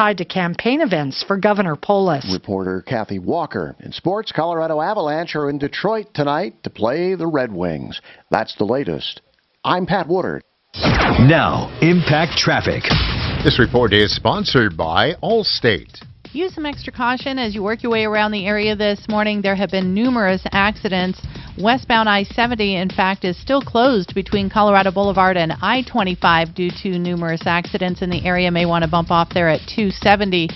tied to campaign events for Governor Polis. Reporter Kathy Walker. In sports, Colorado Avalanche are in Detroit tonight to play the Red Wings. That's the latest. I'm Pat Woodard. Now, Impact Traffic. This report is sponsored by Allstate. Use some extra caution as you work your way around the area this morning. There have been numerous accidents. Westbound I-70, in fact, is still closed between Colorado Boulevard and I-25 due to numerous accidents in the area. May want to bump off there at 270.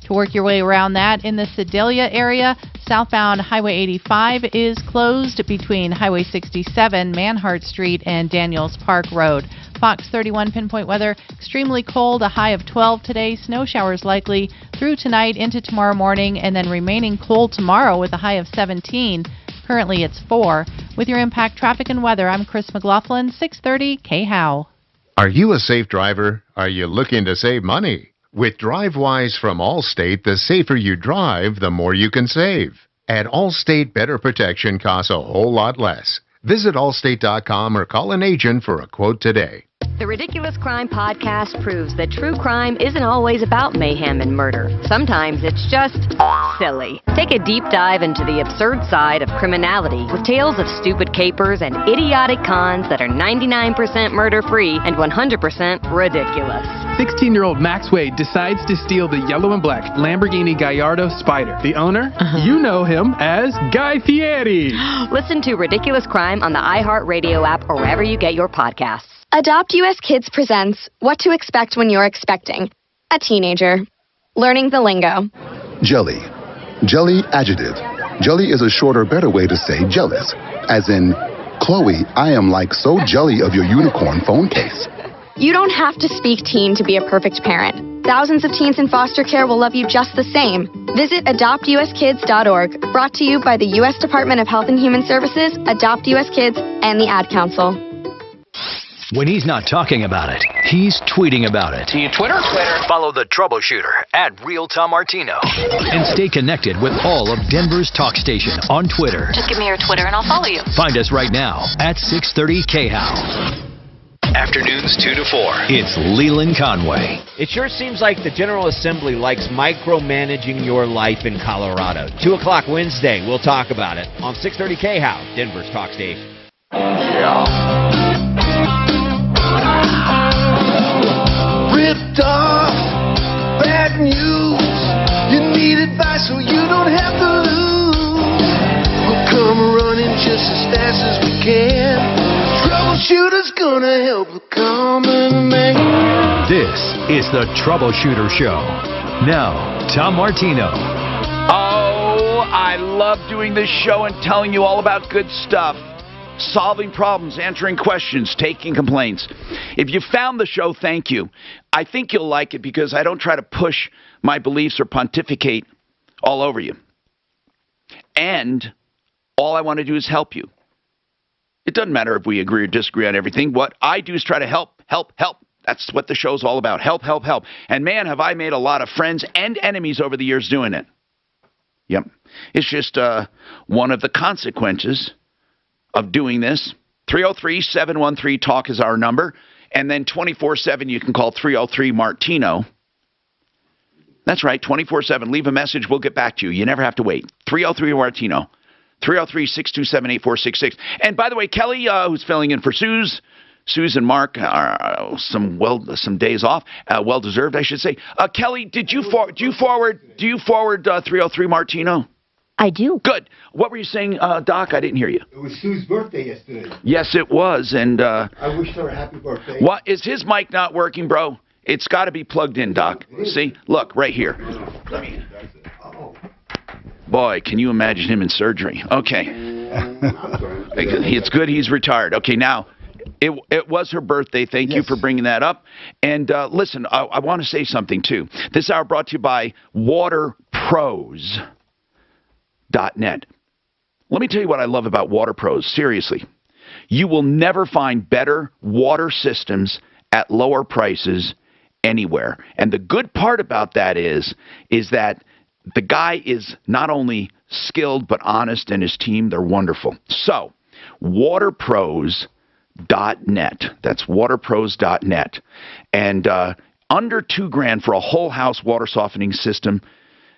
To work your way around that, in the Sedalia area, southbound Highway 85 is closed between Highway 67, Manhart Street, and Daniels Park Road. Fox 31 pinpoint weather, extremely cold, a high of 12 today. Snow showers likely through tonight into tomorrow morning, and then remaining cold tomorrow with a high of 17. Currently it's 4. With your Impact Traffic and Weather, I'm Chris McLaughlin, 630 KHOW. Are you a safe driver? Are you looking to save money? With DriveWise from Allstate, the safer you drive, the more you can save. At Allstate, better protection costs a whole lot less. Visit allstate.com or call an agent for a quote today. The Ridiculous Crime Podcast proves that true crime isn't always about mayhem and murder. Sometimes it's just silly. Take a deep dive into the absurd side of criminality with tales of stupid capers and idiotic cons that are 99% murder-free and 100% ridiculous. 16-year-old Max Wade decides to steal the yellow and black Lamborghini Gallardo Spider. The owner? You know him as Guy Fieri. Listen to Ridiculous Crime on the iHeartRadio app or wherever you get your podcasts. Adopt US Kids presents What to Expect When You're Expecting a Teenager. Learning the lingo. Jelly. Jelly adjective. Jelly is a shorter, better way to say jealous. As in, Chloe, I am like so jelly of your unicorn phone case. You don't have to speak teen to be a perfect parent. Thousands of teens in foster care will love you just the same. Visit adoptuskids.org, brought to you by the U.S. Department of Health and Human Services, Adopt US Kids, and the Ad Council. When he's not talking about it, he's tweeting about it. Do you Twitter? Follow the Troubleshooter at Real Tom Martino. And stay connected with all of Denver's talk station on Twitter. Just give me your Twitter and I'll follow you. Find us right now at 630 KHOW. Afternoons 2 to 4. It's Leland Conway. It sure seems like the General Assembly likes micromanaging your life in Colorado. 2 o'clock Wednesday, we'll talk about it on 630 KHOW, Denver's talk station. Yeah. Ripped off, bad news. You need advice so you don't have to lose. We'll come running just as fast as we can. Troubleshooter's gonna help the common man. This is the Troubleshooter Show. Now, Tom Martino. Oh, I love doing this show and telling you all about good stuff. Solving problems, answering questions, taking complaints. If you found the show, thank you. I think you'll like it because I don't try to push my beliefs or pontificate all over you. And all I want to do is help you. It doesn't matter if we agree or disagree on everything. What I do is try to help. That's what the show's all about. Help. And man, have I made a lot of friends and enemies over the years doing it. Yep. It's just one of the consequences of doing this. 303-713-TALK is our number. And then 24/7, you can call 303-MARTINO. That's right, 24/7. Leave a message. We'll get back to you. You never have to wait. 303-MARTINO. 303-627-8466. And by the way, Kelly, who's filling in for Suze and Mark are some days off, well deserved, I should say. Kelly, do you forward 303-MARTINO? I do. Good. What were you saying, Doc? I didn't hear you. It was Sue's birthday yesterday. Yes, it was, and I wished her a happy birthday. What is his mic not working, bro? It's got to be plugged in, Doc. See, look right here. Boy, can you imagine him in surgery? Okay. It's good he's retired. Okay, now, it was her birthday. Thank you for bringing that up. And listen, I want to say something, too. This hour brought to you by WaterPros.net. Let me tell you what I love about WaterPros. Seriously. You will never find better water systems at lower prices anywhere. And the good part about that is that the guy is not only skilled but honest, and his team, they're wonderful. So, WaterPros.net. That's WaterPros.net. And under $2,000 for a whole house water softening system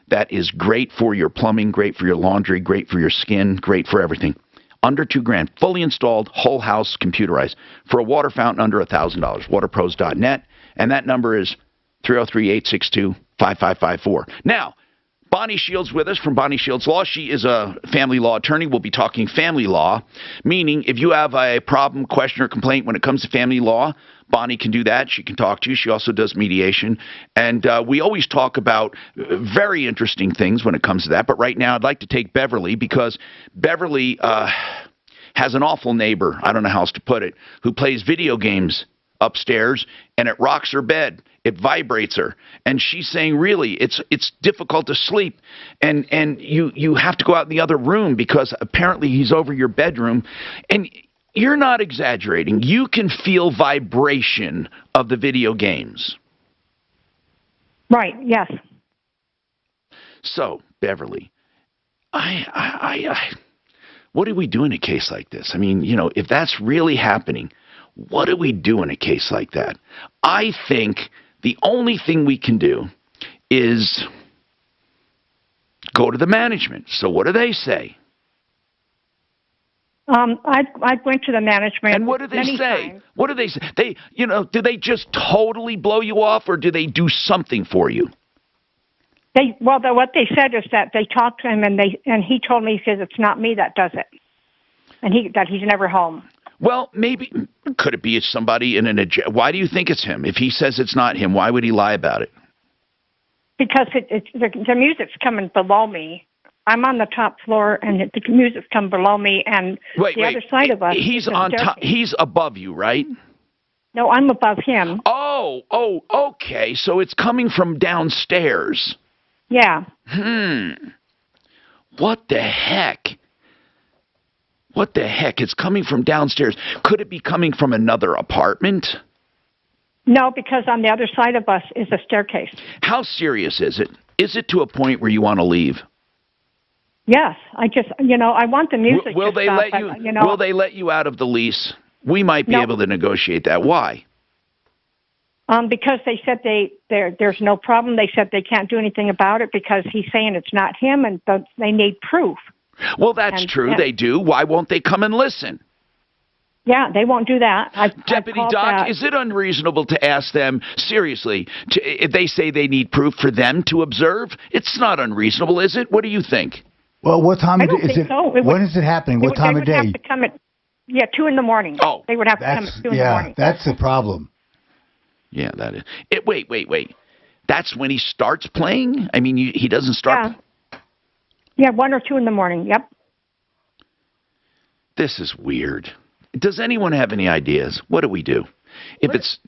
that is great for your plumbing, great for your laundry, great for your skin, great for everything. Under $2,000, fully installed, whole house computerized for a water fountain under $1,000. Waterpros.net, and that number is 303-862-5554. Now, Bonnie Shields with us from Bonnie Shields Law. She is a family law attorney. We'll be talking family law, meaning if you have a problem, question, or complaint when it comes to family law, Bonnie can do that. She can talk to you. She also does mediation. And we always talk about very interesting things when it comes to that. But right now I'd like to take Beverly because Beverly has an awful neighbor, I don't know how else to put it, who plays video games upstairs, and it rocks her bed. It vibrates her, and she's saying, really, it's difficult to sleep, and you have to go out in the other room because apparently he's over your bedroom, and you're not exaggerating. You can feel vibration of the video games. Right. Yes. So, Beverly, what do we do in a case like this? I mean, if that's really happening, what do we do in a case like that? I think the only thing we can do is go to the management. So what do they say? I went to the management. And what do they say? Times. What do they say? Do they just totally blow you off, or do they do something for you? What they said is that they talked to him, and he told me, he says it's not me that does it, and that he's never home. Well, maybe, could it be somebody in why do you think it's him? If he says it's not him, why would he lie about it? Because the music's coming below me. I'm on the top floor, and the music's come below me, and the other side of us. He's on top. He's above you, right? No, I'm above him. Oh, okay. So it's coming from downstairs. Yeah. What the heck? What the heck? It's coming from downstairs. Could it be coming from another apartment? No, because on the other side of us is a staircase. How serious is it? Is it to a point where you want to leave? Yes. I just, I want the music will to they stop, let you? Will they let you out of the lease? We might be able to negotiate that. Why? Because they said there's no problem. They said they can't do anything about it because he's saying it's not him, and they need proof. Well, that's true. They do. Why won't they come and listen? Yeah, they won't do that. Deputy Doc, is it unreasonable to ask them, seriously, if they say they need proof for them to observe? It's not unreasonable, is it? What do you think? Well, what time is it? When is it happening? What time of day? They would have to come at 2 in the morning. Oh. They would have to come at 2 in the morning. Yeah, that's the problem. Yeah, that is. Wait. That's when he starts playing? I mean, he doesn't start... Yeah, 1 or 2 in the morning, yep. This is weird. Does anyone have any ideas? What do we do? If it's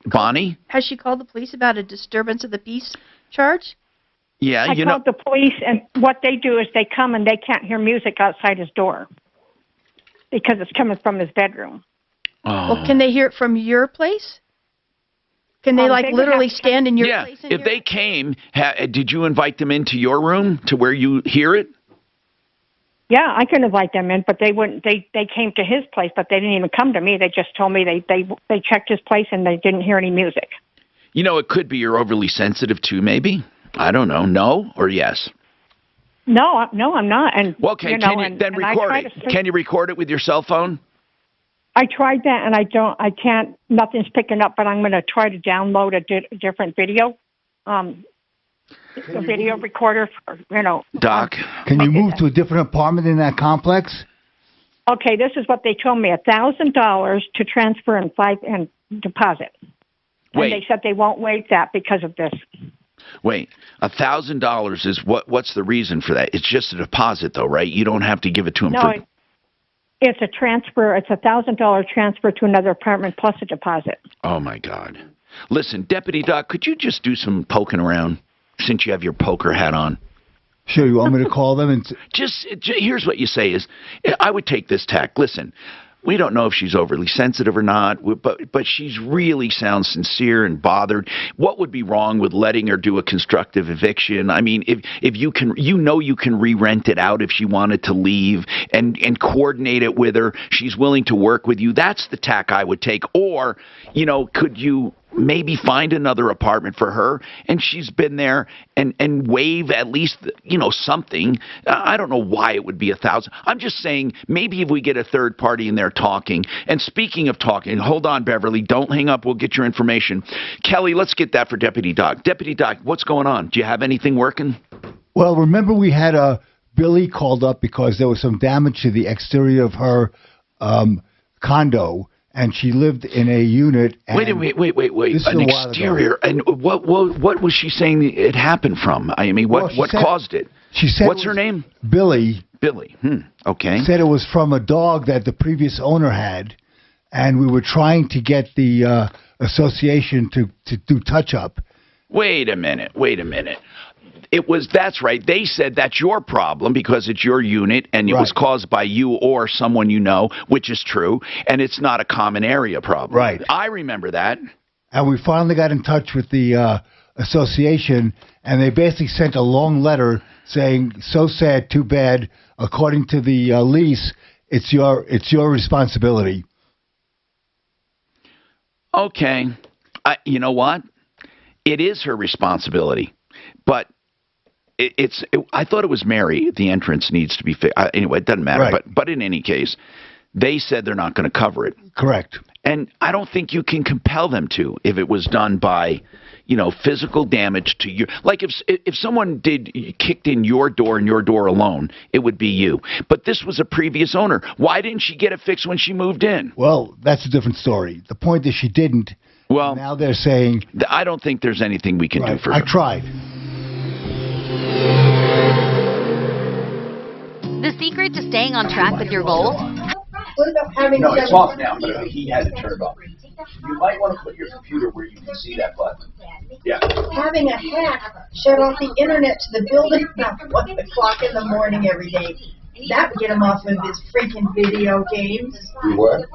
Bonnie? Has she called the police about a disturbance of the peace charge? Yeah, I called the police, and what they do is they come and they can't hear music outside his door because it's coming from his bedroom. Oh. Well, can they hear it from your place? Can they literally stand in your place? If they came, did you invite them into your room to where you hear it? Yeah, I could invite them in, but they wouldn't. They came to his place, but they didn't even come to me. They just told me they checked his place and they didn't hear any music. It could be you're overly sensitive too, maybe. I don't know. No or yes? No, I'm not. And can you then record it? Can you record it with your cell phone? I tried that, and I can't. Nothing's picking up. But I'm going to try to download a different video, a video recorder. Doc, can you move to a different apartment in that complex? Okay, this is what they told me: $1,000 to transfer and deposit. Wait. And they said they won't waive that because of this. Wait, $1,000 is what's the reason for that? It's just a deposit, though, right? You don't have to give it to him. No, it's a transfer. It's $1,000 transfer to another apartment plus a deposit. Oh my God! Listen, Deputy Doc, could you just do some poking around since you have your poker hat on? Sure. You want me to call them and just here's what you say is, I would take this tack. Listen. We don't know if she's overly sensitive or not, but she's really sounds sincere and bothered. What would be wrong with letting her do a constructive eviction? I mean, if you can, you can re-rent it out if she wanted to leave and coordinate it with her. She's willing to work with you. That's the tack I would take. Or, could you maybe find another apartment for her, and she's been there and waive at least, something. I don't know why it would be $1,000. I'm just saying maybe if we get a third party in there talking. And speaking of talking, hold on, Beverly, don't hang up. We'll get your information. Kelly, let's get that for Deputy Doc. Deputy Doc, what's going on? Do you have anything working? Well, remember we had Billy called up because there was some damage to the exterior of her condo, and she lived in a unit. And wait. An exterior. And what was she saying it happened from? I mean, what caused it? She said, what's her name? Billy. Billy. Okay. Said it was from a dog that the previous owner had, and we were trying to get the association to do touch-up. Wait a minute. That's right. They said that's your problem because it's your unit and it was caused by you or someone you know, which is true, and it's not a common area problem. Right. I remember that. And we finally got in touch with the association, and they basically sent a long letter saying, so sad, too bad, according to the lease, it's your responsibility. Okay. You know what? It is her responsibility, but I thought it was Mary. The entrance needs to be fixed. Anyway, it doesn't matter. Right. But in any case, they said they're not going to cover it. Correct. And I don't think you can compel them to if it was done by, physical damage to you. Like if someone kicked in your door and your door alone, it would be you. But this was a previous owner. Why didn't she get it fixed when she moved in? Well, that's a different story. The point is she didn't. Well, now they're saying I don't think there's anything we can do for her. I tried. The secret to staying on track with your goals? No, it's off now, but he had it turned off. You might want to put your computer where you can see that button. Yeah. Having a hack shut off the internet to the building at 1 o'clock in the morning every day. That would get him off of his freaking video games. You what?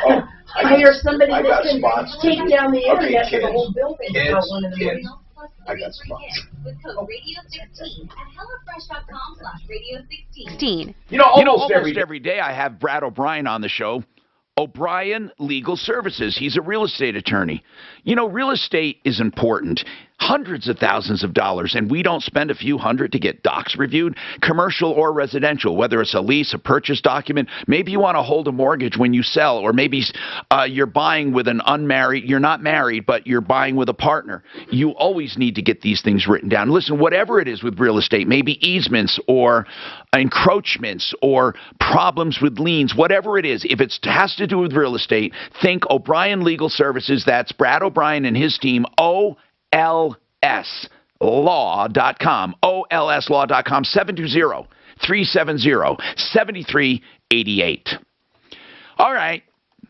Oh, Hire somebody I that got can spots. take down the internet for kids, the whole building about 1 in the morning. I got spots. With code radio16 at hellofresh.com/radio16. Almost every day I have Brad O'Brien on the show. O'Brien Legal Services. He's a real estate attorney. Real estate is important. Hundreds of thousands of dollars, and we don't spend a few hundred to get docs reviewed, commercial or residential, whether it's a lease, a purchase document. Maybe you want to hold a mortgage when you sell, or maybe you're buying with an unmarried, you're not married, but you're buying with a partner. You always need to get these things written down. Listen, whatever it is with real estate, maybe easements or encroachments or problems with liens, whatever it is, if it has to do with real estate, think O'Brien Legal Services. That's Brad O'Brien and his team, OLSlaw.com, OLSlaw.com, 720-370-7388. All right.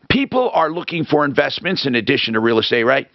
People are looking for investments in addition to real estate, right?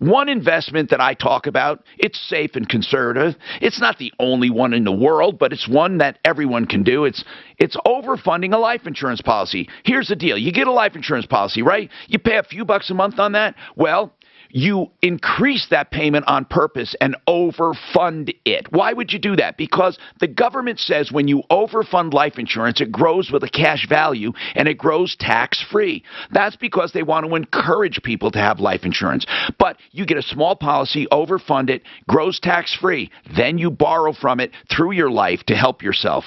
One investment that I talk about, it's safe and conservative. It's not the only one in the world, but it's one that everyone can do. It's overfunding a life insurance policy. Here's the deal. You get a life insurance policy, right? You pay a few bucks a month on that. Well, you increase that payment on purpose and overfund it. Why would you do that? Because the government says when you overfund life insurance, it grows with a cash value and it grows tax-free. That's because they want to encourage people to have life insurance. But you get a small policy, overfund it, grows tax-free. Then you borrow from it through your life to help yourself.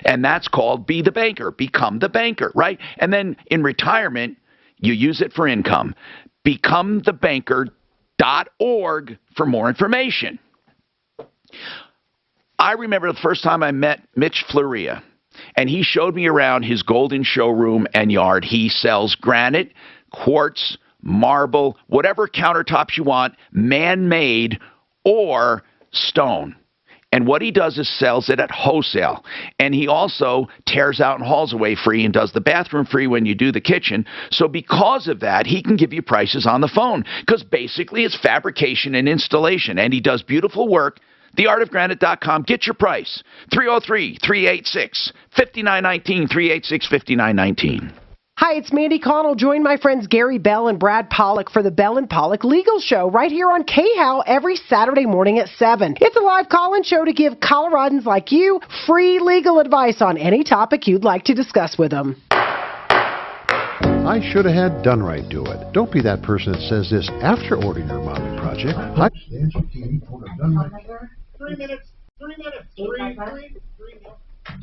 And that's called be the banker, become the banker, right? And then in retirement, you use it for income. BecomeTheBanker.org for more information. I remember the first time I met Mitch Floria, and he showed me around his golden showroom and yard. He sells granite, quartz, marble, whatever countertops you want, man-made or stone. And what he does is sells it at wholesale. And he also tears out and hauls away free and does the bathroom free when you do the kitchen. So because of that, he can give you prices on the phone. Because basically it's fabrication and installation. And he does beautiful work. TheArtOfGranite.com. Get your price. 303-386-5919. 386-5919. Hi, it's Mandy Connell. Join my friends Gary Bell and Brad Pollock for the Bell and Pollock Legal Show right here on KHOW every Saturday morning at 7. It's a live call-in show to give Coloradans like you free legal advice on any topic you'd like to discuss with them. I should have had Done Right do it. Don't be that person that says this after ordering your remodeling project. 3 minutes.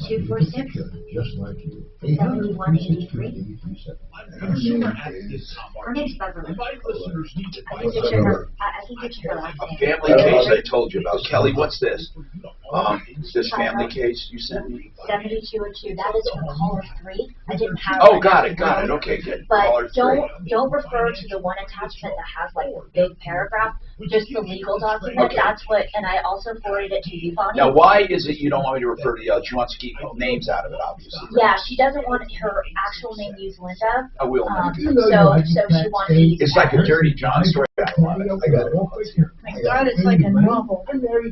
246. Just like you. 7183. Her name's Beverly. I can get you her last name. Family case I told you about. Kelly, what's this? This family case you sent me? 7202. That is from caller 3. I didn't have. Oh, got it. Okay, good. But don't refer to the one attachment that has like a big paragraph. Just the legal document. Okay. That's what, and I also forwarded it to you, Bonnie. Now, why is it you don't want me to refer to the other? She wants to keep names out of it, obviously. Yeah, she doesn't want her actual name used, Linda. I will never do that. So she wants to use. It's like a Dirty John story. I got it. My God, it's like a novel.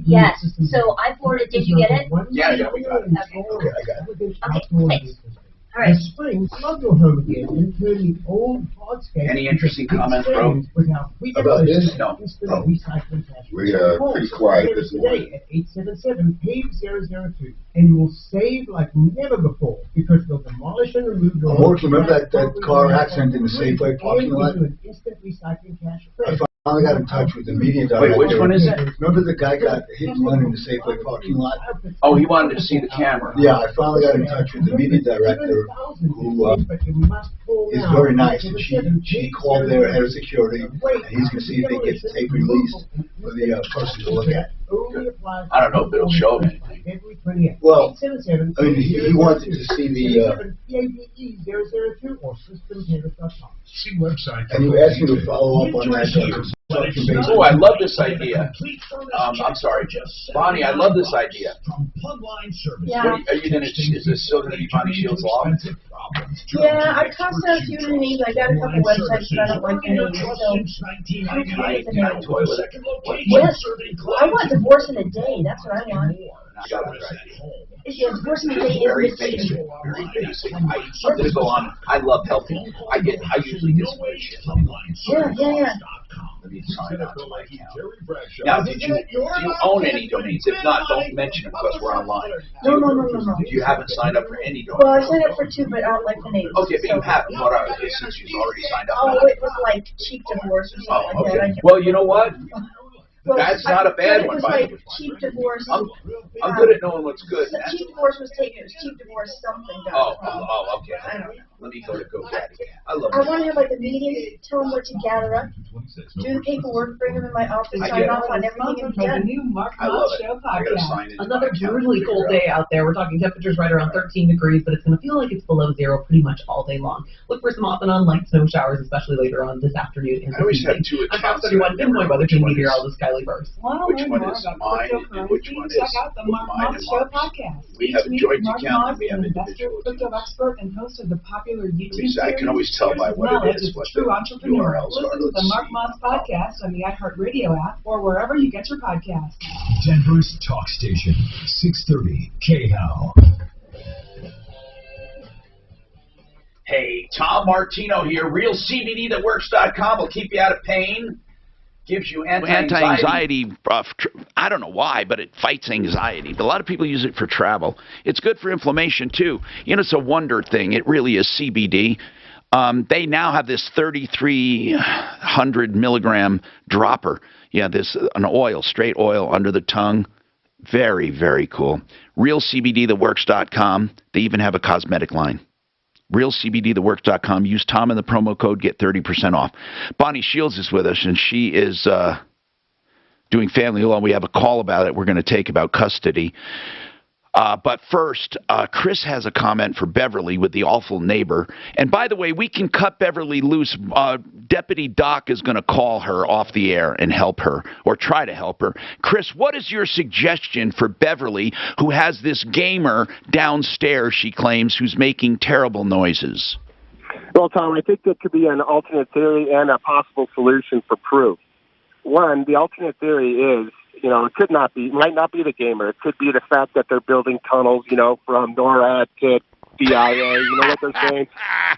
Yes. So I forwarded. Did you get it? Yeah, we got it. Okay, I got it. Okay, thanks. All right. Any interesting comments, bro? About this? No. We are pretty quiet this morning. At 877-PAVE-002, and you will save like never before because they'll demolish and remove your... Morris, remember that car accident in the Safeway parking lot? Instant recycling cash. I finally got in touch with the media director. Wait, which one is it? Remember the guy got hit and run in the Safeway parking lot? Oh, he wanted to see the camera. Yeah, I finally got in touch with the media director, who is very nice, and she called their head of security, and he's going to see if they get the tape released for the person to look at. I don't know if it'll show him anything. Well, I mean, he wanted to see the... See website. And you asked me to follow up on that. Oh, I love this idea. I'm sorry, Bonnie. I love this idea. Yeah. Are you gonna? Is this still gonna be Bonnie Shields Law? Yeah, I tossed out a few names. I got a couple websites, but I don't like any of them. Can I toy with it? Yes. I want divorce in a day. That's what I want. Yeah, divorce in a day Very is basic. Very basic. I'm gonna go on. I love helping. I usually get some good shit. Yeah. Let me sign up to my account. Now, do you own any domains? If not, don't mention it because we're online. No. You haven't signed up for any domains. Well, I signed up for 2, but I don't like the names. Okay, but you haven't. What are they? Since you've already signed up. Oh, it was like cheap divorce or something like that. Okay. Well, you know what? Well, That's not a bad one, by the way. It was like cheap divorce. I'm good at knowing what's good. Cheap divorce was taken. It was cheap divorce something. Oh, okay. I don't know. Let me go to GoDaddy. I love I it. want to have like a meeting, tell them what to gather up, do the paperwork, bring them in my office, sign off on everything, and be done. I love it. I gotta sign in. Another brutally cold day out there. We're talking temperatures right around 13 degrees, but it's going to feel like it's below zero pretty much all day long. Look for some off and on light snow showers, especially later on this afternoon and I always have evening. two I'm Fox accounts. 31 pinpoint weather team meteorologist Kylie Burst. Which one is mine and which one is check out the Mark mine Moss and Show Mark's? podcast. We have a joint Mark account Moss and we have is an investor, individual crypto expert, and host of the popular YouTube accounts. I can always tell by what it is what true the entrepreneur. URLs are. Listen to the Mark Moss podcast on the iHeartRadio app or wherever you get your podcasts. Denver's Talk Station, 630 KHAL. Hey, Tom Martino here. RealCBDThatWorks.com will keep you out of pain. Gives you anti-anxiety. I don't know why, but it fights anxiety. But a lot of people use it for travel. It's good for inflammation, too. You know, it's a wonder thing. It really is CBD. They now have this 3,300 milligram dropper. Yeah, an oil, straight oil under the tongue. Very, very cool. RealCBDThatWorks.com. They even have a cosmetic line. RealCBDThatWorks.com. Use Tom in the promo code, get 30% off. Bonnie Shields is with us, and she is doing family law. We have a call about it we're going to take about custody. But first, Chris has a comment for Beverly with the awful neighbor. And by the way, we can cut Beverly loose. Deputy Doc is going to call her off the air and help her, or try to help her. Chris, what is your suggestion for Beverly, who has this gamer downstairs, she claims, who's making terrible noises? Well, Tom, I think there could be an alternate theory and a possible solution for proof. One, the alternate theory is, it might not be the gamer. It could be the fact that they're building tunnels, from NORAD to CIA. You know what they're saying?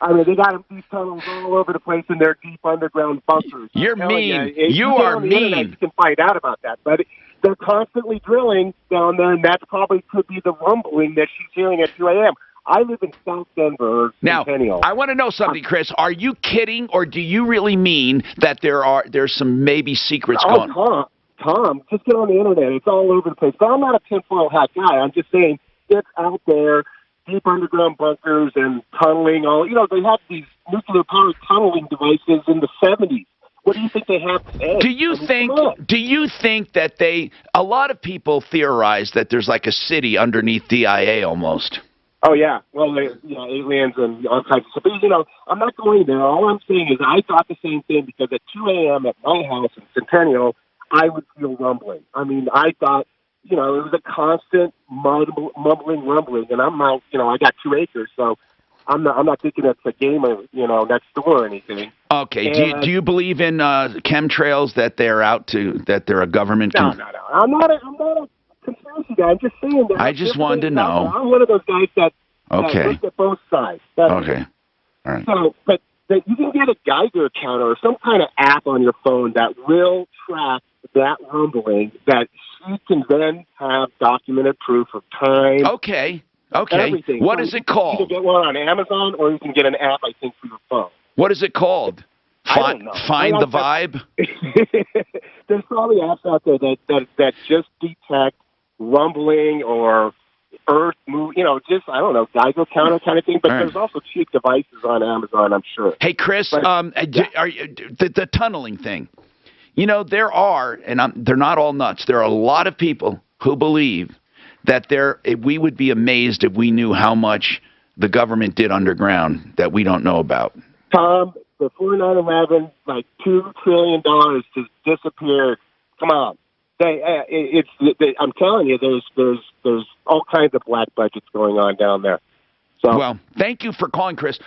I mean, they got these tunnels all over the place in their deep underground bunkers. You're mean. You are mean. You can find out about that. But they're constantly drilling down there, and that probably could be the rumbling that she's hearing at 2 a.m. I live in South Denver, Now, Centennial. I want to know something, Chris. Are you kidding, or do you really mean that there's some maybe secrets going on? Tom, just get on the internet. It's all over the place. But I'm not a tinfoil hat guy. I'm just saying it's out there, deep underground bunkers and tunneling. They had these nuclear-powered tunneling devices in the 70s. What do you think they have today? Do you think that a lot of people theorize that there's like a city underneath DIA almost? Oh, yeah. Well, aliens and all kinds of stuff. But, I'm not going there. All I'm saying is I thought the same thing because at 2 a.m. at my house in Centennial, I would feel rumbling. I mean, I thought, it was a constant mumbling, rumbling. And I'm out, I got 2 acres, so I'm not thinking it's a gamer, next door or anything. Okay. Do you believe in chemtrails, that they're a government? No. I'm not a conspiracy guy. I'm just saying that. I just wanted to know. I'm one of those guys that looks at both sides. Okay. All right. So, but you can get a Geiger counter or some kind of app on your phone that will track that rumbling that you can then have documented proof of time. Okay. Everything. What is it called? You can get one on Amazon or you can get an app, I think, for your phone. What is it called? I don't know. Find the vibe? There's probably apps out there that just detect rumbling or earth move, just, I don't know, Geiger counter kind of thing. But there's also cheap devices on Amazon, I'm sure. Hey, Chris, the tunneling thing. There are, and they're not all nuts, there are a lot of people who believe that we would be amazed if we knew how much the government did underground that we don't know about. Tom, before 9/11, like $2 trillion just disappeared. Come on. I'm telling you, there's all kinds of black budgets going on down there. So, well, thank you for calling, Chris.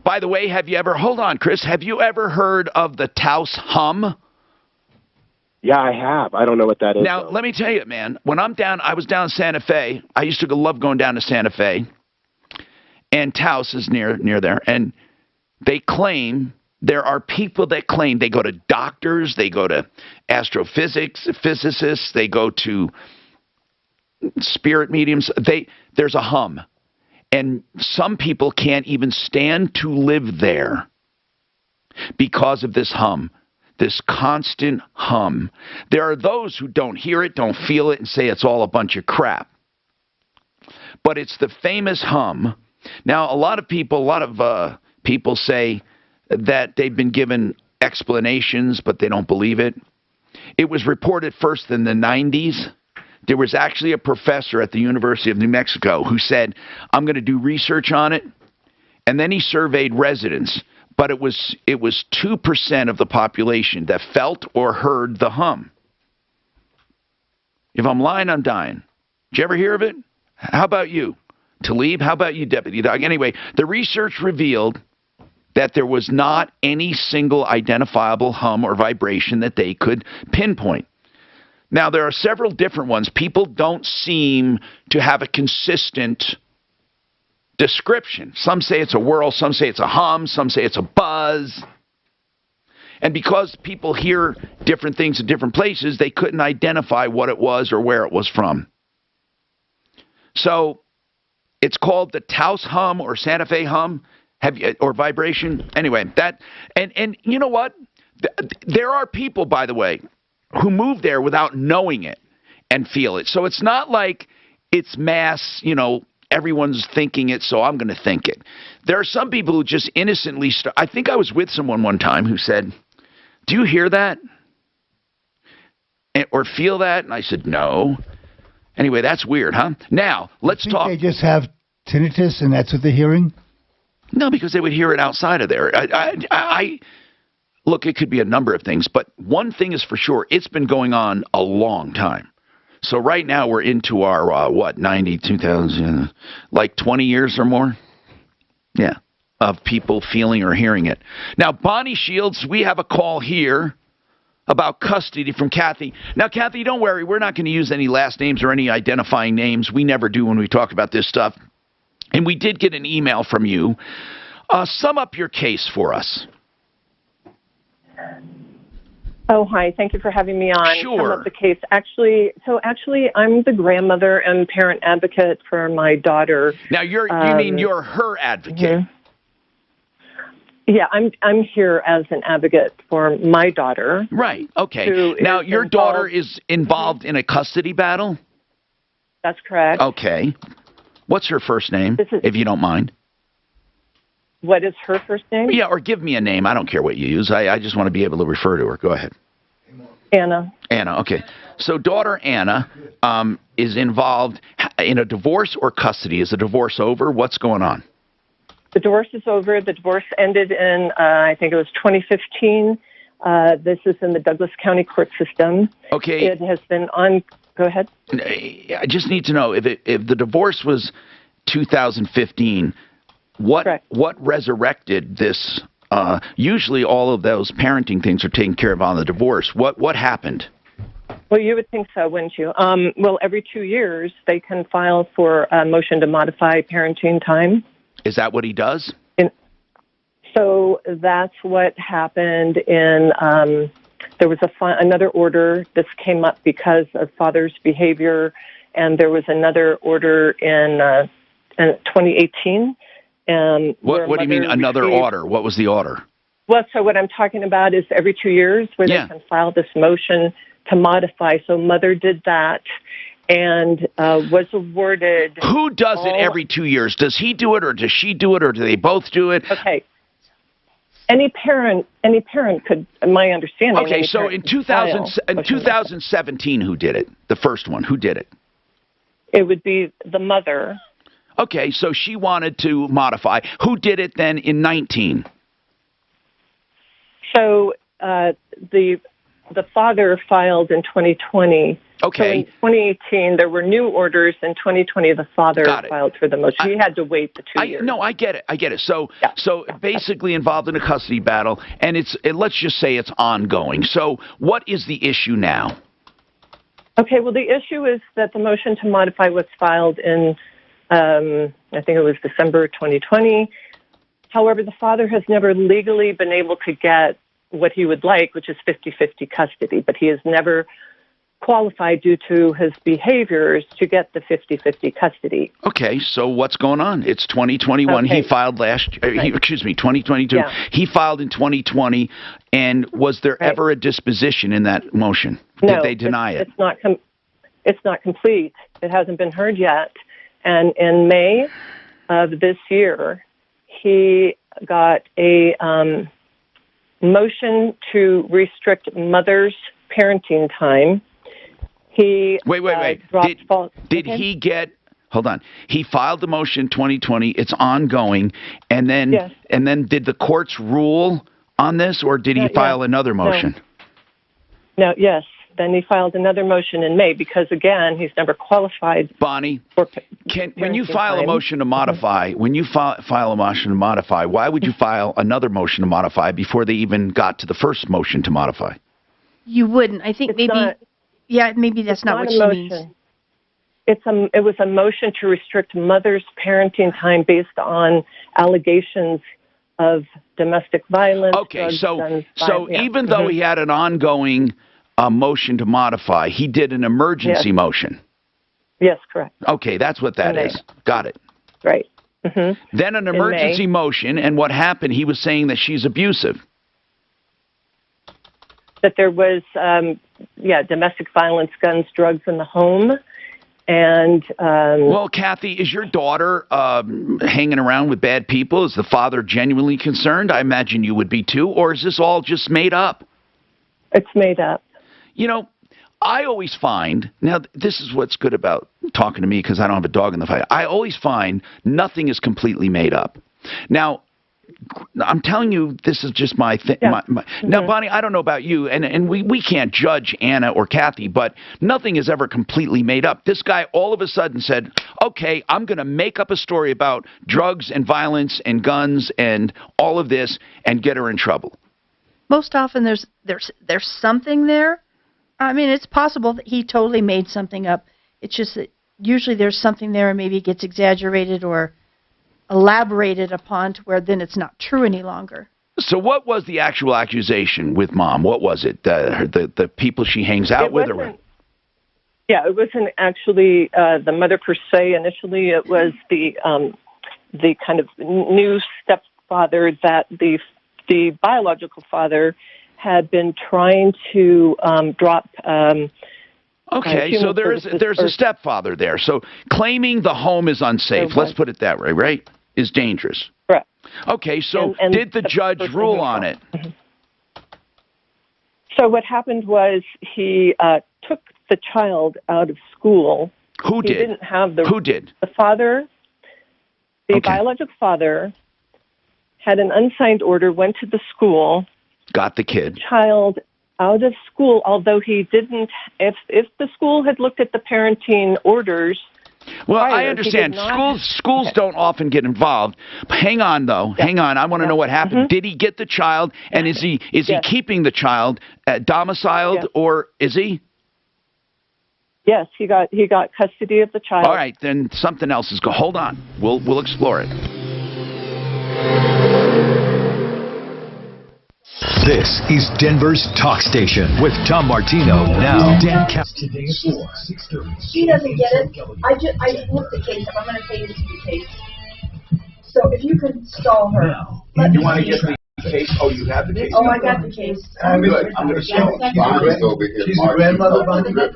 By the way, hold on, Chris, have you ever heard of the Taos hum? Yeah, I have. I don't know what that is. Now, let me tell you, man, when I was down in Santa Fe. I used to love going down to Santa Fe, and Taos is near there, and there are people that claim they go to doctors, they go to physicists, they go to spirit mediums. There's a hum. And some people can't even stand to live there because of this hum, this constant hum. There are those who don't hear it, don't feel it, and say it's all a bunch of crap. But it's the famous hum. Now, a lot of people say that they've been given explanations, but they don't believe it. It was reported first in the 90s. There was actually a professor at the University of New Mexico who said, I'm going to do research on it. And then he surveyed residents, but it was 2% of the population that felt or heard the hum. If I'm lying, I'm dying. Did you ever hear of it? How about you, Talib? How about you, Deputy Doug? Anyway, the research revealed that there was not any single identifiable hum or vibration that they could pinpoint. Now, there are several different ones. People don't seem to have a consistent description. Some say it's a whirl, some say it's a hum, some say it's a buzz. And because people hear different things in different places, they couldn't identify what it was or where it was from. So it's called the Taos hum or Santa Fe hum. Or vibration. Anyway, and you know what? There are people, by the way, who move there without knowing it and feel it. So it's not like it's mass, everyone's thinking it, so I'm going to think it. There are some people who just innocently I think I was with someone one time who said, do you hear that? Or feel that? And I said, no. Anyway, that's weird, huh? Now, let's talk. They just have tinnitus and that's what they're hearing? No, because they would hear it outside of there. Look, it could be a number of things, but one thing is for sure, it's been going on a long time. So right now we're into our, 90, 2000, like 20 years or more? Yeah, of people feeling or hearing it. Now, Bonnie Shields, we have a call here about custody from Kathy. Now, Kathy, don't worry. We're not going to use any last names or any identifying names. We never do when we talk about this stuff. And we did get an email from you. Sum up your case for us. Oh, hi. Thank you for having me on. Sure. Sum up the case. Actually, I'm the grandmother and parent advocate for my daughter. Now, you mean you're her advocate? Yeah, I'm here as an advocate for my daughter. Right. Okay. Now, your daughter is involved in a custody battle? That's correct. Okay. What's her first name, if you don't mind? What is her first name? Yeah, or give me a name. I don't care what you use. I just want to be able to refer to her. Go ahead. Anna. Anna, okay. So daughter Anna is involved in a divorce or custody. Is the divorce over? What's going on? The divorce is over. The divorce ended in, I think it was 2015. This is in the Douglas County court system. Okay. It has been on. Go ahead. I just need to know if the divorce was 2015. What resurrected this? Usually all of those parenting things are taken care of on the divorce. What happened? Well, you would think so, wouldn't you? Well, every 2 years they can file for a motion to modify parenting time. Is that what he does? So that's what happened in, there was another order. This came up because of father's behavior, and there was another order in 2018. What do you mean another order? What was the order? Well, so what I'm talking about is every 2 years where they can file this motion to modify. So mother did that and was awarded. Who does it every 2 years? Does he do it, or does she do it, or do they both do it? Okay. Any parent could, my understanding. Okay, so in 2017, who did it? The first one, who did it? It would be the mother. Okay, so she wanted to modify. Who did it then in 19? So the father filed in 2020. Okay. So in 2018, there were new orders. In 2020, the father filed for the motion. He had to wait the 2 years. No, I get it. So basically involved in a custody battle, and let's just say it's ongoing. So what is the issue now? Okay, well, the issue is that the motion to modify was filed in, I think it was December 2020. However, the father has never legally been able to get what he would like, which is 50-50 custody, but he has never qualified due to his behaviors to get the 50-50 custody. Okay, so what's going on? It's 2021. Okay. He filed 2022. Yeah. He filed in 2020, and was there ever a disposition in that motion? No, did they deny it? It's not complete. It hasn't been heard yet. And in May of this year, he got a motion to restrict mother's parenting time. He wait. Did he get? Hold on. He filed the motion 2020. It's ongoing, and then did the courts rule on this, or did he file another motion? No. Yes. Then he filed another motion in May because again he's never qualified. Bonnie, when you file a motion to modify, why would you file another motion to modify before they even got to the first motion to modify? You wouldn't. I think maybe that's not what she means. It was a motion to restrict mother's parenting time based on allegations of domestic violence. Okay, so even though he had an ongoing motion to modify, he did an emergency motion. Yes, correct. Okay, that's what that is. Got it. Right. Mm-hmm. Then an emergency motion, and what happened? He was saying that she's abusive. That there was, domestic violence, guns, drugs in the home. And well, Kathy, is your daughter hanging around with bad people? Is the father genuinely concerned? I imagine you would be too. Or is this all just made up? It's made up. You know, I always find, now this is what's good about talking to me because I don't have a dog in the fight. I always find nothing is completely made up. Now, I'm telling you, this is just my thing. Now, Bonnie, I don't know about you, and we can't judge Anna or Kathy, but nothing is ever completely made up. This guy all of a sudden said, okay, I'm going to make up a story about drugs and violence and guns and all of this and get her in trouble. Most often there's something there. I mean, it's possible that he totally made something up. It's just that usually there's something there and maybe it gets exaggerated or elaborated upon to where then it's not true any longer. So what was the actual accusation with Mom? What was it? The people she hangs out with? Yeah, it wasn't actually the mother per se. Initially, it was the kind of new stepfather that the biological father had been trying to drop. Okay, so there's a stepfather there. So claiming the home is unsafe, let's put it that way, right, is dangerous. Correct. Okay, so did the judge rule on it? So what happened was he took the child out of school. Who did? He didn't have the... Who did? The father, the biological father, had an unsigned order, went to the school. Got the kid. Child out of school, although he didn't... If the school had looked at the parenting orders... Well, prior, I understand. Schools don't often get involved. But hang on, though. Yeah. Hang on. I want to know what happened. Did he get the child, and is he keeping the child domiciled, or is he? Yes, he got custody of the child. All right, then something else is going. Hold on. We'll explore it. This is Denver's Talk Station with Tom Martino. Now, Dan Today at 4, 6:30. She doesn't get it. I looked the case up. I'm going to pay you to the case. So if you could stall her. You want to get the case? Oh, you have the case? Oh, I got the case. I'm good. I'm going to show her. She's a grandmother, Bonnie? I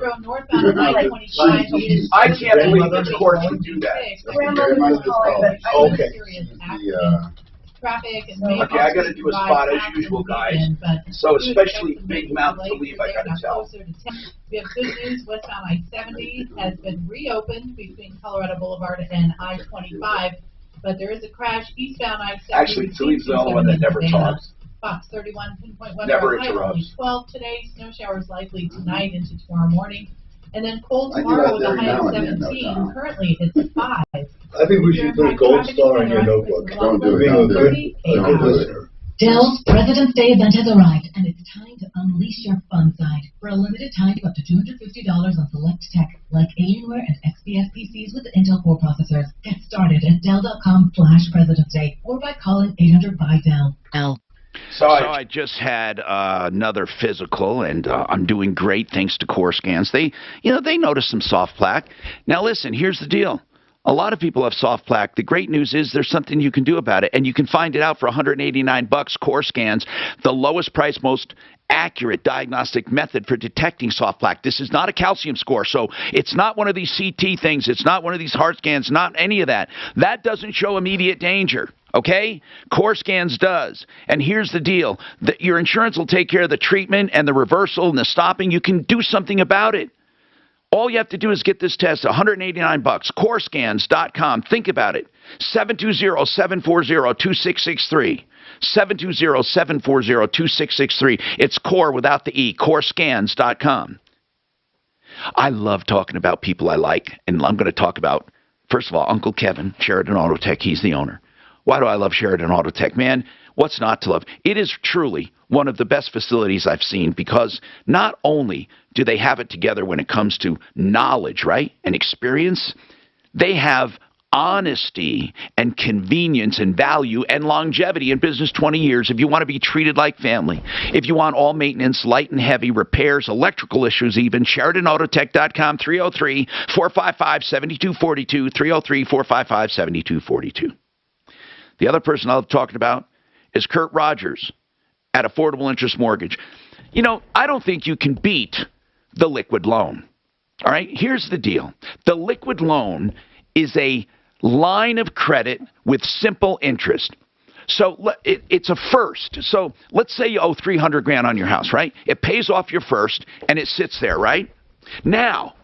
can't believe that the court can do that. Grandmother was calling, but okay. Traffic and okay, I got to do a spot as usual, guys. So especially Big Mountain to leave, I got to tell. We have good news. Westbound I-70 has been reopened between Colorado Boulevard and I-25, but there is a crash eastbound I-70. Actually, Philippe's the only one that never talks. Fox 31 pinpoint weather. Never High interrupts. only 12 today. Snow showers likely tonight into tomorrow morning. And then cold tomorrow with a high of 17. Currently, it's 5. I think we should put a gold star on your notebook. Don't do it. Don't do it. Don't do it. Dell's President's Day event has arrived, and it's time to unleash your fun side. For a limited time, up to $250 on select tech, like Alienware and XPS PCs with the Intel Core processors. Get started at Dell.com/President's Day, or by calling 800-BY-DELL. So I just had another physical, and I'm doing great thanks to Core Scans. They noticed some soft plaque. Now listen, here's the deal. A lot of people have soft plaque. The great news is there's something you can do about it, and you can find it out for $189. Core Scans, the lowest price, most accurate diagnostic method for detecting soft plaque. This is not a calcium score, so it's not one of these CT things. It's not one of these heart scans, not any of that. That doesn't show immediate danger. Okay? Core Scans does. And here's the deal. Your insurance will take care of the treatment and the reversal and the stopping. You can do something about it. All you have to do is get this test, $189. Corescans.com. Think about it. 720-740-2663. 720-740-2663. It's Core without the E. Corescans.com. I love talking about people I like, and I'm going to talk about, first of all, Uncle Kevin, Sheridan Auto Tech. He's the owner. Why do I love Sheridan Auto Tech? Man, what's not to love? It is truly one of the best facilities I've seen, because not only do they have it together when it comes to knowledge, right, and experience, they have honesty and convenience and value and longevity in business 20 years. If you want to be treated like family, if you want all maintenance, light and heavy repairs, electrical issues even, SheridanAutotech.com, 303-455-7242, 303-455-7242. The other person I'm talking about is Kurt Rogers at Affordable Interest Mortgage. You know, I don't think you can beat the liquid loan. All right, here's the deal. The liquid loan is a line of credit with simple interest. So it's a first. So let's say you owe $300,000 on your house, right? It pays off your first, and it sits there, right? Now,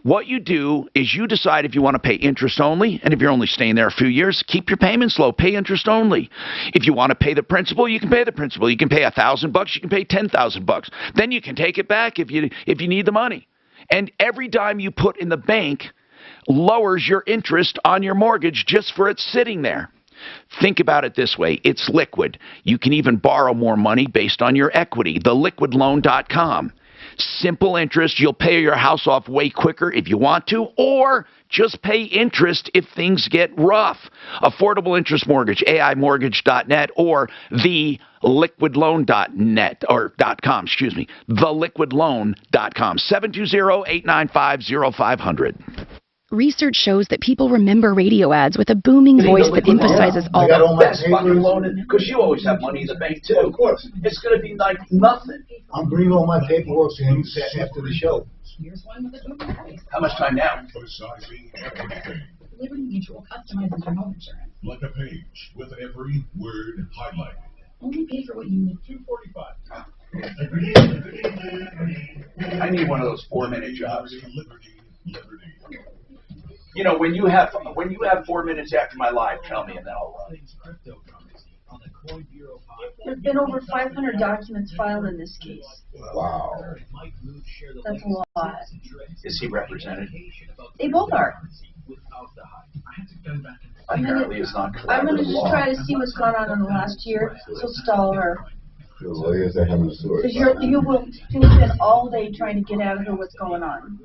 what you do is you decide if you want to pay interest only, and if you're only staying there a few years, keep your payments low, pay interest only. If you want to pay the principal, you can pay the principal. You can pay $1,000, you can pay $10,000. Then you can take it back if you need the money. And every dime you put in the bank lowers your interest on your mortgage just for it sitting there. Think about it this way. It's liquid. You can even borrow more money based on your equity. TheLiquidLoan.com. Simple interest. You'll pay your house off way quicker if you want to, or just pay interest if things get rough. Affordable interest mortgage, AImortgage.net or theliquidloan.net or .com, excuse me, theliquidloan.com, 720-895-0500. Research shows that people remember radio ads with a booming voice that emphasizes all the best fucking loan, because you always have money in the bank too. Of course. It's going to be like nothing. I'm bringing all my paperwork to him after the show. How much time now? Liberty Mutual customizes your home insurance. Like a page with every word highlighted. Only pay for what you need. $245. I need one of those 4-minute jobs. You know, when you have 4 minutes after my live, tell me and then I'll run. There's been over 500 documents filed in this case. Wow. That's a lot. Is he represented? They both are. Apparently it's not I'm going to just try to see what's gone on in the last year, so stall her. Because You will spend all day trying to get out of her what's going on.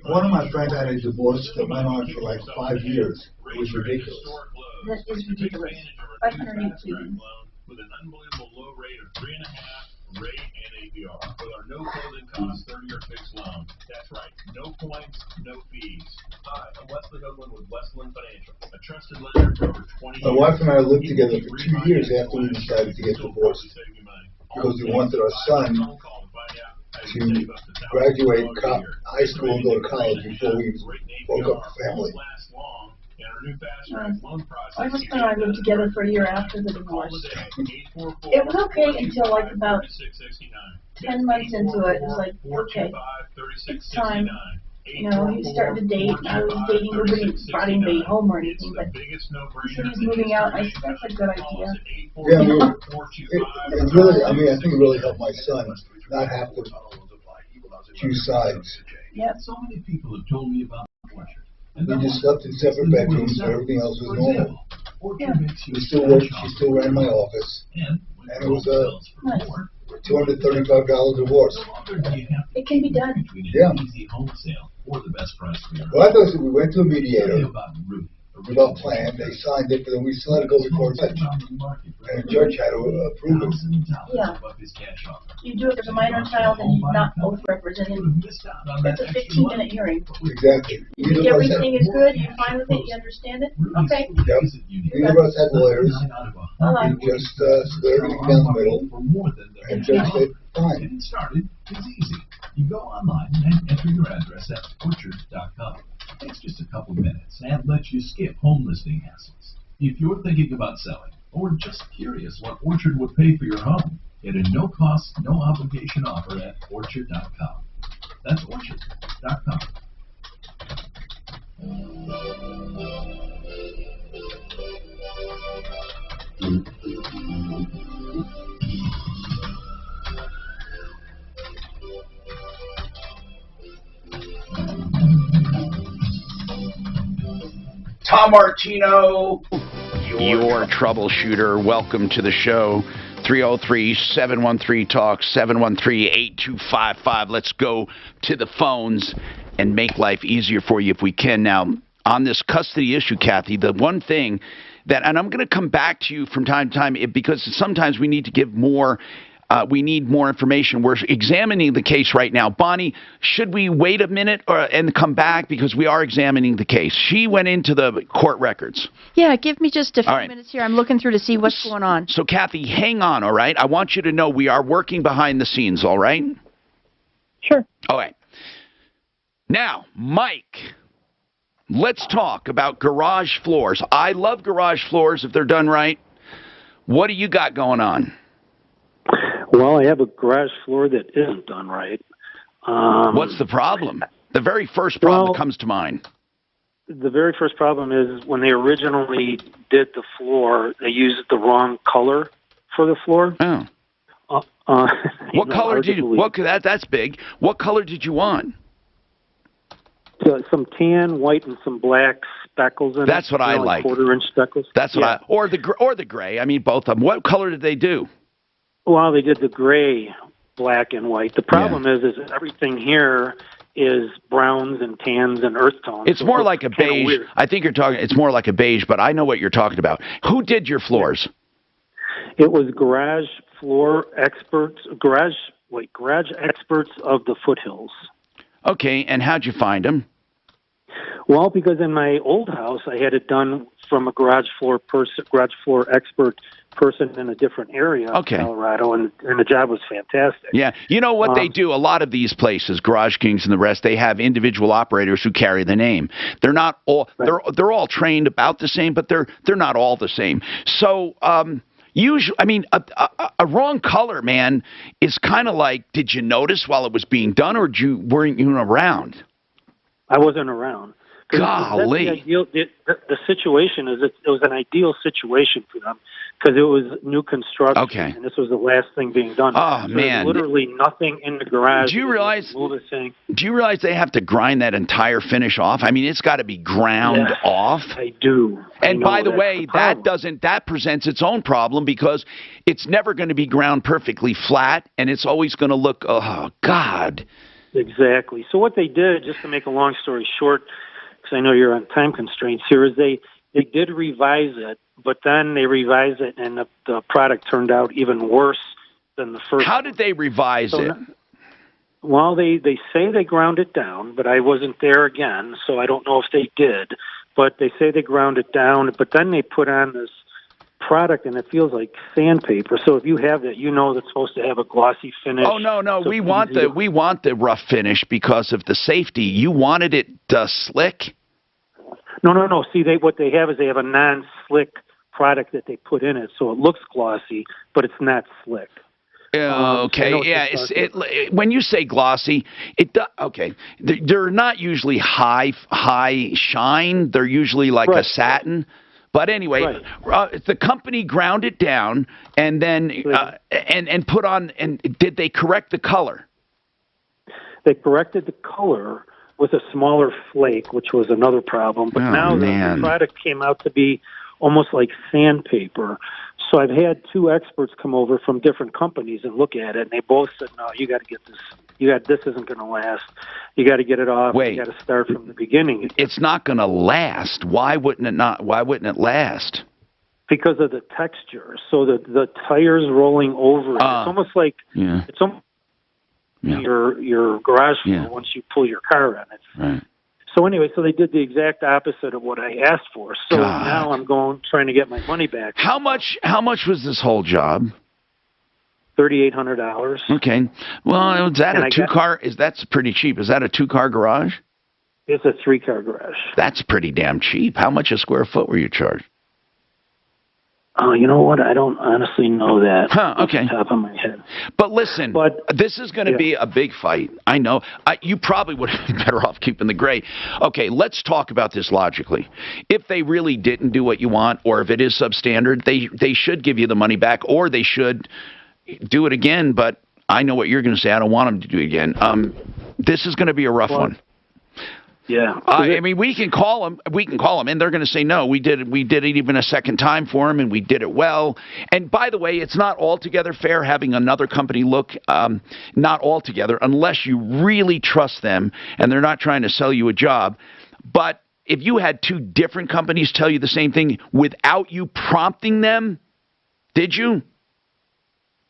One of my friends had a divorce that went on for like 5 years. It was ridiculous. That is ridiculous. 508 pleading. With an unbelievable low rate of 3.5 rate and APR. With our no closing cost 30-year fixed loan. That's right. No points, no fees. Hi, I'm Wesley Hoagland with Westland Financial, a trusted lender for over 20 years. My wife and I lived together for 2 years after we decided to get divorced because we wanted our son to graduate high school and go to college before we broke up the family. My husband and I lived together for a year after the divorce. It was okay until like about 10 months into it. It was like, okay, it's time. You know, he was starting to date. I was dating. Nobody brought anybody home or anything, but he said he's moving out. I said, that's a good idea. Yeah, it really, I think it really helped my son not have to choose sides. Yeah. So many people have told me about Orchard. We just slept in separate bedrooms, so everything else was normal. Yeah. We still worked. She still ran my office, and it was a $235 divorce. It can be done. Yeah. Or the best price for your Well, I thought we went to a mediator. Without plan, they signed it, but then we still had to go before a judge. And the judge had to approve it. Yeah. You do it as a minor child and you're not both represented. That's a 15-minute hearing. Exactly. You think everything is good, you're fine with it, you understand it? Okay. Yep. Neither of us had lawyers. We just split everything down the middle. And the judge said, fine. Getting started is easy. You go online and enter your address at orchard.com. It takes just a couple minutes and lets you skip home listing hassles. If you're thinking about selling or just curious what Orchard would pay for your home, get a no-cost, no-obligation offer at orchard.com. That's orchard.com. Tom Martino, your troubleshooter. Welcome to the show. 303-713-TALK, 713-8255. Let's go to the phones and make life easier for you if we can. Now, on this custody issue, Kathy, the one thing that, and I'm going to come back to you from time to time because sometimes we need to give more. We need more information. We're examining the case right now. Bonnie, should we wait a minute and come back because we are examining the case? She went into the court records. Yeah, give me just a few minutes here. I'm looking through to see what's going on. So, Kathy, hang on, all right? I want you to know we are working behind the scenes, all right? Sure. All right. Now, Mike, let's talk about garage floors. I love garage floors if they're done right. What do you got going on? Well, I have a garage floor that isn't done right. What's the problem? The very first problem that comes to mind. The very first problem is when they originally did the floor, they used the wrong color for the floor. Oh. What color did you? That's big. What color did you want? Some tan, white, and some black speckles in it. That's what I like. 1/4-inch speckles. That's what or the gray. I mean, both of them. What color did they do? Well, they did the gray, black, and white. The problem is everything here is browns and tans and earth tones. It's more like a beige. Weird. I think you're talking. It's more like a beige, but I know what you're talking about. Who did your floors? It was garage experts of the Foothills. Okay, and how'd you find them? Well, because in my old house, I had it done from a garage floor expert person in a different area of Colorado, and the job was fantastic. Yeah, you know what they do? A lot of these places, Garage Kings and the rest, they have individual operators who carry the name. They're not all they're all trained about the same, but they're not all the same. So usually, I mean, a wrong color, man, is kind of like, did you notice while it was being done, or weren't you around? I wasn't around. Golly. The situation is it was an ideal situation for them because it was new construction, and this was the last thing being done. Oh, man. Literally nothing in the garage. Do you realize they have to grind that entire finish off? I mean, it's got to be ground off. I do. And by the way, that presents its own problem because it's never going to be ground perfectly flat, and it's always going to look, oh, God. Exactly. So what they did, just to make a long story short, because I know you're on time constraints here, is they did revise it, but then they revised it, and the product turned out even worse than the first. How did they revise it? Well, they say they ground it down, but I wasn't there again, so I don't know if they did. But they say they ground it down, but then they put on this product, and it feels like sandpaper. So if you have that, you know that's supposed to have a glossy finish. Oh no, so we want the rough finish because of the safety. You wanted it slick. No. See, what they have is they have a non-slick product that they put in it, so it looks glossy, but it's not slick. Okay, when you say glossy, they're not usually high shine. They're usually like a satin. But anyway, the company ground it down and then and put on. And did they correct the color? They corrected the color with a smaller flake, which was another problem. But now the product came out to be almost like sandpaper. So I've had two experts come over from different companies and look at it, and they both said, "No, you got to get this. This isn't going to last. You got to get it off. Wait, you got to start from the beginning." It's not going to last. Why wouldn't it not? Why wouldn't it last? Because of the texture. So the tires rolling over. It's almost like it's almost your garage floor once you pull your car in. Right. So anyway, so they did the exact opposite of what I asked for. So now I'm trying to get my money back. How much was this whole job? $3,800. Okay. Well, is that a two-car? That's pretty cheap. Is that a two-car garage? It's a three-car garage. That's pretty damn cheap. How much a square foot were you charged? Oh, you know what? I don't honestly know that. Okay. Off the top of my head. But listen, this is going to be a big fight. I know. You probably would have been better off keeping the gray. Okay, let's talk about this logically. If they really didn't do what you want, or if it is substandard, they should give you the money back, or they should do it again. But I know what you're going to say. I don't want them to do it again. This is going to be a rough one. Yeah. I mean, we can call them, and they're going to say no. We did it even a second time for them, and we did it well. And by the way, it's not altogether fair having another company look. Not altogether, unless you really trust them and they're not trying to sell you a job. But if you had two different companies tell you the same thing without you prompting them, did you?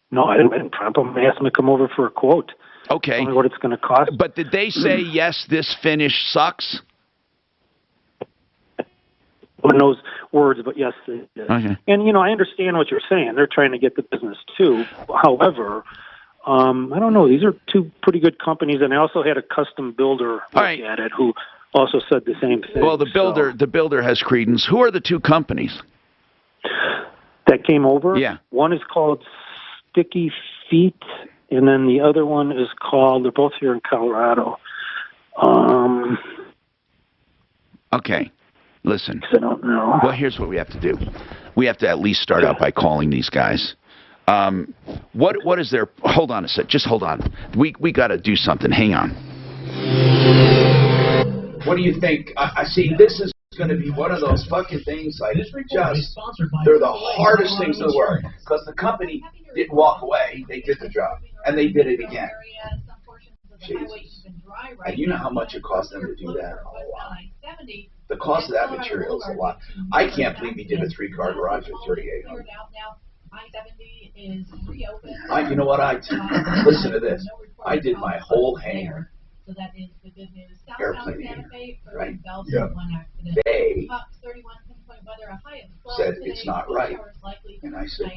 No, I didn't prompt them. I asked them to come over for a quote. Okay. Tell me what it's going to cost. But did they say, yes, this finish sucks? In those words, but yes, they did. Okay. And, I understand what you're saying. They're trying to get the business, too. However, I don't know. These are two pretty good companies, and I also had a custom builder look at it who also said the same thing. Well, the builder has credence. Who are the two companies that came over? Yeah. One is called Sticky Feet, and then the other one is called, they're both here in Colorado. Okay. Listen. I don't know. Well, here's what we have to do. We have to at least start out by calling these guys. What is their... Hold on a sec. Just hold on. We got to do something. Hang on. What do you think? I see. This is going to be one of those fucking things like just, they're the hardest things in the world. Because the company didn't walk away, they did the job. And they did it again. Jesus. And you know how much it cost them to do that? A lot. The cost of that material is a lot. I can't believe he did a 3-car garage for $3,800. You know what I did? Listen to this. I did my whole hangar. Airplane hangar, right? Yeah. They said it's not right. And I said,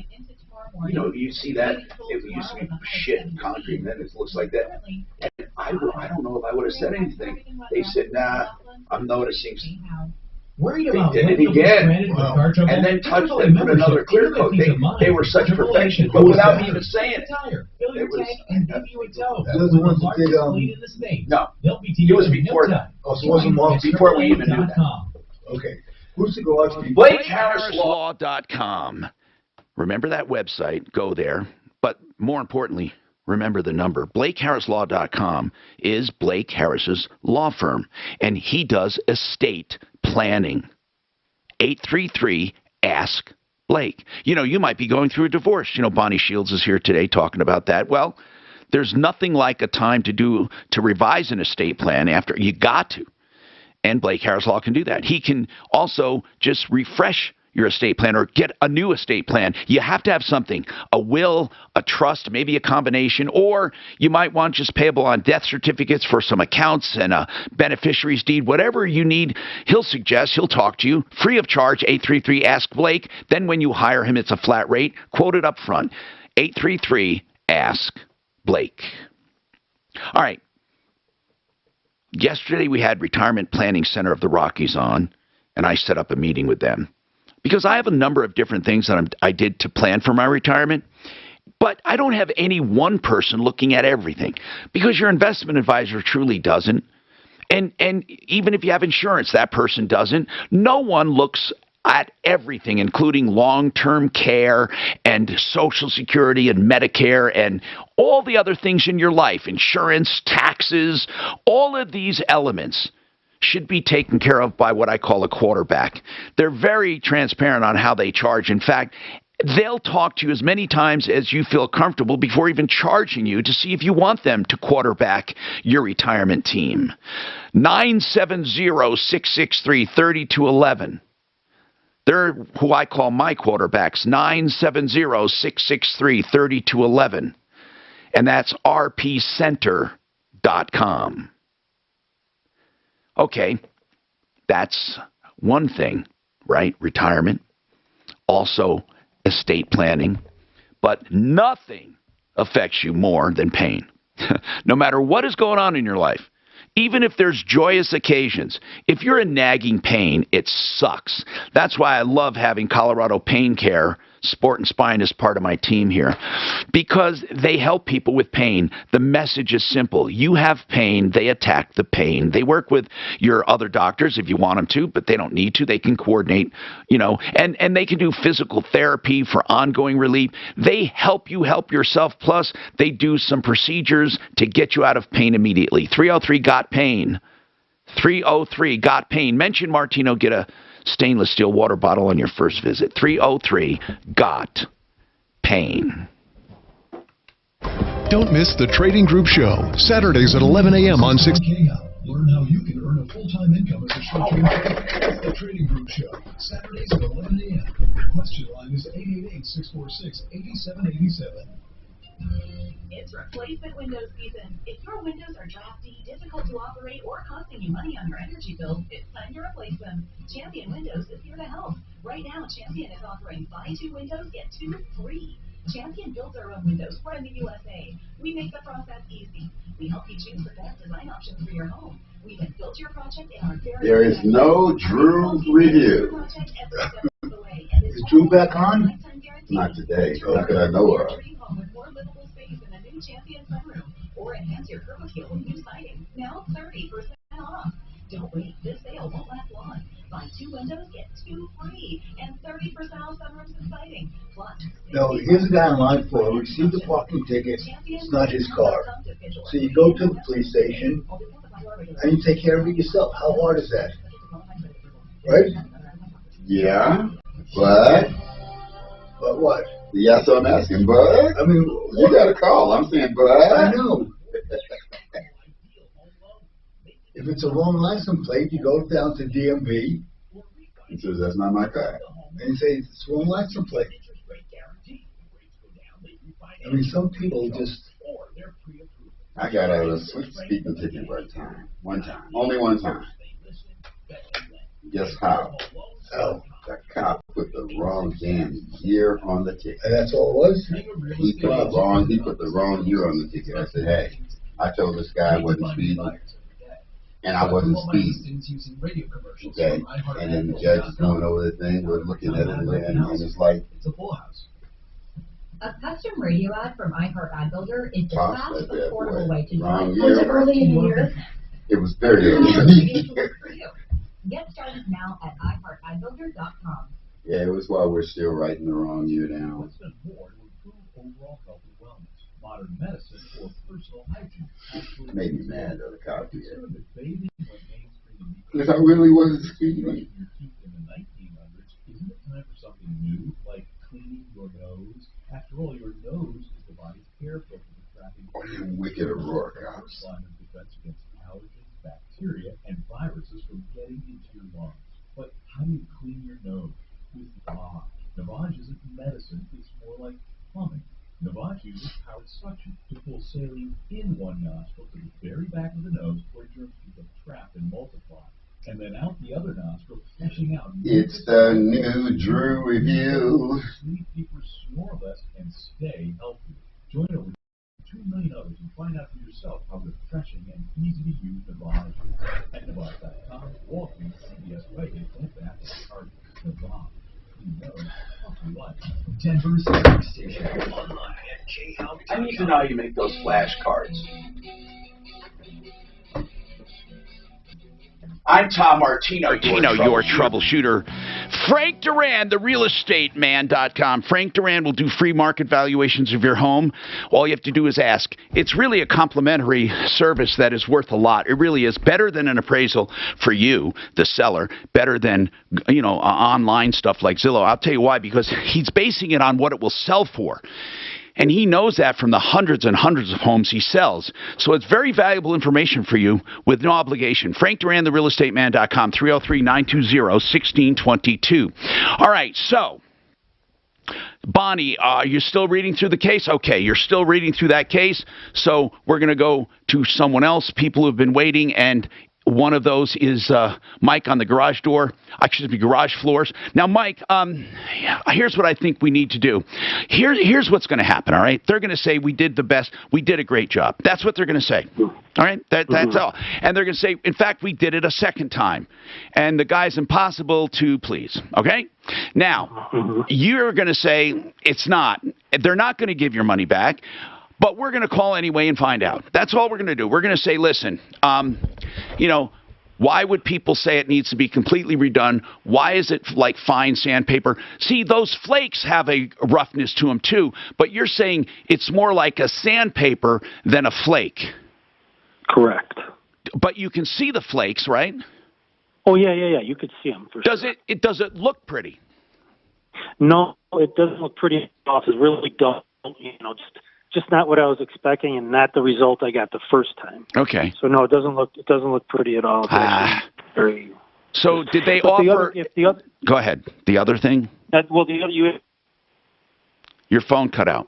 you know, you see that? It used to be shit and concrete, and then it looks like that. And I don't know if I would have said anything. They said, nah, I'm noticing. They did it again. Wow. And then touched and put another clear coat. They were such perfection, but without me even saying it. It was the ones that did, no, it was before that. Oh, so it wasn't long before we even knew that. Okay. Who's the garage? BlakeHarrisLaw.com. Remember that website. Go there. But more importantly, remember the number. BlakeHarrisLaw.com is Blake Harris's law firm, and he does estate planning. 833-ASK-BLAKE. You know, you might be going through a divorce. You know, Bonnie Shields is here today talking about that. Well, there's nothing like a time to revise an estate plan after you got to. And Blake Harris Law can do that. He can also just refresh your estate plan or get a new estate plan. You have to have something, a will, a trust, maybe a combination, or you might want just payable on death certificates for some accounts and a beneficiary's deed, whatever you need. He'll suggest, he'll talk to you free of charge, 833-ASK-BLAKE. Then when you hire him, it's a flat rate, quoted up front, 833-ASK-BLAKE. All right. Yesterday we had Retirement Planning Center of the Rockies on, and I set up a meeting with them. Because I have a number of different things that I did to plan for my retirement, but I don't have any one person looking at everything because your investment advisor truly doesn't. And even if you have insurance, that person doesn't. No one looks at everything, including long-term care and Social Security and Medicare and all the other things in your life, insurance, taxes, all of these elements should be taken care of by what I call a quarterback. They're very transparent on how they charge. In fact, they'll talk to you as many times as you feel comfortable before even charging you to see if you want them to quarterback your retirement team. 970-663-3211. They're who I call my quarterbacks, 970-663-3211. And that's rpcenter.com. Okay, that's one thing, right? Retirement, also estate planning, but nothing affects you more than pain. No matter what is going on in your life, even if there's joyous occasions, if you're in nagging pain, it sucks. That's why I love having Colorado Pain Care Sport and Spine as part of my team here, because they help people with pain. The message is simple. You have pain, they attack the pain. They work with your other doctors if you want them to, but they don't need to. They can coordinate, you know, and they can do physical therapy for ongoing relief. They help you help yourself, plus they do some procedures to get you out of pain immediately. 303-GOT-PAIN. 303-GOT-PAIN. Mention Martino, get a stainless steel water bottle on your first visit. 303-GOT-PAIN. Don't miss the Trading Group Show, Saturdays at 11 a.m. on 6. Learn how you can earn a full-time income as a short trader. It's the Trading Group Show, Saturdays at 11 a.m. The question line is 888-646-8787. It's replacement windows season. If your windows are drafty, difficult to operate, or costing you money on your energy bill, it's time to replace them. Champion Windows is here to help. Right now, Champion is offering buy 2 windows, get 2 free. Champion builds our own windows for the USA. We make the process easy. We help you choose the best design options for your home. We have built your project in our very There is no Drew review. Is Drew back on? Not today. Not that I know of. With more livable space in a new Champion sunroom, or enhance your curb appeal with new siding. Now 30% off. Don't wait. This sale won't last long. Buy 2 windows, get 2 free, and 30% off sunroofs and siding. Plus, No, here's a guy online for received a parking ticket. It's not his car. So you go to the police station and you take care of it yourself. How hard is that? Right? Yeah, but what? Yes, I'm asking, but I mean, you got a call. I'm saying, but I know. If it's a wrong license plate, you go down to DMV. He says that's not my car, and you say it's wrong license plate. I mean, some people just. I got out of a speeding ticket one time, only one time. Guess how? Oh, the cop put the wrong damn year on the ticket. And that's all it was? He put the wrong year on the ticket. I said, hey, I told this guy I wasn't speeding, and I wasn't speeding. Okay, and then the judge is going over the thing, we're looking at it, and it's like, a custom radio ad from iHeart Ad Builder is the fast, affordable way to wrong drive. year. Was it early in the year? It was very early. Get started now at iHeartAdBuilder.com. Yeah, it was while we're still writing the wrong year down. Modern medicine or personal hygiene. Made me mad though, the cop did. Because I really wasn't speeding. In the 1900s, isn't it time for something new, like cleaning your nose? After all, your nose is the body's air filter for trapping wicked Aurora cops. First line of defense against allergens, bacteria, and viruses from getting into your lungs. But how do you clean your nose? With Navage. Navage isn't medicine, it's more like plumbing. Navage uses powered suction to pull saline in one nostril to the very back of the nose where germs become trapped and multiply, and then out the other nostril, flushing out. It's the new Drew Review. Sleep deeper, snore less, and stay healthy. Join over 2 million others and find out for yourself how refreshing and easy to use Navage is. At Navage.com, Walgreens, CVS, Rite Aid, and Bath & Target. Navage. Denver's talk station online at jhout.com. I need to know how you make those flashcards. I'm Tom Martino, your troubleshooter. Frank Duran, therealestateman.com. Frank Duran will do free market valuations of your home. All you have to do is ask. It's really a complimentary service that is worth a lot. It really is better than an appraisal for you, the seller, better than, online stuff like Zillow. I'll tell you why, because he's basing it on what it will sell for. And he knows that from the hundreds and hundreds of homes he sells. So it's very valuable information for you with no obligation. Frank Duran, therealestateman.com, 303-920-1622. All right, so, Bonnie, you're still reading through the case? Okay, you're still reading through that case. So we're going to go to someone else, people who have been waiting, and one of those is Mike on the garage floors. Now, Mike, here's what I think we need to do. Here's what's going to happen, all right? They're going to say we did the best. We did a great job. That's what they're going to say, all right? That's all. And they're going to say, in fact, we did it a second time. And the guy's impossible to please, okay? Now, you're going to say it's not. They're not going to give your money back. But we're going to call anyway and find out. That's all we're going to do. We're going to say, listen, why would people say it needs to be completely redone? Why is it like fine sandpaper? See, those flakes have a roughness to them too, but you're saying it's more like a sandpaper than a flake. Correct. But you can see the flakes, right? Oh, yeah. You could see them for Does sure. Does it look pretty? No, it doesn't look pretty. It's really dull, just not what I was expecting, and not the result I got the first time. Okay. So no, it doesn't look pretty at all. It's actually very. So did they offer? Go ahead. The other thing. Your phone cut out.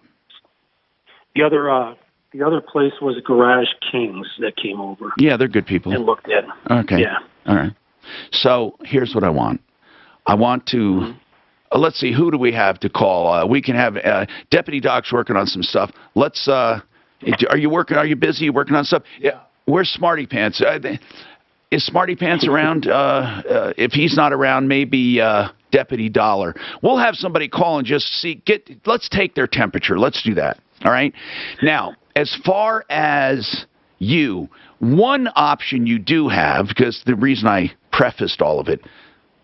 The other place was Garage Kings that came over. Yeah, they're good people. And looked at. Okay. Yeah. All right. So here's what I want. I want to. Let's see, who do we have to call? We can have Deputy Doc's working on some stuff. Let's. Are you working? Are you busy? You working on stuff? Yeah. Where's Smarty Pants? Is Smarty Pants around? If he's not around, maybe Deputy Dollar. We'll have somebody call and just see. Let's take their temperature. Let's do that. All right. Now, as far as you, one option you do have, because the reason I prefaced all of it,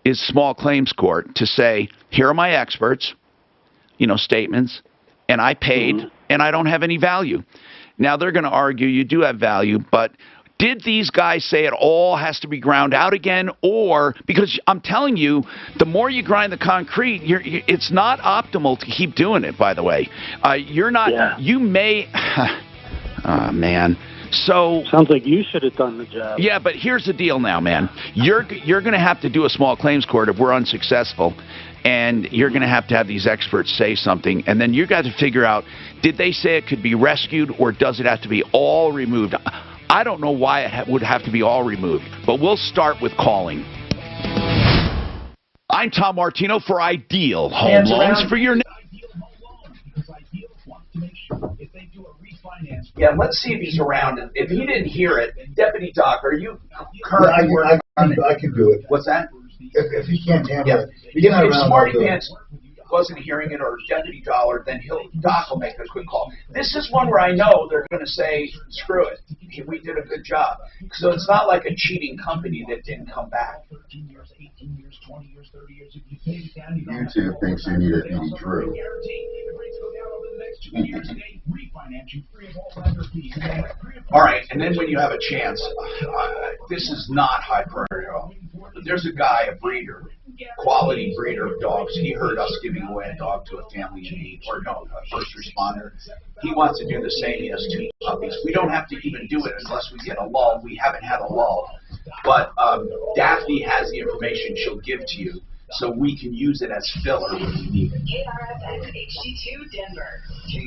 is small claims court to say, here are my experts, statements, and I paid, and I don't have any value. Now, they're going to argue you do have value, but Did these guys say it all has to be ground out again? Or, because I'm telling you, the more you grind the concrete, it's not optimal to keep doing it, by the way. You're not, you may, oh, man. So sounds like you should have done the job. Yeah, but here's the deal now, man. You're going to have to do a small claims court if we're unsuccessful, and you're going to have these experts say something, and then you got to figure out, did they say it could be rescued, or does it have to be all removed? I don't know why it would have to be all removed, but we'll start with calling. I'm Tom Martino for Ideal Home Loans for your. Yeah, let's see if he's around. If he didn't hear it, Deputy Doc, are you currently working? I can do it. What's that? If he can't handle it. If Smarty Pants wasn't hearing it, or Deputy Dollar, then Doc will make a quick call. This is one where I know they're going to say, screw it, we did a good job. So it's not like a cheating company that didn't come back. YouTube thinks you need a Drew. All right, and then when you have a chance, this is not high priority at all. But there's a guy, a breeder, quality breeder of dogs. He heard us giving away a dog to a family in need, or no, a first responder. He wants to do the same. He has 2 puppies. We don't have to even do it unless we get a lull. We haven't had a lull. But Daphne has the information she'll give to you, so we can use it as filler when we need it. HD2 Denver.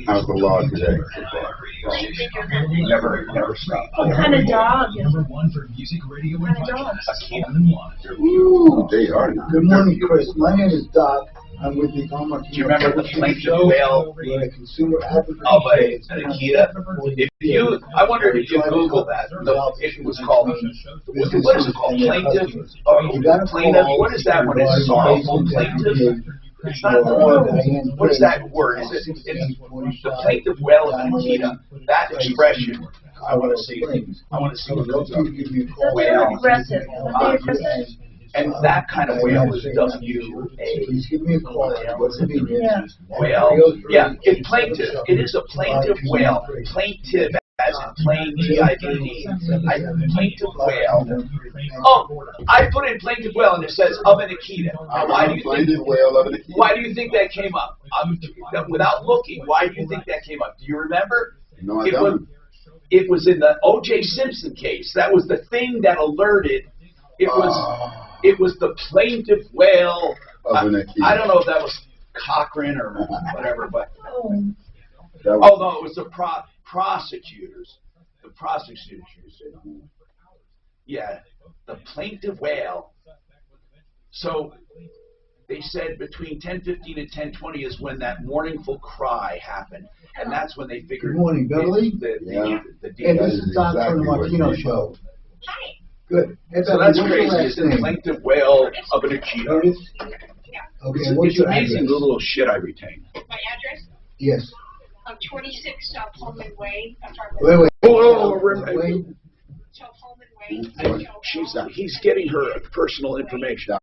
How's the law today? Never stop. What kind of dog? Ooh, they are not. Good morning, Chris. My name is Doc. I'm with the Tom Martino. Do you remember the plaintiff whale? Consumer advocate. Oh, but Akita. I wonder if you Google that. It was called. What is it called? Plaintiff. Plaintiff. What is that one? It's sorrowful plaintiff. It's not the one. What is that word? It's the plaintiff whale of Akita. That expression. I want to see. I want to see what goes on. Whale. Aggressive. And that kind of whale is W-A. Please give me a call. What's the name? Whale. Yeah, it's plaintiff. It is a plaintiff whale. Plaintiff, as in plain T-I-V-E. Plaintiff whale. Oh, I put in plaintiff whale and it says of an Akita. Why do you think that came up? Without looking, why do you think that came up? Do you remember? No, I don't. It was in the O.J. Simpson case. That was the thing that alerted. It was the plaintiff whale. I don't know if that was Cochran or whatever, but no, it was the prosecutors. The prosecutors. Yeah, the plaintiff whale. So they said between 10:15 and 10:20 is when that mournful cry happened, and that's when they figured. Good morning, Beverly. The Hey, this is Doc from the Martino Show. Hi. Good. Hey, so that's crazy. It's the plaintiff whale of an Akita. Okay, what's it's your amazing address? the little shit I retain. My address? Yes. 26 South Holman Way. Wait. South Holman Way. He's getting her personal information.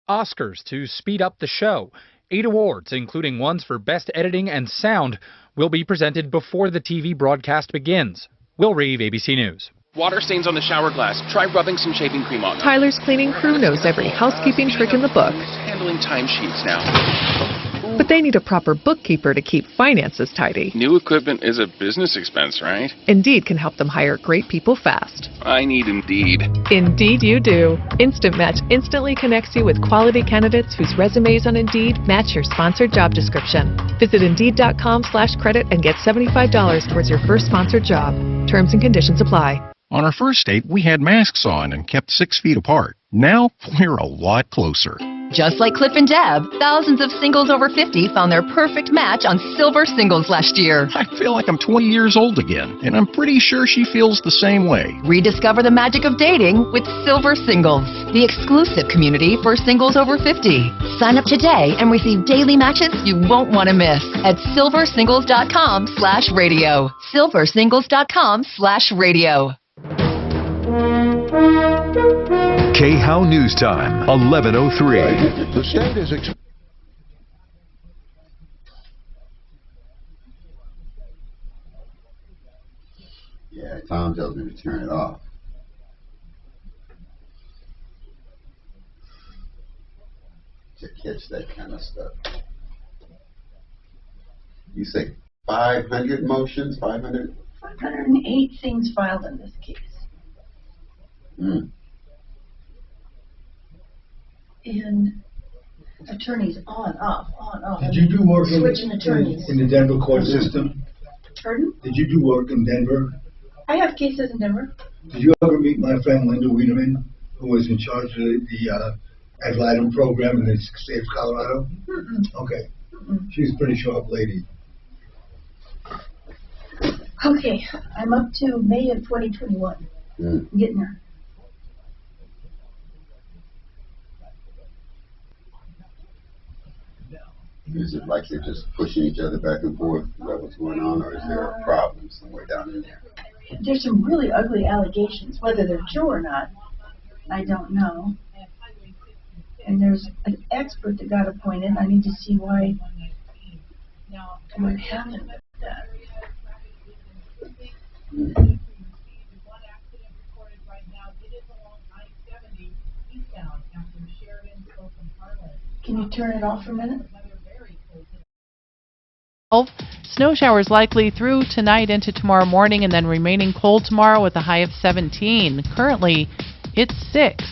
Oscars to speed up the show. 8 awards, including ones for Best Editing and Sound, will be presented before the TV broadcast begins. Will Reeve, ABC News. Water stains on the shower glass. Try rubbing some shaving cream on them. Tyler's cleaning crew knows every housekeeping trick in the book. Handling timesheets now. But they need a proper bookkeeper to keep finances tidy. New equipment is a business expense, right? Indeed can help them hire great people fast. I need Indeed. Indeed you do. Instant Match instantly connects you with quality candidates whose resumes on Indeed match your sponsored job description. Visit Indeed.com/credit and get $75 towards your first sponsored job. Terms and conditions apply. On our first date, we had masks on and kept 6 feet apart. Now, we're a lot closer. Just like Cliff and Deb, thousands of singles over 50 found their perfect match on Silver Singles last year. I feel like I'm 20 years old again, and I'm pretty sure she feels the same way. Rediscover the magic of dating with Silver Singles, the exclusive community for singles over 50. Sign up today and receive daily matches you won't want to miss at silversingles.com/radio. silversingles.com/radio. K-How News Time, 11:03. The state is Yeah, Tom tells me to turn it off. To catch that kind of stuff. You say 500 motions, 500? 508 things filed in this case. Mm. And attorneys on, off, on, off. Did you do work Switching attorneys. in the Denver court system? Pardon? Did you do work in Denver? I have cases in Denver. Did you ever meet my friend Linda Wiedemann, who was in charge of the ad litem program in the state of Colorado? Mm-mm. Okay. She's a pretty sharp lady. Okay, I'm up to May of 2021. I'm getting there. Is it like they're just pushing each other back and forth? Is that what's going on, or is there a problem somewhere down in there? There's some really ugly allegations. Whether they're true or not, I don't know. And there's an expert that got appointed. I need to see what happened with that. Can you turn it off for a minute? Snow showers likely through tonight into tomorrow morning and then remaining cold tomorrow with a high of 17. Currently, it's 6.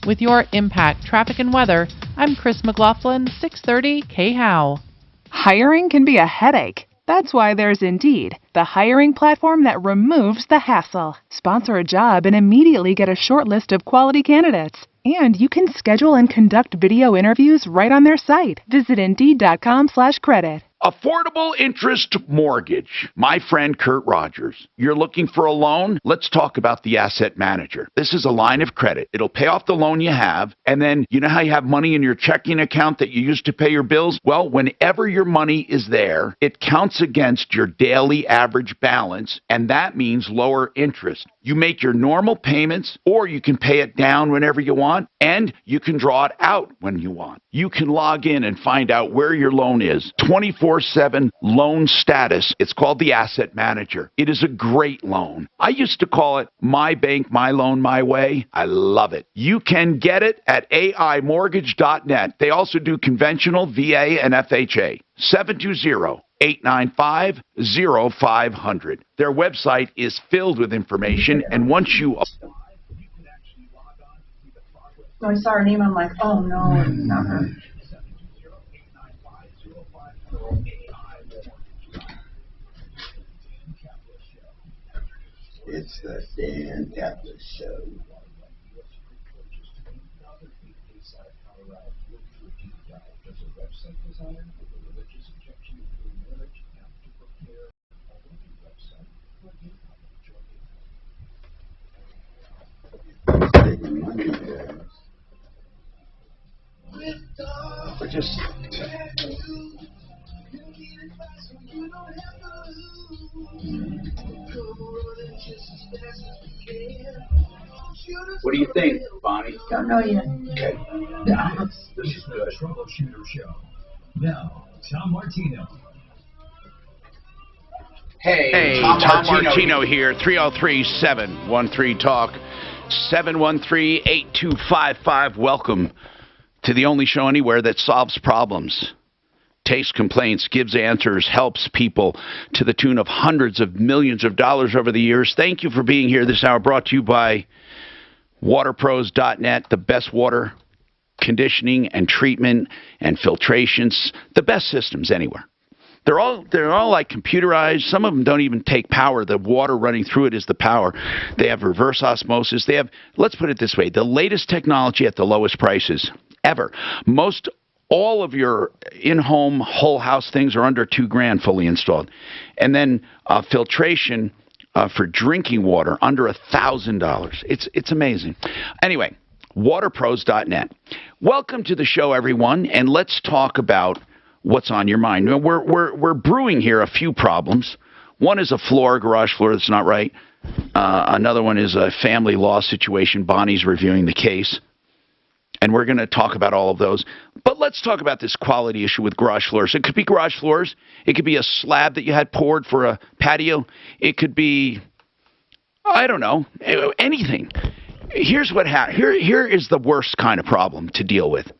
With your Impact Traffic and Weather, I'm Chris McLaughlin, 630 KHOW. Hiring can be a headache. That's why there's Indeed, the hiring platform that removes the hassle. Sponsor a job and immediately get a short list of quality candidates. And you can schedule and conduct video interviews right on their site. Visit Indeed.com/credit. Affordable interest mortgage. My friend Kurt Rogers. You're looking for a loan? Let's talk about the asset manager. This is a line of credit. It'll pay off the loan you have, and then you know how you have money in your checking account that you use to pay your bills? Well, whenever your money is there, it counts against your daily average balance, and that means lower interest. You make your normal payments, or you can pay it down whenever you want, and you can draw it out when you want. You can log in and find out where your loan is. 24/7 loan status. It's called the Asset Manager. It is a great loan. I used to call it My Bank, My Loan, My Way. I love it. You can get it at aimortgage.net. They also do conventional VA and FHA. 720-895-0500. Their website is filled with information, and once you... So I saw her name, I'm like, oh no, it's not her. It's the Dan Kaplan Show. Taking money there. But just What do you think, Bonnie? Don't know yet. Okay. This is the Troubleshooter Show. Now, Tom Martino. Hey, Tom Martino here, 303-713-TALK, 713-8255. Welcome to the only show anywhere that solves problems, takes complaints, gives answers, helps people to the tune of hundreds of millions of dollars over the years. Thank you for being here this hour, brought to you by waterpros.net, the best water conditioning and treatment and filtrations, the best systems anywhere. They're all like computerized. Some of them don't even take power. The water running through it is the power. They have reverse osmosis. They have, let's put it this way, the latest technology at the lowest prices ever. All of your in-home, whole house things are under $2,000 fully installed. And then filtration for drinking water under $1,000. It's amazing. Anyway, waterpros.net. Welcome to the show, everyone, and let's talk about what's on your mind. We're brewing here a few problems. One is a garage floor that's not right. Another one is a family law situation. Bonnie's reviewing the case. And we're going to talk about all of those. But let's talk about this quality issue with garage floors. It could be garage floors. It could be a slab that you had poured for a patio. It could be I don't know, anything. Here's what here is the worst kind of problem to deal with.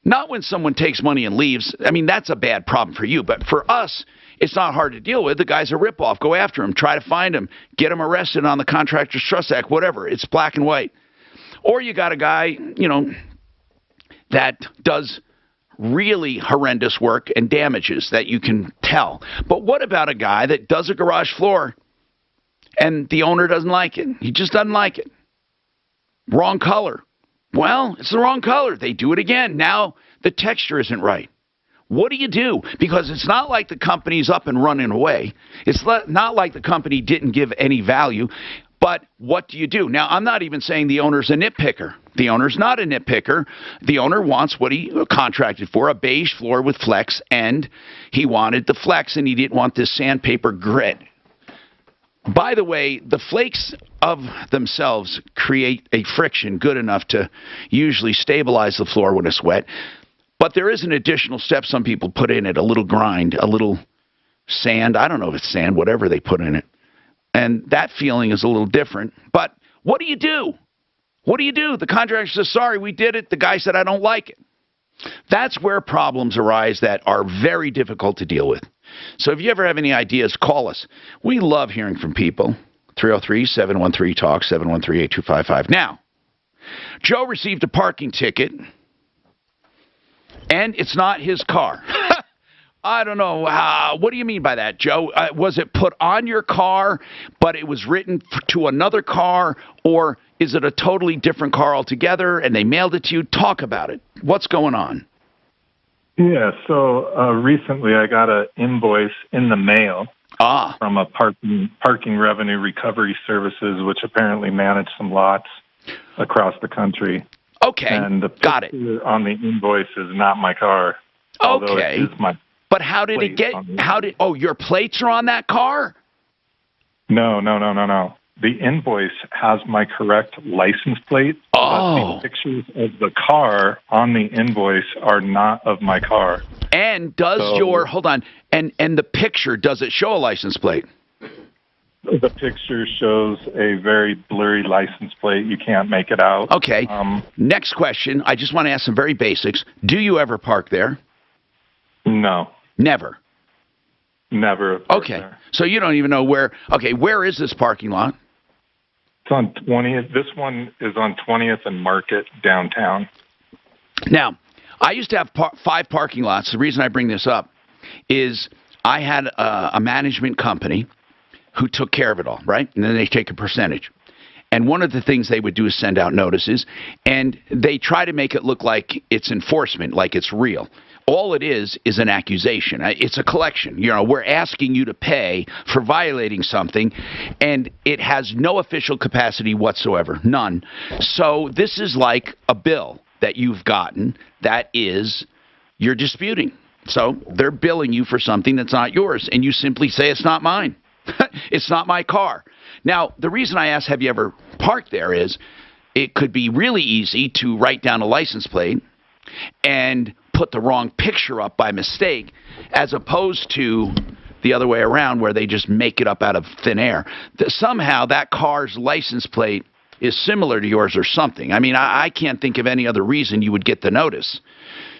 Not when someone takes money and leaves. I mean, that's a bad problem for you. But for us, it's not hard to deal with. The guy's a ripoff. Go after him. Try to find him. Get him arrested on the Contractors Trust Act, whatever. It's black and white. Or you got a guy, that does really horrendous work and damages that you can tell. But what about a guy that does a garage floor and the owner doesn't like it? He just doesn't like it. Wrong color. Well, it's the wrong color. They do it again. Now the texture isn't right. What do you do? Because it's not like the company's up and running away. It's not like the company didn't give any value. But what do you do? Now, I'm not even saying the owner's a nitpicker. The owner's not a nitpicker. The owner wants what he contracted for, a beige floor with flex, and he wanted the flex, and he didn't want this sandpaper grit. By the way, the flakes of themselves create a friction good enough to usually stabilize the floor when it's wet. But there is an additional step some people put in it, a little grind, a little sand. I don't know if it's sand, whatever they put in it. And that feeling is a little different. But what do you do? What do you do? The contractor says, sorry, we did it. The guy said, I don't like it. That's where problems arise that are very difficult to deal with. So if you ever have any ideas, call us. We love hearing from people. 303-713-TALK, 713-8255. Now, Joe received a parking ticket, and it's not his car. I don't know. What do you mean by that, Joe? Was it put on your car, but it was written to another car, or is it a totally different car altogether, and they mailed it to you? Talk about it. What's going on? Yeah, so recently I got an invoice in the mail from a parking revenue recovery services, which apparently manage some lots across the country. Okay, and the got it. On the invoice is not my car. Okay, it is my. But how did it get? Oh, your plates are on that car? No. The invoice has my correct license plate. Oh. But the pictures of the car on the invoice are not of my car. And does hold on, and the picture, does it show a license plate? The picture shows a very blurry license plate. You can't make it out. Okay. Next question. I just want to ask some very basics. Do you ever park there? No. Never? Never. Okay. So you don't even know where. Okay, where is this parking lot? It's on 20th. This one is on 20th and Market downtown. Now, I used to have 5 parking lots. The reason I bring this up is I had a management company who took care of it all, right? And then they take a percentage. And one of the things they would do is send out notices, and they try to make it look like it's enforcement, like it's real. All it is an accusation. It's a collection. We're asking you to pay for violating something, and it has no official capacity whatsoever, none. So this is like a bill that you've gotten that is you're disputing. So they're billing you for something that's not yours, and you simply say it's not mine. It's not my car. Now, the reason I ask, have you ever parked there, is it could be really easy to write down a license plate and put the wrong picture up by mistake, as opposed to the other way around where they just make it up out of thin air. Somehow that car's license plate is similar to yours or something. I mean, I can't think of any other reason you would get the notice.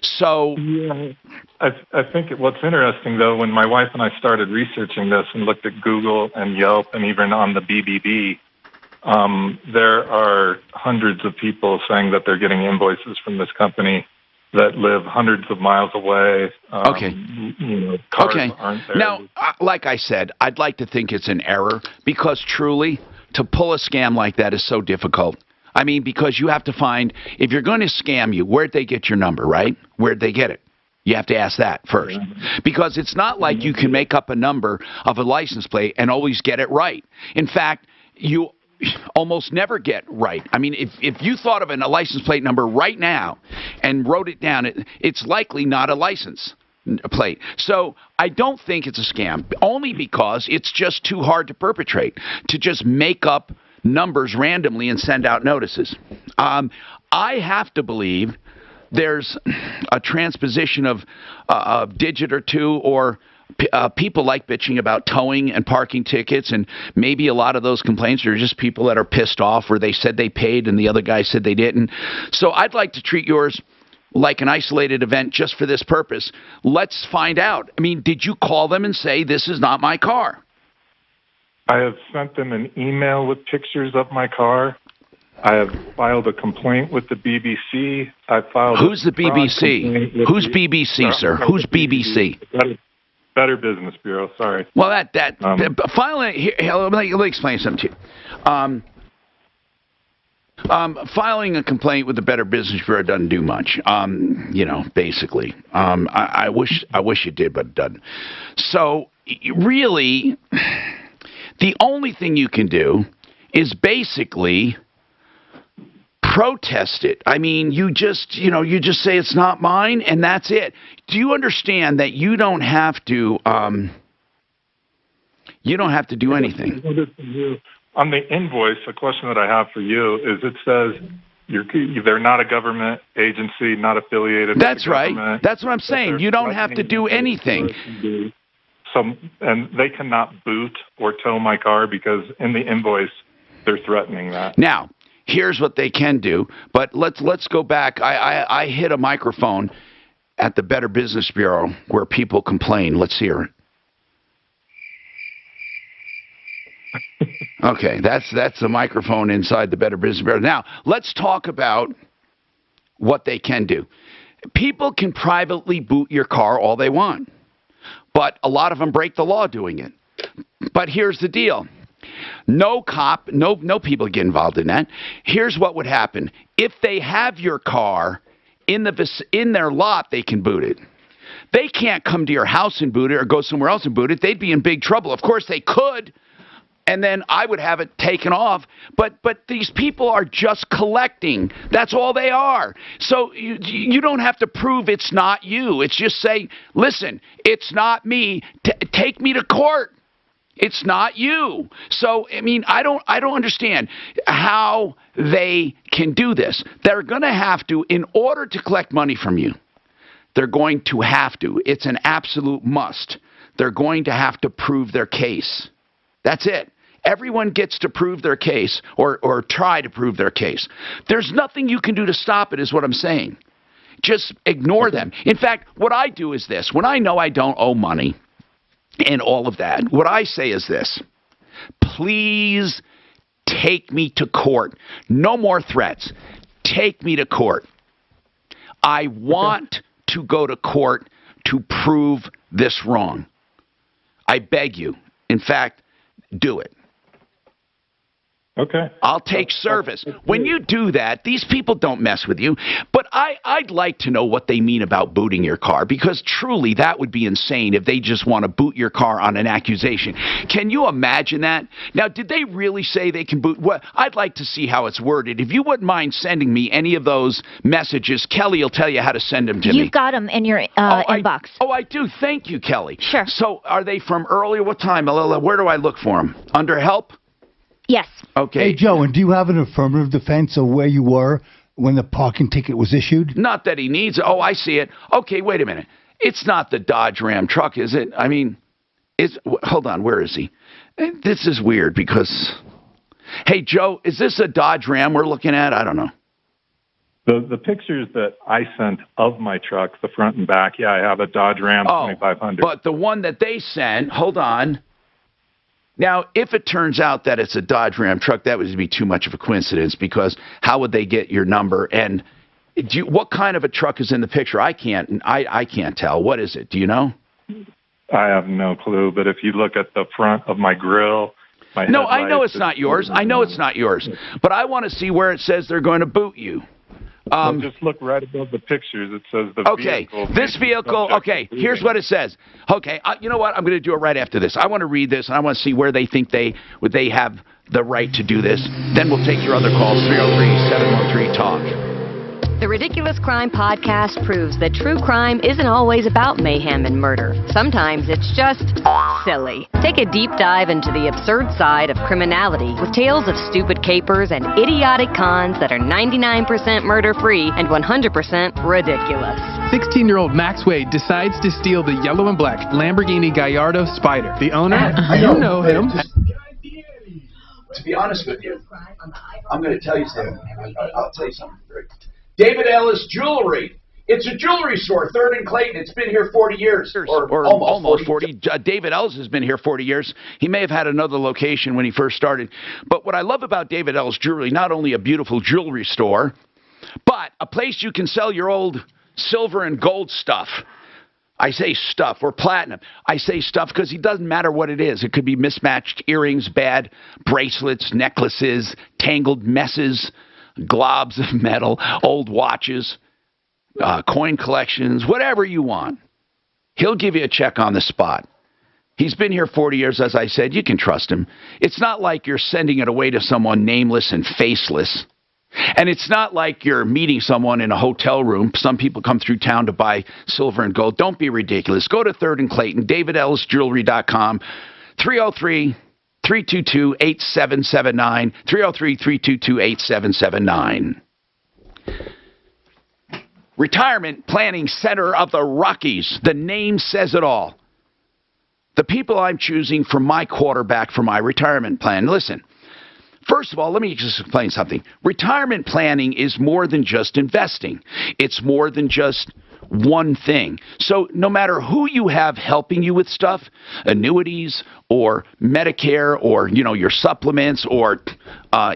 So yeah, I think what's interesting, though, when my wife and I started researching this and looked at Google and Yelp and even on the BBB, there are hundreds of people saying that they're getting invoices from this company that live hundreds of miles away. Okay. Cars aren't there. Now, like I said, I'd like to think it's an error, because truly, to pull a scam like that is so difficult. I mean, because you have to find, if you're going to scam you, where'd they get your number, right? Where'd they get it? You have to ask that first. Because it's not like you can make up a number of a license plate and always get it right. In fact, you almost never get right. I mean, if you thought of a license plate number right now and wrote it down, it's likely not a license plate. So I don't think it's a scam, only because it's just too hard to perpetrate, to just make up numbers randomly and send out notices. I have to believe there's a transposition of a digit or two, or people like bitching about towing and parking tickets, and maybe a lot of those complaints are just people that are pissed off where they said they paid and the other guy said they didn't. So I'd like to treat yours like an isolated event just for this purpose. Let's find out. I mean, did you call them and say, this is not my car? I have sent them an email with pictures of my car. I have filed a complaint with the BBC. I filed. Who's the BBC? Who's BBC, sir? Who's BBC? Better Business Bureau. Sorry. Well, filing. Here, let me explain something to you. Filing a complaint with the Better Business Bureau doesn't do much. Basically, I wish it did, but it doesn't. So really, the only thing you can do is basically protest it. I mean, you just say it's not mine, and that's it. Do you understand that you don't have to do anything? On the invoice, a question that I have for you is, it says they're not a government agency, not affiliated. That's right. That's what I'm saying. You don't have to do anything. And they cannot boot or tow my car because in the invoice they're threatening that. Now, here's what they can do, but let's go back. I hit a microphone at the Better Business Bureau where people complain. Let's hear it. Okay, that's the microphone inside the Better Business Bureau. Now, let's talk about what they can do. People can privately boot your car all they want, but a lot of them break the law doing it. But here's the deal. No cop, no people get involved in that. Here's what would happen. If they have your car in their lot, they can boot it. They can't come to your house and boot it or go somewhere else and boot it. They'd be in big trouble. Of course, they could, and then I would have it taken off. But these people are just collecting. That's all they are. So you don't have to prove it's not you. It's just saying, listen, it's not me. Take me to court. It's not you. So, I mean, I don't understand how they can do this. They're going to have to, in order to collect money from you, they're going to have to. It's an absolute must. They're going to have to prove their case. That's it. Everyone gets to prove their case or try to prove their case. There's nothing you can do to stop it, is what I'm saying. Just ignore them. In fact, what I do is this. When I know I don't owe money, and all of that, what I say is this: please take me to court. No more threats. Take me to court. I want to go to court to prove this wrong. I beg you. In fact, do it. Okay. I'll take service. When you do that, these people don't mess with you. But I'd like to know what they mean about booting your car, because truly that would be insane if they just want to boot your car on an accusation. Can you imagine that? Now, did they really say they can boot? Well, I'd like to see how it's worded. If you wouldn't mind sending me any of those messages, Kelly will tell you how to send them to me. You've got them in your inbox. I do. Thank you, Kelly. Sure. So are they from earlier? What time? Where do I look for them? Under help? Yes. Okay. Hey, Joe, and do you have an affirmative defense of where you were when the parking ticket was issued? Not that he needs it. Oh, I see it. Okay, wait a minute. It's not the Dodge Ram truck, is it? I mean, hold on. Where is he? This is weird because, hey, Joe, is this a Dodge Ram we're looking at? I don't know. The pictures that I sent of my truck, the front and back, yeah, I have a Dodge Ram 2500. But the one that they sent, hold on. Now, if it turns out that it's a Dodge Ram truck, that would be too much of a coincidence, because how would they get your number? And what kind of a truck is in the picture? I can't tell. What is it? Do you know? I have no clue. But if you look at the front of my grill, my no, I know it's not yours. I know it's not yours. But I want to see where it says they're going to boot you. Just look right above the pictures. It says the vehicle. This vehicle. Okay, here's what it says. Okay, you know what? I'm going to do it right after this. I want to read this, and I want to see where they think they have the right to do this. Then we'll take your other calls, 303-713-TALK. The Ridiculous Crime Podcast proves that true crime isn't always about mayhem and murder. Sometimes it's just silly. Take a deep dive into the absurd side of criminality with tales of stupid capers and idiotic cons that are 99% murder-free and 100% ridiculous. 16-year-old Max Wade decides to steal the yellow and black Lamborghini Gallardo Spider. The owner, you know him. To be honest with you, I'm going to tell you something. I'll tell you something. David Ellis Jewelry. It's a jewelry store, 3rd and Clayton. It's been here 40 years. Or almost 40. David Ellis has been here 40 years. He may have had another location when he first started. But what I love about David Ellis Jewelry, not only a beautiful jewelry store, but a place you can sell your old silver and gold stuff. I say stuff, or platinum. I say stuff because it doesn't matter what it is. It could be mismatched earrings, bad bracelets, necklaces, tangled messes, globs of metal, old watches, coin collections, whatever you want. He'll give you a check on the spot. He's been here 40 years, as I said. You can trust him. It's not like you're sending it away to someone nameless and faceless. And it's not like you're meeting someone in a hotel room. Some people come through town to buy silver and gold. Don't be ridiculous. Go to 3rd and Clayton, davidellisjewelry.com, 303-322-8779, 303-322-8779. Retirement Planning Center of the Rockies. The name says it all. The people I'm choosing for my quarterback for my retirement plan. Listen. First of all, let me just explain something. Retirement planning is more than just investing. It's more than just one thing. So no matter who you have helping you with stuff, annuities or Medicare or, your supplements or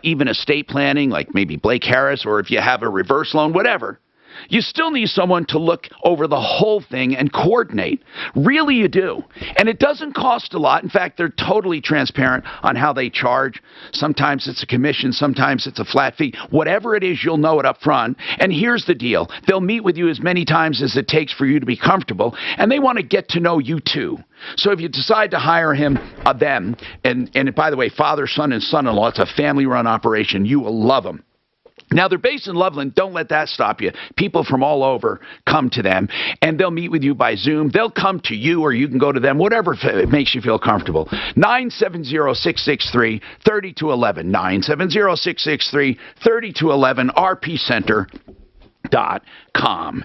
even estate planning, like maybe Blake Harris, or if you have a reverse loan, whatever, you still need someone to look over the whole thing and coordinate. Really, you do. And it doesn't cost a lot. In fact, they're totally transparent on how they charge. Sometimes it's a commission. Sometimes it's a flat fee. Whatever it is, you'll know it up front. And here's the deal. They'll meet with you as many times as it takes for you to be comfortable. And they want to get to know you, too. So if you decide to hire them, and by the way, father, son, and son-in-law, it's a family-run operation. You will love them. Now, they're based in Loveland. Don't let that stop you. People from all over come to them, and they'll meet with you by Zoom. They'll come to you, or you can go to them, whatever makes you feel comfortable. 970-663-3211. 970-663-3211, rpcenter.com.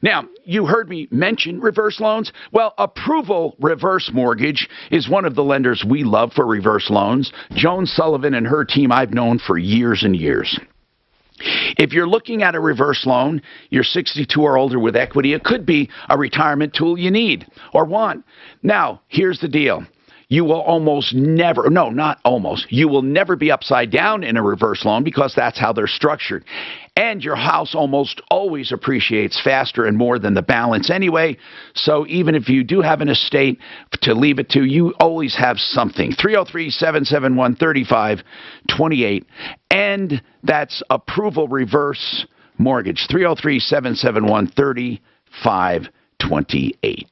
Now, you heard me mention reverse loans. Well, Approval Reverse Mortgage is one of the lenders we love for reverse loans. Joan Sullivan and her team I've known for years and years. If you're looking at a reverse loan, you're 62 or older with equity, it could be a retirement tool you need or want. Now, here's the deal. You will almost never, no, not almost, you will never be upside down in a reverse loan because that's how they're structured. And your house almost always appreciates faster and more than the balance anyway. So even if you do have an estate to leave it to, you always have something. 303-771-3528. And that's Approval Reverse Mortgage. 303-771-3528.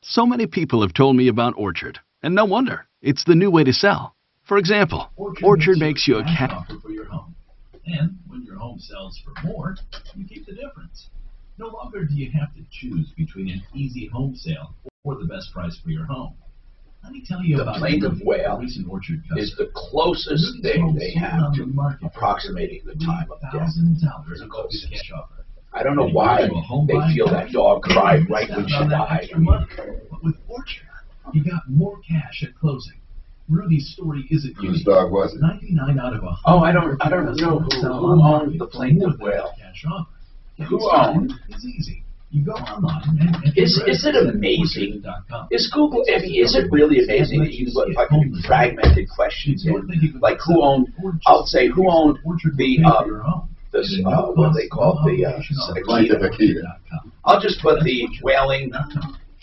So many people have told me about Orchard. And no wonder. It's the new way to sell. For example, Orchard makes you a cash offer for your home. And when your home sells for more, you keep the difference. No longer do you have to choose between an easy home sale or the best price for your home. Let me tell you about the plaintiff whale is the closest thing they have to approximating the time of death. The closest. I don't know why they feel that dog cried right when she died. But with Orchard, you got more cash at closing. Rudy's story isn't unique. Whose dog was it? 99 out of 100. Oh, I don't know who owned the plaintiff whale. Who owned? It's easy. You go online and is it amazing? Is Google? I mean, is it really amazing that you can put fucking fragmented questions in? Like who owned? I'll say who owned the what do they call it? The Akita. I'll just put the whaling.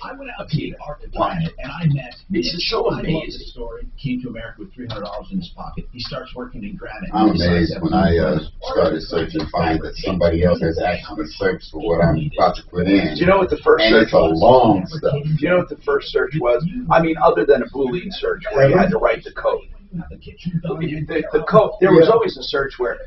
I went out to the Arctic planet and I met. This is so amazing. Story came to America with $300 in his pocket. He starts working in granite. I'm amazed when I started searching, find that somebody else has actually searched for what I'm about to put in. Do you know what the first search was? It's a long stuff. Do you know what the first search was? I mean, other than a Boolean search where you had to write the code. The code, there was always a search where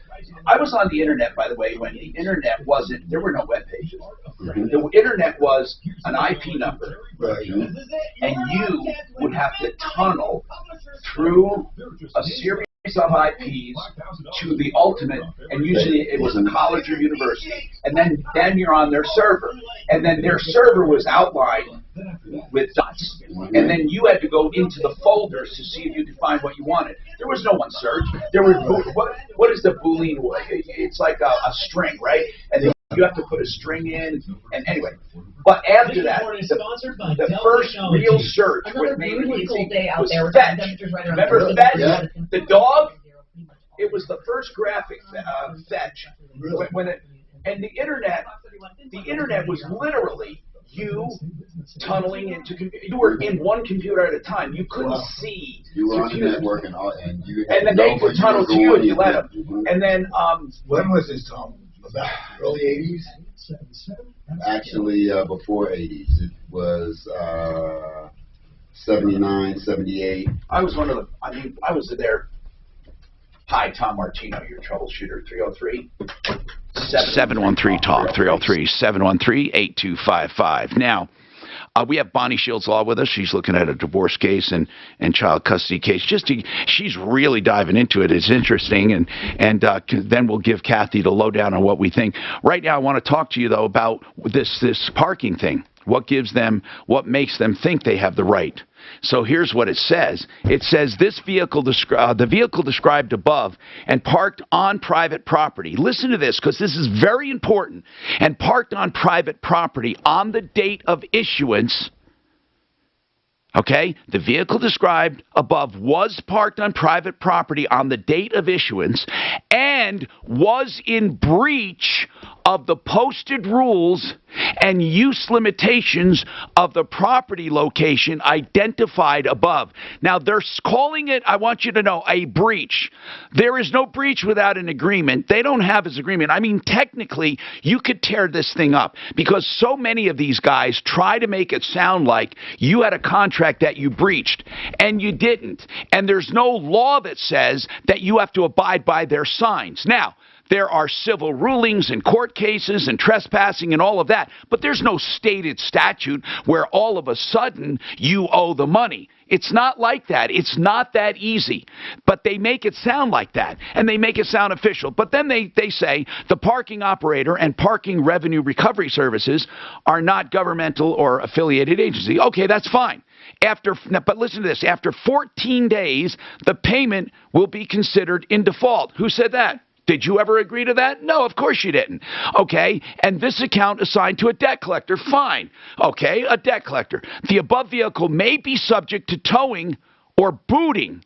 I was on the internet, by the way, when the internet wasn't, there were no web pages. The internet was an IP number, and you would have to tunnel through a series of IPs to the ultimate, and usually it was a college or university, and then you're on their server, and then their server was outlined with dots, and then you had to go into the folders to see if you could find what you wanted. There was no one search. There were what is the Boolean? It's like a string, right? And then you have to put a string in, and anyway. But after that, the first real search, what made it easy, was Fetch. Remember Fetch? The dog? It was the first graphic Fetch. And the internet was literally you tunneling into, you were in one computer at a time. You couldn't see. You were on the network and then they would tunnel to you and you let them. And then, when was this, Tom? About early 80s? Actually, before 80s. It was 79, 78. I was I was there. Hi, Tom Martino, your troubleshooter, 303. 713-TALK, 303-713-8255. Now, we have Bonnie Shields Law with us. She's looking at a divorce case and child custody case. She's really diving into it. It's interesting, and then we'll give Kathy the lowdown on what we think. Right now, I want to talk to you, though, about this parking thing. What makes them think they have the right? So here's what it says. It says this vehicle, the vehicle described above and parked on private property. Listen to this, because this is very important. And parked on private property on the date of issuance. Okay, the vehicle described above was parked on private property on the date of issuance and was in breach of the posted rules and use limitations of the property location identified above. Now, they're calling it, I want you to know, a breach. There is no breach without an agreement. They don't have this agreement. I mean, technically, you could tear this thing up because so many of these guys try to make it sound like you had a contract that you breached, and you didn't. And there's no law that says that you have to abide by their signs. Now, there are civil rulings and court cases and trespassing and all of that, but there's no stated statute where all of a sudden you owe the money. It's not like that. It's not that easy. But they make it sound like that, and they make it sound official. But then they say the parking operator and parking revenue recovery services are not governmental or affiliated agency. Okay, that's fine. But listen to this. After 14 days, the payment will be considered in default. Who said that? Did you ever agree to that? No, of course you didn't. Okay, and this account assigned to a debt collector, fine. Okay, a debt collector. The above vehicle may be subject to towing or booting,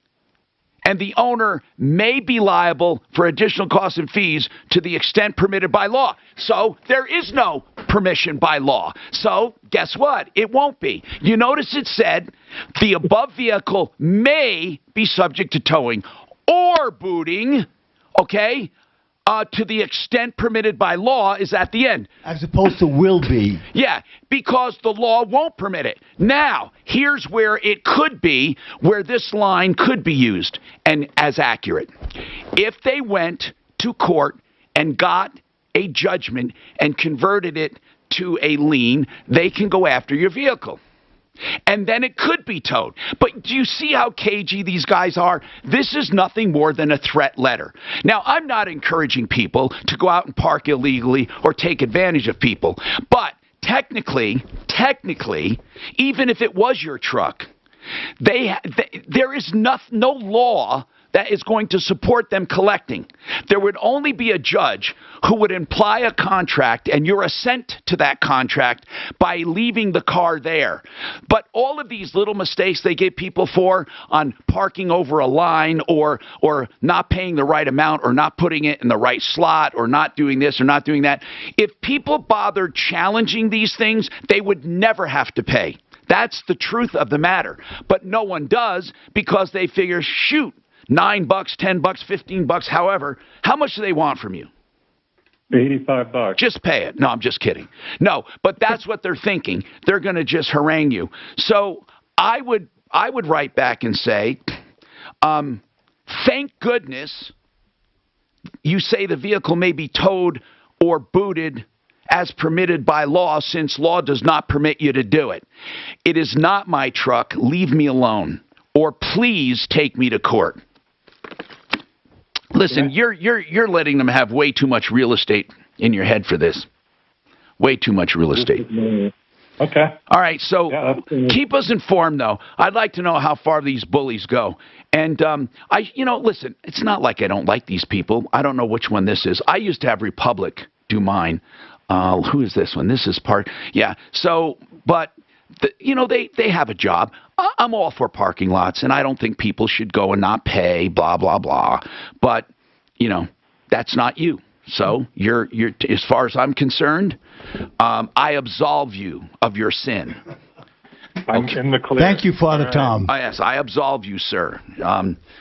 and the owner may be liable for additional costs and fees to the extent permitted by law. So there is no permission by law. So guess what? It won't be. You notice it said the above vehicle may be subject to towing or booting. Okay, to the extent permitted by law is at the end. As opposed to will be. Yeah, because the law won't permit it. Now, here's where it could be, where this line could be used and as accurate. If they went to court and got a judgment and converted it to a lien, they can go after your vehicle. And then it could be towed. But do you see how cagey these guys are? This is nothing more than a threat letter. Now, I'm not encouraging people to go out and park illegally or take advantage of people. But technically, even if it was your truck, there is no law that is going to support them collecting. There would only be a judge who would imply a contract and your assent to that contract by leaving the car there. But all of these little mistakes they get people for on parking over a line or not paying the right amount or not putting it in the right slot or not doing this or not doing that, if people bothered challenging these things, they would never have to pay. That's the truth of the matter. But no one does because they figure, shoot, $9, $10, $15, however, how much do they want from you? $85. Just pay it. No, I'm just kidding. No, but that's what they're thinking. They're going to just harangue you. So I would write back and say, Thank goodness you say the vehicle may be towed or booted as permitted by law, since law does not permit you to do it. It is not my truck. Leave me alone. Or please take me to court. Listen, you're letting them have way too much real estate in your head for this. Way too much real estate. Okay. All right, so keep us informed, though. I'd like to know how far these bullies go. And, listen, it's not like I don't like these people. I don't know which one this is. I used to have Republic do mine. Who is this one? This is part. Yeah, so, but, they have a job. I'm all for parking lots, and I don't think people should go and not pay, blah, blah, blah. But, that's not you. So you're as far as I'm concerned, I absolve you of your sin. I'm in the clear. Thank you, Father Tom. Yes, I absolve you, sir.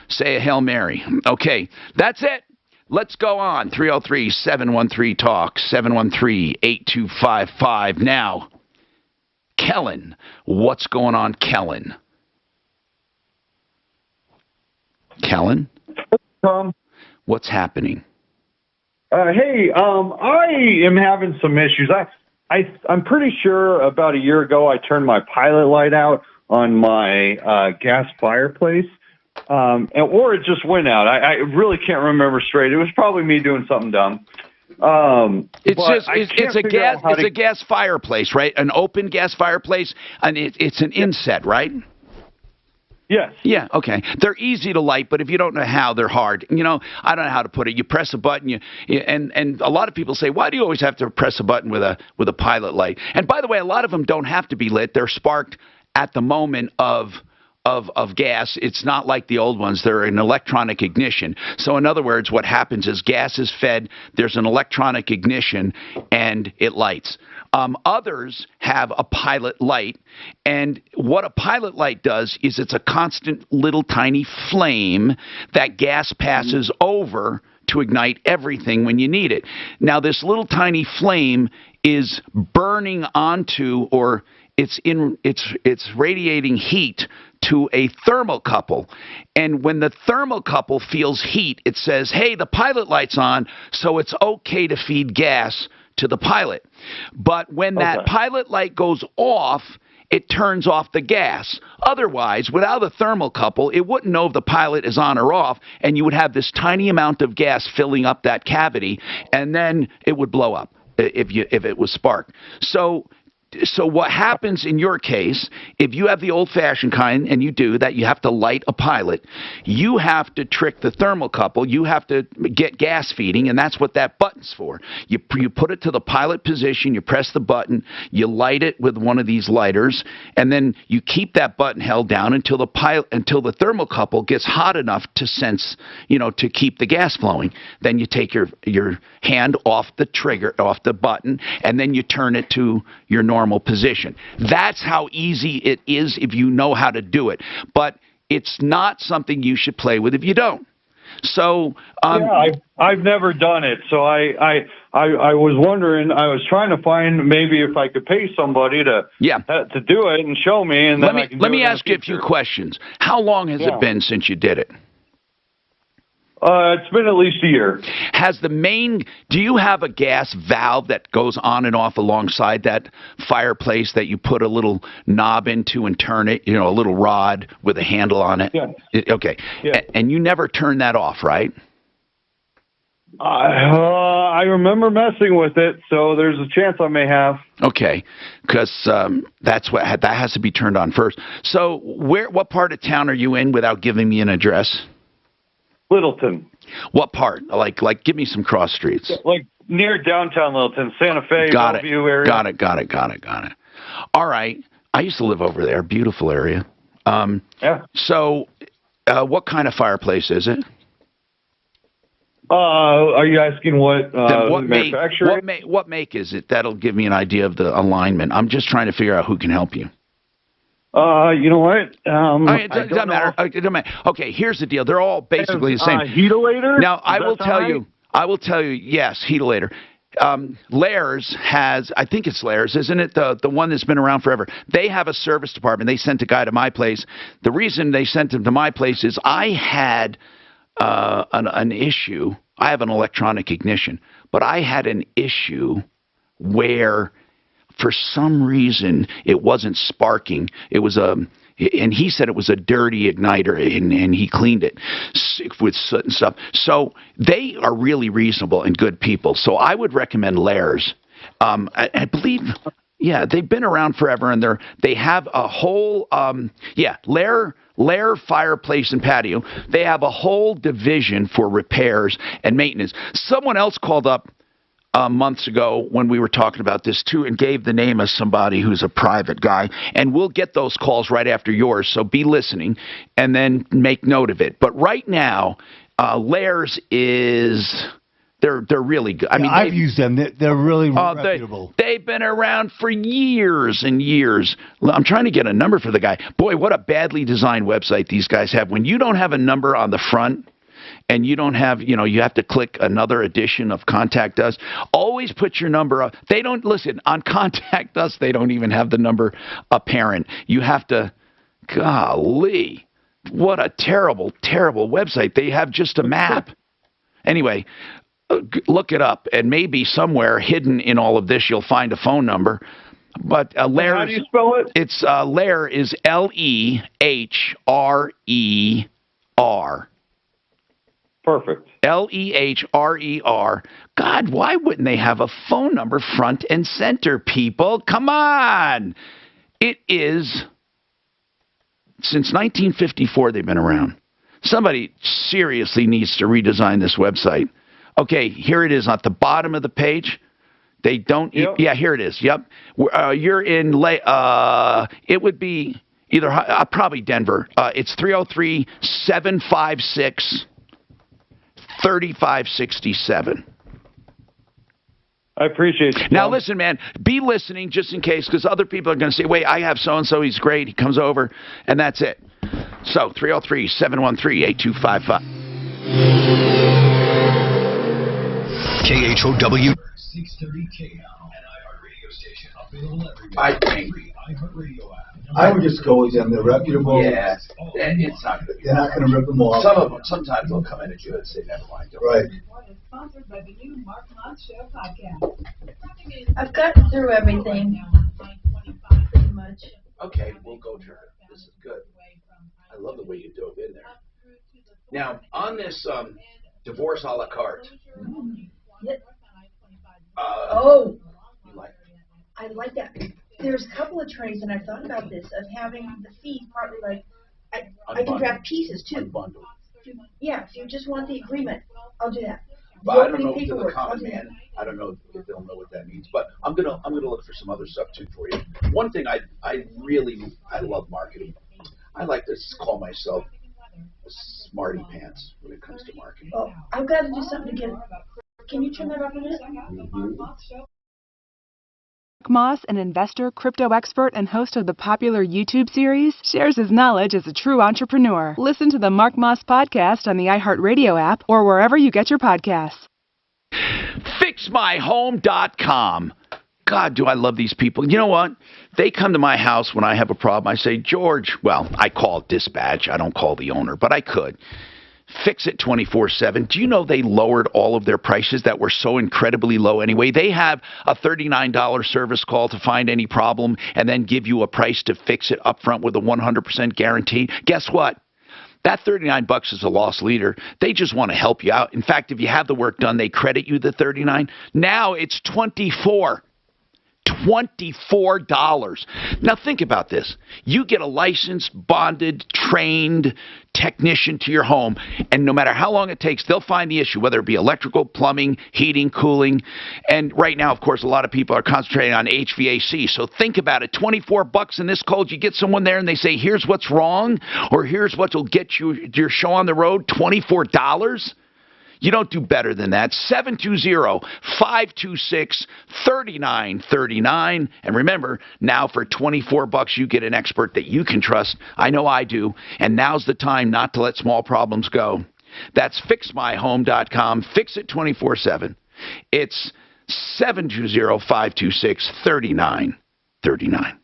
Say a Hail Mary. Okay, that's it. Let's go on. 303-713-TALK, 713-8255. Now, Kellen. What's going on, Kellen? Kellen? Tom? What's happening? Hey, I am having some issues. I'm pretty sure about a year ago I turned my pilot light out on my gas fireplace, or it just went out. I really can't remember straight. It was probably me doing something dumb. It's a gas fireplace, right? An open gas fireplace, and it's an inset, right? Yes. Yeah, okay. They're easy to light, but if you don't know how, they're hard. I don't know how to put it. You press a button, and a lot of people say, why do you always have to press a button with a pilot light? And by the way, a lot of them don't have to be lit. They're sparked at the moment of gas. It's not like the old ones. They're an electronic ignition. So in other words, what happens is gas is fed, there's an electronic ignition, and it lights. Others have a pilot light, and what a pilot light does is it's a constant little tiny flame that gas passes over to ignite everything when you need it. Now, this little tiny flame is burning onto, or it's radiating heat to a thermocouple. And when the thermocouple feels heat, it says, hey, the pilot light's on, so it's okay to feed gas to the pilot. But when that pilot light goes off, it turns off the gas. Otherwise, without a thermocouple, it wouldn't know if the pilot is on or off, and you would have this tiny amount of gas filling up that cavity, and then it would blow up if it was sparked. So what happens in your case, if you have the old-fashioned kind, and you do, that you have to light a pilot, you have to trick the thermocouple. You have to get gas feeding, and that's what that button's for. You put it to the pilot position, you press the button, you light it with one of these lighters, and then you keep that button held down until the thermocouple gets hot enough to sense, to keep the gas flowing. Then you take your hand off the trigger, off the button, and then you turn it to your normal position. That's how easy it is if you know how to do it. But it's not something you should play with if you don't. So I've never done it. So I was wondering. I was trying to find maybe if I could pay somebody to do it and show me. And then let me ask you a few questions. How long has it been since you did it? It's been at least a year. Do you have a gas valve that goes on and off alongside that fireplace that you put a little knob into and turn it, a little rod with a handle on it? Yeah. Okay. Yeah. And you never turn that off, right? I remember messing with it, so there's a chance I may have. Okay, because that has to be turned on first. So what part of town are you in without giving me an address? Littleton. What part? Like, give me some cross streets. Like near downtown Littleton, Santa Fe, Bellevue area. Got it. All right. I used to live over there. Beautiful area. So, what kind of fireplace is it? Are you asking what manufacturer? What make is it? That'll give me an idea of the alignment. I'm just trying to figure out who can help you. You know what? It doesn't matter. It doesn't matter. Okay, here's the deal. They're all basically the same. Heatilator? Now, I will tell you, yes, Heatilator. Lairs has, I think it's Lairs, isn't it? The one that's been around forever. They have a service department. They sent a guy to my place. The reason they sent him to my place is I had an issue. I have an electronic ignition, but I had an issue where for some reason it wasn't sparking. It was and he said it was a dirty igniter, and he cleaned it with soot and stuff. So they are really reasonable and good people. So I would recommend Lairs. I believe, yeah, they've been around forever, and they have a whole, Lair Fireplace and Patio. They have a whole division for repairs and maintenance. Someone else called up months ago when we were talking about this too, and gave the name of somebody who's a private guy, and we'll get those calls right after yours, so be listening and then make note of it. But right now, Lairs is... They're really good. I mean, I've used them. They're really reputable. They've been around for years and years. I'm trying to get a number for the guy. Boy, what a badly designed website these guys have. When you don't have a number on the front, and you don't have, you have to click another edition of Contact Us, always put your number up. They don't, listen, on Contact Us, they don't even have the number apparent. You have to, golly, what a terrible, terrible website. They have just a map. Anyway, look it up, and maybe somewhere hidden in all of this, you'll find a phone number. But Lair, how do you spell it? It's Lair is L-E-H-R-E-R. Perfect. L-E-H-R-E-R. God, why wouldn't they have a phone number front and center, people? Come on. It is, since 1954 they've been around. Somebody seriously needs to redesign this website. Okay, here it is at the bottom of the page. They don't, yeah, here it is. Yep. You're in, it would be either, probably Denver. It's 303-756-3567. I appreciate you. Now, listen, man, be listening just in case, because other people are going to say, wait, I have so-and-so, he's great, he comes over, and that's it. So, 303-713-8255. KHOW. 630 KL, an iHeart radio station available everywhere. I think iHeart radio app. I would just go with them. They're reputable. Yeah, it's not going to be. They're not going to rip them off. Some of them, sometimes they'll come in at you and say, never mind. Right. Sponsored by the new Mark Moss Show podcast. I've gotten through everything, pretty much. Okay, we'll go to her. This is good. I love the way you dove in there. Now, on this divorce a la carte. Yep. You like it? I like that. There's a couple of trays, and I've thought about this, of having the fees partly like, I can draft pieces too. Unbundled. Yeah, if you just want the agreement, I'll do that. But I don't know if to the common man, I don't know if they'll know what that means. But I'm gonna look for some other stuff too for you. One thing I love marketing. I like to call myself a smarty pants when it comes to marketing. Oh, I've got to do something to get. Can you turn that off a minute? Mark Moss, an investor, crypto expert, and host of the popular YouTube series, shares his knowledge as a true entrepreneur. Listen to the Mark Moss podcast on the iHeartRadio app or wherever you get your podcasts. FixMyHome.com. God, do I love these people. You know what? They come to my house when I have a problem. I say, George, well, I call dispatch. I don't call the owner, but I could. Fix it 24/7. Do you know they lowered all of their prices that were so incredibly low anyway? They have a $39 service call to find any problem and then give you a price to fix it up front with a 100% guarantee. Guess what? That $39 is a loss leader. They just want to help you out. In fact, if you have the work done, they credit you the $39. Now it's $24. $24. Now think about this. You get a licensed, bonded, trained technician to your home, and no matter how long it takes, they'll find the issue, whether it be electrical, plumbing, heating, cooling. And right now, of course, a lot of people are concentrating on HVAC. So think about it. $24 in this cold, you get someone there and they say, here's what's wrong, or here's what will get you your show on the road, $24? You don't do better than that. 720-526-3939. And remember, now for $24, you get an expert that you can trust. I know I do. And now's the time not to let small problems go. That's FixMyHome.com. Fix it 24/7. It's 720-526-3939.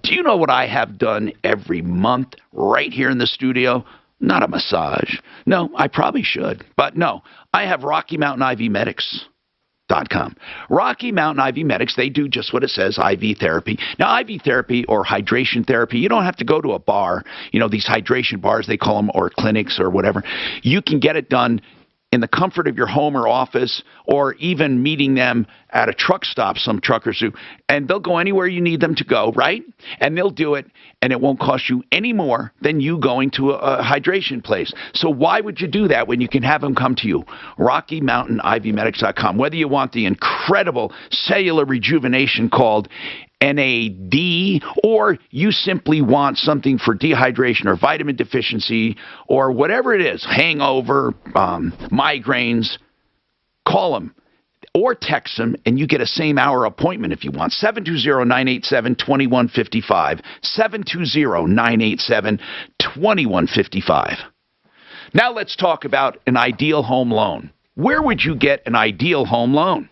Do you know what I have done every month right here in the studio? Not a massage. No, I probably should. But no, I have Rocky Mountain IV Medics.com. Rocky Mountain IV Medics, they do just what it says, IV therapy. Now, IV therapy or hydration therapy, you don't have to go to a bar, these hydration bars, they call them, or clinics or whatever. You can get it done in the comfort of your home or office, or even meeting them at a truck stop, some truckers do, and they'll go anywhere you need them to go, right? And they'll do it, and it won't cost you any more than you going to a hydration place. So why would you do that when you can have them come to you? RockyMountainIVMedics.com. Whether you want the incredible cellular rejuvenation called NAD, or you simply want something for dehydration or vitamin deficiency or whatever it is, hangover, migraines, call them or text them, and you get a same-hour appointment if you want. 720-987-2155. 720-987-2155. Now let's talk about an ideal home loan. Where would you get an ideal home loan?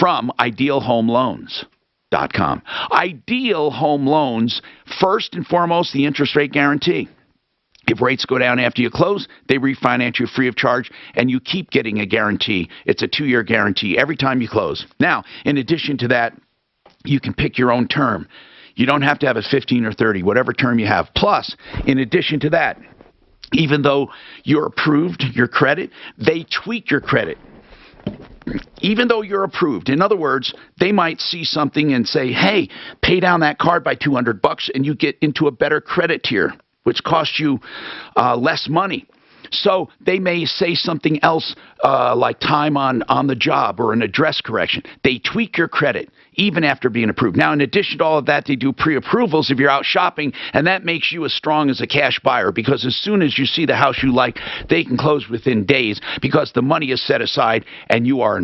From idealhomeloans.com. Ideal home loans, first and foremost, the interest rate guarantee. If rates go down after you close, they refinance you free of charge, and you keep getting a guarantee. It's a 2-year guarantee every time you close. Now, in addition to that, you can pick your own term. You don't have to have a 15 or 30, whatever term you have. Plus, in addition to that, even though you're approved, your credit, they tweak your credit. Even though you're approved. In other words, they might see something and say, hey, pay down that card by $200 and you get into a better credit tier, which costs you less money. So they may say something else like time on the job or an address correction. They tweak your credit even after being approved. Now, in addition to all of that, they do pre-approvals if you're out shopping, and that makes you as strong as a cash buyer, because as soon as you see the house you like, they can close within days because the money is set aside and you are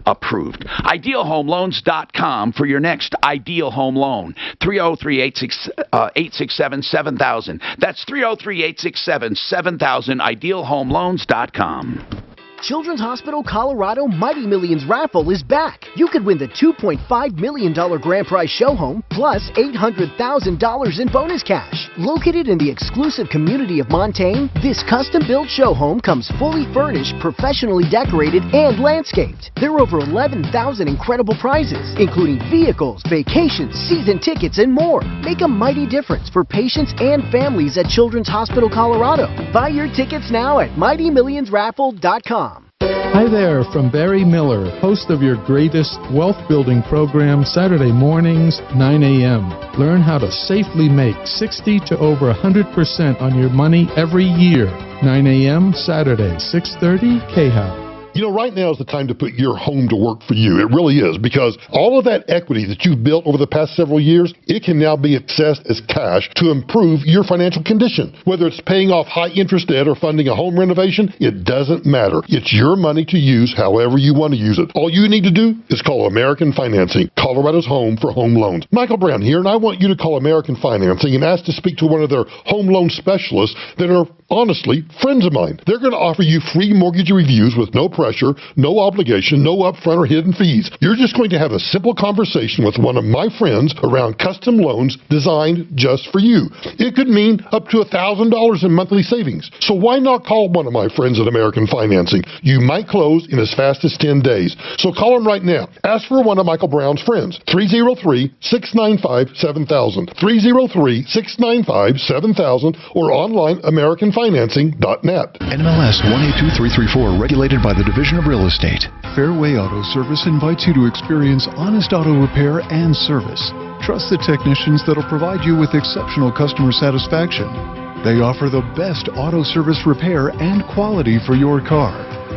approved. Idealhomeloans.com for your next ideal home loan. 303-867-7000. That's 303-867-7000. Idealhomeloans.com. Children's Hospital Colorado Mighty Millions raffle is back. You could win the $2.5 million grand prize show home plus $800,000 in bonus cash. Located in the exclusive community of Montaigne, this custom-built show home comes fully furnished, professionally decorated, and landscaped. There are over 11,000 incredible prizes, including vehicles, vacations, season tickets, and more. Make a mighty difference for patients and families at Children's Hospital Colorado. Buy your tickets now at MightyMillionsRaffle.com. Hi there, from Barry Miller, host of your greatest wealth-building program, Saturday mornings, 9 a.m. Learn how to safely make 60 to over 100% on your money every year. 9 a.m. Saturday, 6:30, KHAP. You know, right now is the time to put your home to work for you. It really is, because all of that equity that you've built over the past several years, it can now be accessed as cash to improve your financial condition. Whether it's paying off high-interest debt or funding a home renovation, it doesn't matter. It's your money to use however you want to use it. All you need to do is call American Financing, Colorado's home for home loans. Michael Brown here, and I want you to call American Financing and ask to speak to one of their home loan specialists that are, honestly, friends of mine. They're going to offer you free mortgage reviews with no pressure, no obligation, no upfront or hidden fees. You're just going to have a simple conversation with one of my friends around custom loans designed just for you. It could mean up to $1,000 in monthly savings. So why not call one of my friends at American Financing? You might close in as fast as 10 days. So call them right now. Ask for one of Michael Brown's friends. 303-695-7000. 303-695-7000 or online AmericanFinancing.net. NMLS 182334, regulated by the Division of Real Estate. Fairway Auto Service invites you to experience honest auto repair and service. Trust the technicians that'll provide you with exceptional customer satisfaction. They offer the best auto service repair and quality for your car.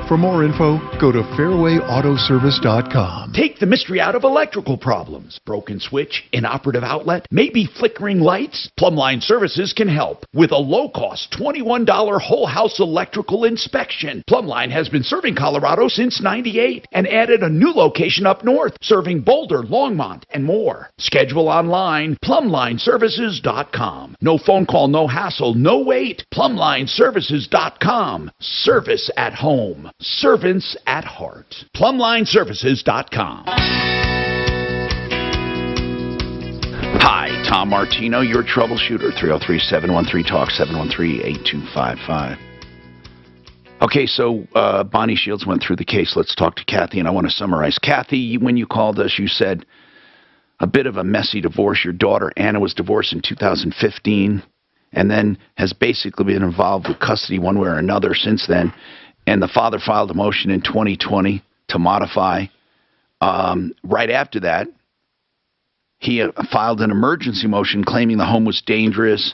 For more info, go to fairwayautoservice.com. Take the mystery out of electrical problems. Broken switch, inoperative outlet, maybe flickering lights? Plumline Services can help with a low-cost $21 whole house electrical inspection. Plumline has been serving Colorado since '98 and added a new location up north, serving Boulder, Longmont, and more. Schedule online, plumlineservices.com. No phone call, no hassle, no wait. Plumlineservices.com. Service at home. Servants at heart. PlumlineServices.com. Hi, Tom Martino, your troubleshooter, 303-713-TALK, 713-8255. Okay, so Bonnie Shields went through the case. Let's talk to Kathy, and I want to summarize. Kathy, when you called us, you said a bit of a messy divorce. Your daughter, Anna, was divorced in 2015 and then has basically been involved with custody one way or another since then. And the father filed a motion in 2020 to modify. Right after that, he filed an emergency motion claiming the home was dangerous,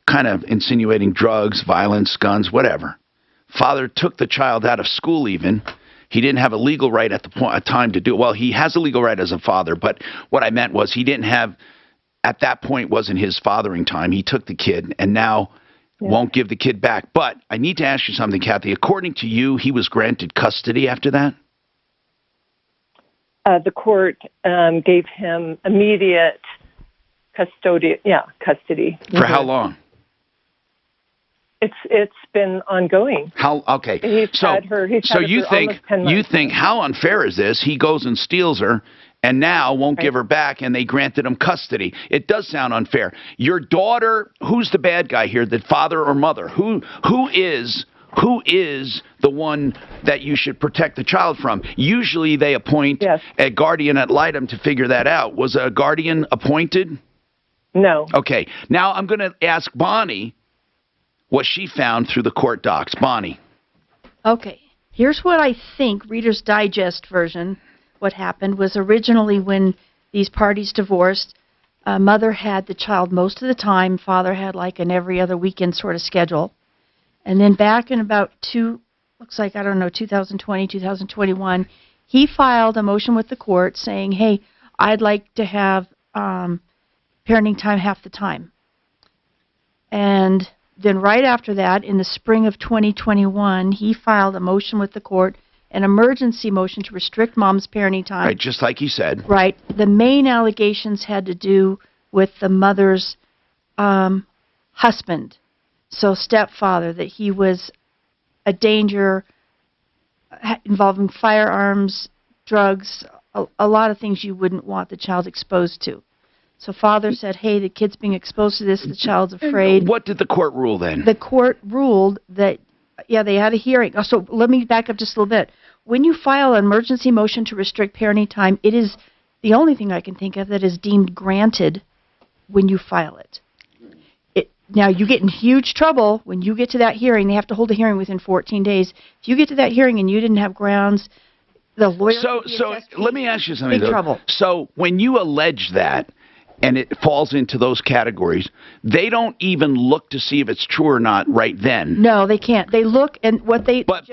kind of insinuating drugs, violence, guns, whatever. Father took the child out of school even. He didn't have a legal right at the time to do it. Well, he has a legal right as a father, but what I meant was he didn't have, at that point wasn't his fathering time. He took the kid and now won't give the kid back. But I need to ask you something, Kathy. According to you, he was granted custody after that? The court gave him immediate custody. For how long? It's been ongoing. Okay. He's had her. So you think how unfair is this? He goes and steals her, and now won't give her back, and they granted him custody. It does sound unfair. Your daughter, who's the bad guy here? The father or mother? Who is the one that you should protect the child from? Usually they appoint a guardian ad litem to figure that out. Was a guardian appointed? No. Okay. Now I'm going to ask Bonnie what she found through the court docs. Bonnie. Okay. Here's what I think, Reader's Digest version. What happened was originally when these parties divorced, mother had the child most of the time. Father had like an every other weekend sort of schedule. And then back in about 2020, 2021, he filed a motion with the court saying, hey, I'd like to have parenting time half the time. And then right after that, in the spring of 2021, he filed a motion with the court, an emergency motion to restrict mom's parenting time. Right, just like he said. Right. The main allegations had to do with the mother's husband. So stepfather, that he was a danger involving firearms, drugs, a lot of things you wouldn't want the child exposed to. So father said, hey, the kid's being exposed to this, the child's afraid. What did the court rule then? The court ruled that, they had a hearing. So let me back up just a little bit. When you file an emergency motion to restrict parenting time, it is the only thing I can think of that is deemed granted when you file it. Now, you get in huge trouble when you get to that hearing. They have to hold a hearing within 14 days. If you get to that hearing and you didn't have grounds, the lawyer... So let me ask you something, big trouble. So when you allege that, and it falls into those categories, they don't even look to see if it's true or not right then. No, they can't. They look, and what they... But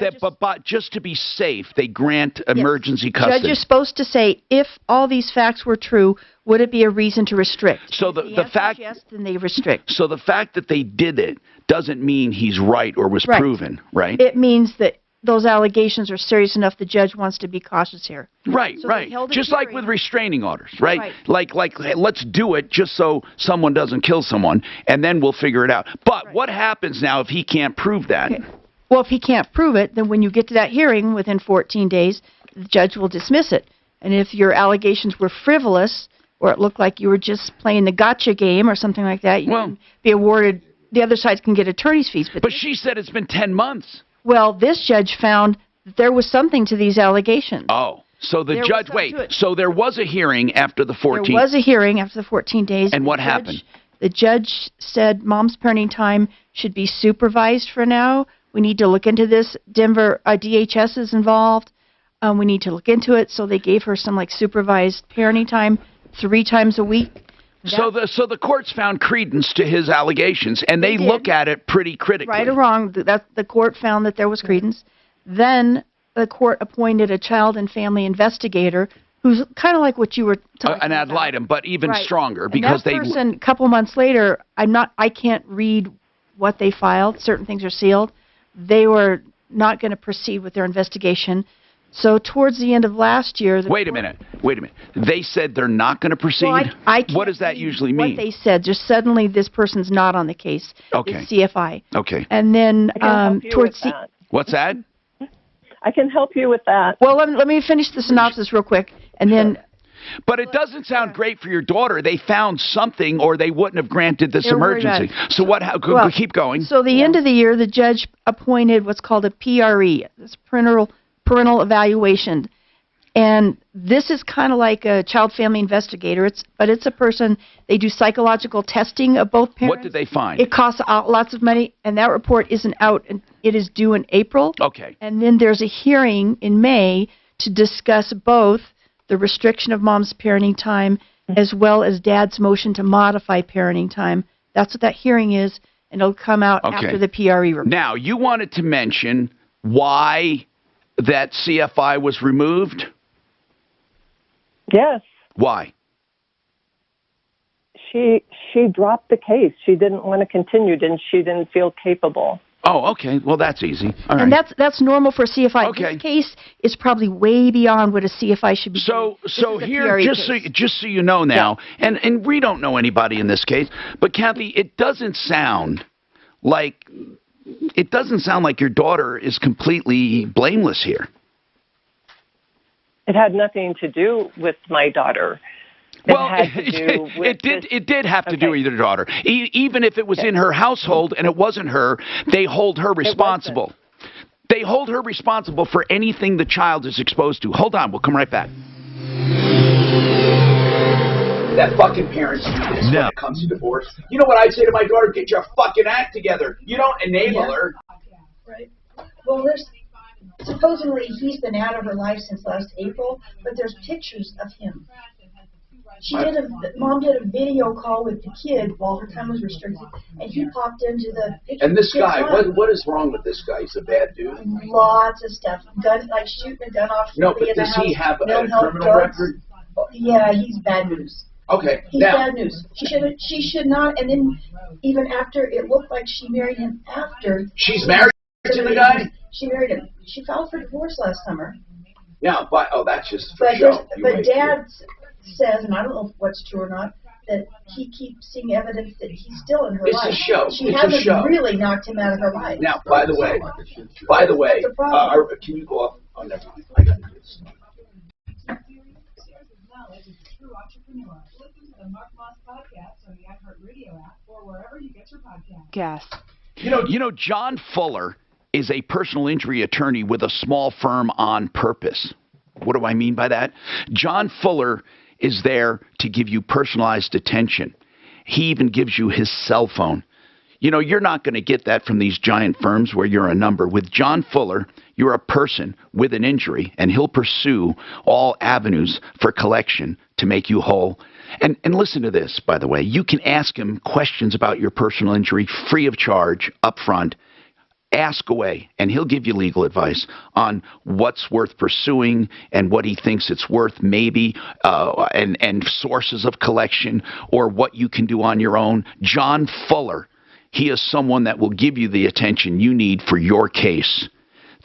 just to be safe, they grant emergency custody. The judge is supposed to say, if all these facts were true, would it be a reason to restrict? So the fact... yes, then they restrict. So the fact that they did it doesn't mean he's right or was proven, right? It means that those allegations are serious enough the judge wants to be cautious here. Right, so right. Just like with restraining orders, right? Like hey, let's do it just so someone doesn't kill someone, and then we'll figure it out. But what happens now if he can't prove that? Okay. Well, if he can't prove it, then when you get to that hearing within 14 days, the judge will dismiss it. And if your allegations were frivolous, or it looked like you were just playing the gotcha game or something like that, you can be awarded, the other side can get attorney's fees. But she said it's been 10 months. Well, this judge found that there was something to these allegations. Oh, so the judge, so there was a hearing after the 14... There was a hearing after the 14 days. And what happened? The judge said mom's parenting time should be supervised for now. We need to look into this. Denver DHS is involved. We need to look into it. So they gave her some supervised parenting time 3 times a week. So the courts found credence to his allegations, and they look at it pretty critically. Right or wrong, the court found that there was credence. Then the court appointed a child and family investigator who's kind of like what you were talking about. An ad litem, but even stronger because that person, a couple months later, I can't read what they filed. Certain things are sealed. They were not going to proceed with their investigation. So towards the end of last year... Wait a minute. They said they're not going to proceed? Well, I can't what does that usually mean? What they said, just suddenly this person's not on the case. Okay. It's CFI. Okay. And then towards... What's that? I can help you with that. Well, let me finish the synopsis real quick. And then But it doesn't sound great for your daughter. They found something, or they wouldn't have granted this emergency. So what? Keep going. So the end of the year, the judge appointed what's called a PRE, this parental evaluation, and this is kind of like a child family investigator. But it's a person. They do psychological testing of both parents. What did they find? It costs lots of money, and that report isn't out. And it is due in April. Okay. And then there's a hearing in May to discuss both the restriction of mom's parenting time as well as dad's motion to modify parenting time. That's what that hearing is, and it'll come out after the PRE report. Now, you wanted to mention why that CFI was removed? Yes. Why? She dropped the case. She didn't want to continue, and she didn't feel capable. Oh, okay. Well, that's easy. All right. And that's normal for a CFI. Okay. This case is probably way beyond what a CFI should be doing. So here, just so you know now, and we don't know anybody in this case, but Kathy, it doesn't sound like your daughter is completely blameless here. It had nothing to do with my daughter. It did have to do with your daughter. Even if it was in her household and it wasn't her, they hold her responsible. They hold her responsible for anything the child is exposed to. Hold on, we'll come right back. That fucking parents do this when it comes to divorce. You know what I'd say to my daughter? Get your fucking act together. You don't enable her. Right. Well, supposedly he's been out of her life since last April, but there's pictures of him. Mom did a video call with the kid while her time was restricted, and he popped into the picture. And this guy, what is wrong with this guy? He's a bad dude. Lots of stuff. Like shooting a gun off. No, but does he have a criminal record? Yeah, he's bad news. Okay. He's bad news. She should not. And then even after, it looked like she married him after. She's married to the guy? She married him. She filed for divorce last summer. Yeah, that's just for show. But Dad says, and I don't know if what's true or not, that he keeps seeing evidence that he's still in her life. It's a show. She hasn't really knocked him out of her life. Now, by the way, can you go off? Oh, never mind. I got this. Guess. You know, John Fuller is a personal injury attorney with a small firm on purpose. What do I mean by that? John Fuller is there to give you personalized attention. He even gives you his cell phone. You know, you're not going to get that from these giant firms where you're a number. With John Fuller, you're a person with an injury, and he'll pursue all avenues for collection to make you whole. And listen to this, by the way. You can ask him questions about your personal injury free of charge up front. Ask away, and he'll give you legal advice on what's worth pursuing and what he thinks it's worth, maybe, and sources of collection or what you can do on your own. John Fuller, he is someone that will give you the attention you need for your case.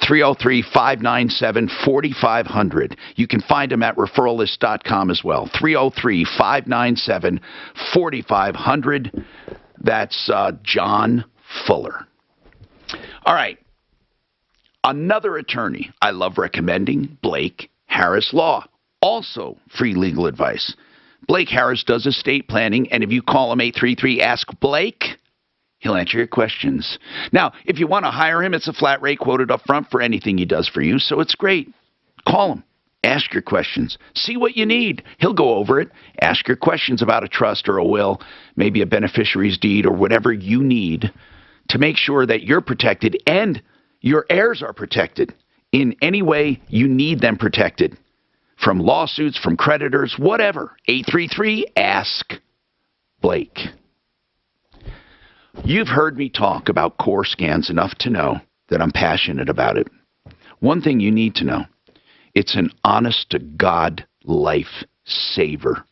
303-597-4500. You can find him at referralist.com as well. 303-597-4500. That's John Fuller. All right. Another attorney I love recommending, Blake Harris Law. Also free legal advice. Blake Harris does estate planning, and if you call him 833-ASK-BLAKE, he'll answer your questions. Now, if you want to hire him, it's a flat rate quoted up front for anything he does for you, so it's great. Call him. Ask your questions. See what you need. He'll go over it. Ask your questions about a trust or a will, maybe a beneficiary's deed or whatever you need to make sure that you're protected and your heirs are protected in any way you need them protected. From lawsuits, from creditors, whatever. 833-ASK-BLAKE. You've heard me talk about core scans enough to know that I'm passionate about it. One thing you need to know, it's an honest-to-God life saver.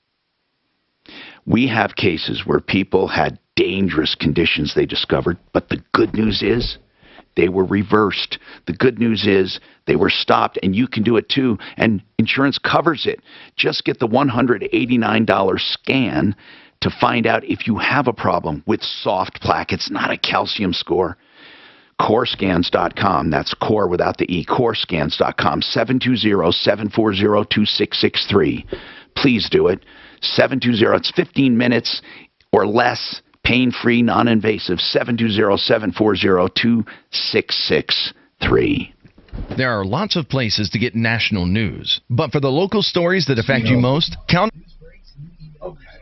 We have cases where people had dangerous conditions they discovered, but the good news is they were reversed. The good news is they were stopped, and you can do it too, and insurance covers it. Just get the $189 scan to find out if you have a problem with soft plaque. It's not a calcium score. CoreScans.com. That's core without the E. CoreScans.com. 720-740-2663. please do it. 720, it's 15 minutes or less, pain-free, non-invasive, 720-740-2663. There are lots of places to get national news, but for the local stories that affect you most, count... Okay.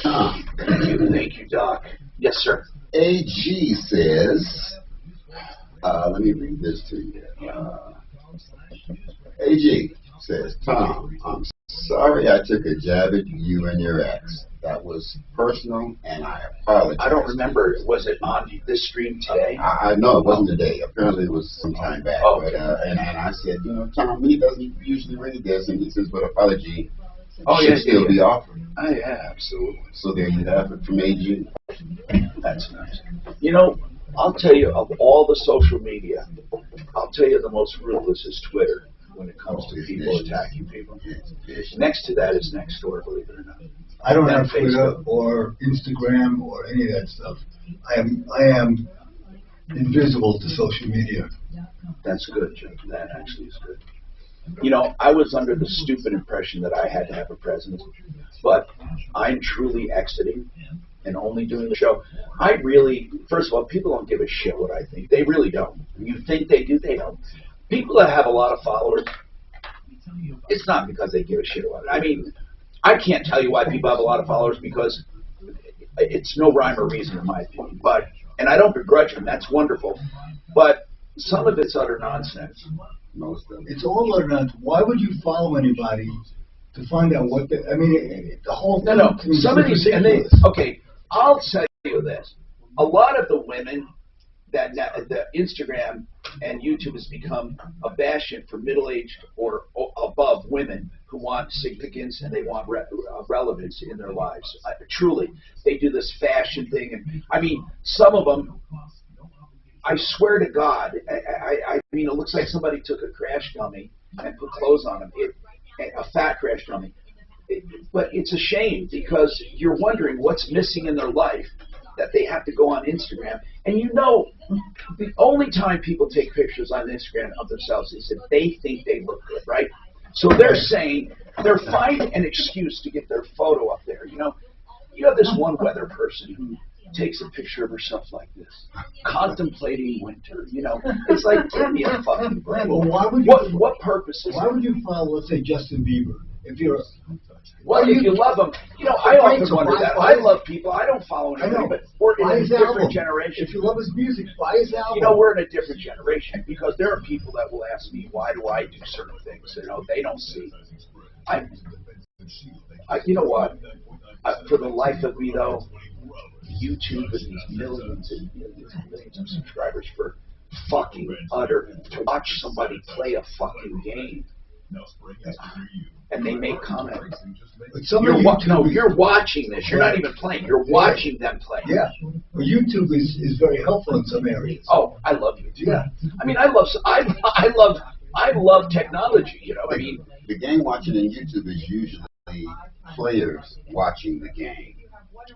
Thank you, Doc. Yes, sir. AG says, let me read this to you. AG says, Tom, I'm sorry I took a jab at you and your ex. That was personal, and I apologize. I don't remember. Was it on this stream today? I know it wasn't today. Apparently, it was some time back. Oh, but, and I said, Tom, he doesn't usually read this, and he says, but apology should still be offered. Oh, yeah, absolutely. So there you have it from AG. That's nice. I'll tell you, of all the social media, I'll tell you the most ruthless is Twitter when it comes to people attacking people. Next to that is Nextdoor, believe it or not. I don't have Twitter or Instagram or any of that stuff. I am invisible to social media. That's good, Jim. That actually is good. I was under the stupid impression that I had to have a presence, but I'm truly exiting and only doing the show. First of all, people don't give a shit what I think. They really don't. You think they do, they don't. People that have a lot of followers, it's not because they give a shit about it. I mean, I can't tell you why people have a lot of followers because it's no rhyme or reason in my opinion. And I don't begrudge them. That's wonderful. But some of it's utter nonsense. Most of it. It's all utter nonsense. Why would you follow anybody to find out what the whole thing? No. Some of these, okay, I'll tell you this. A lot of the women that the Instagram and YouTube has become a bastion for middle-aged or above women who want significance and they want relevance in their lives. Truly, they do this fashion thing, and I mean, some of them. I swear to God, I mean, it looks like somebody took a crash dummy and put clothes on them, a fat crash dummy. But it's a shame because you're wondering what's missing in their life that they have to go on Instagram. And the only time people take pictures on Instagram of themselves is if they think they look good, right? So they're finding an excuse to get their photo up there. You have this one weather person who takes a picture of herself like this, contemplating winter. It's like, give me a fucking break. Well, what purpose is Why would you follow, let's say, Justin Bieber? If you love them, I often wonder that. I love people. I don't follow anybody, but we're in a different generation. If you love his music, buy his album. We're in a different generation because there are people that will ask me, why do I do certain things? They don't see. You know what? For the life of me, though, YouTube and these millions and millions of subscribers for fucking utter to watch somebody play a fucking game and they make comments. You're watching this. You're not even playing. You're watching them play. Yeah. Well, YouTube is very helpful in some areas. Oh, I love YouTube. Yeah. I mean, I love technology. I mean, the game watching in YouTube is usually players watching the game.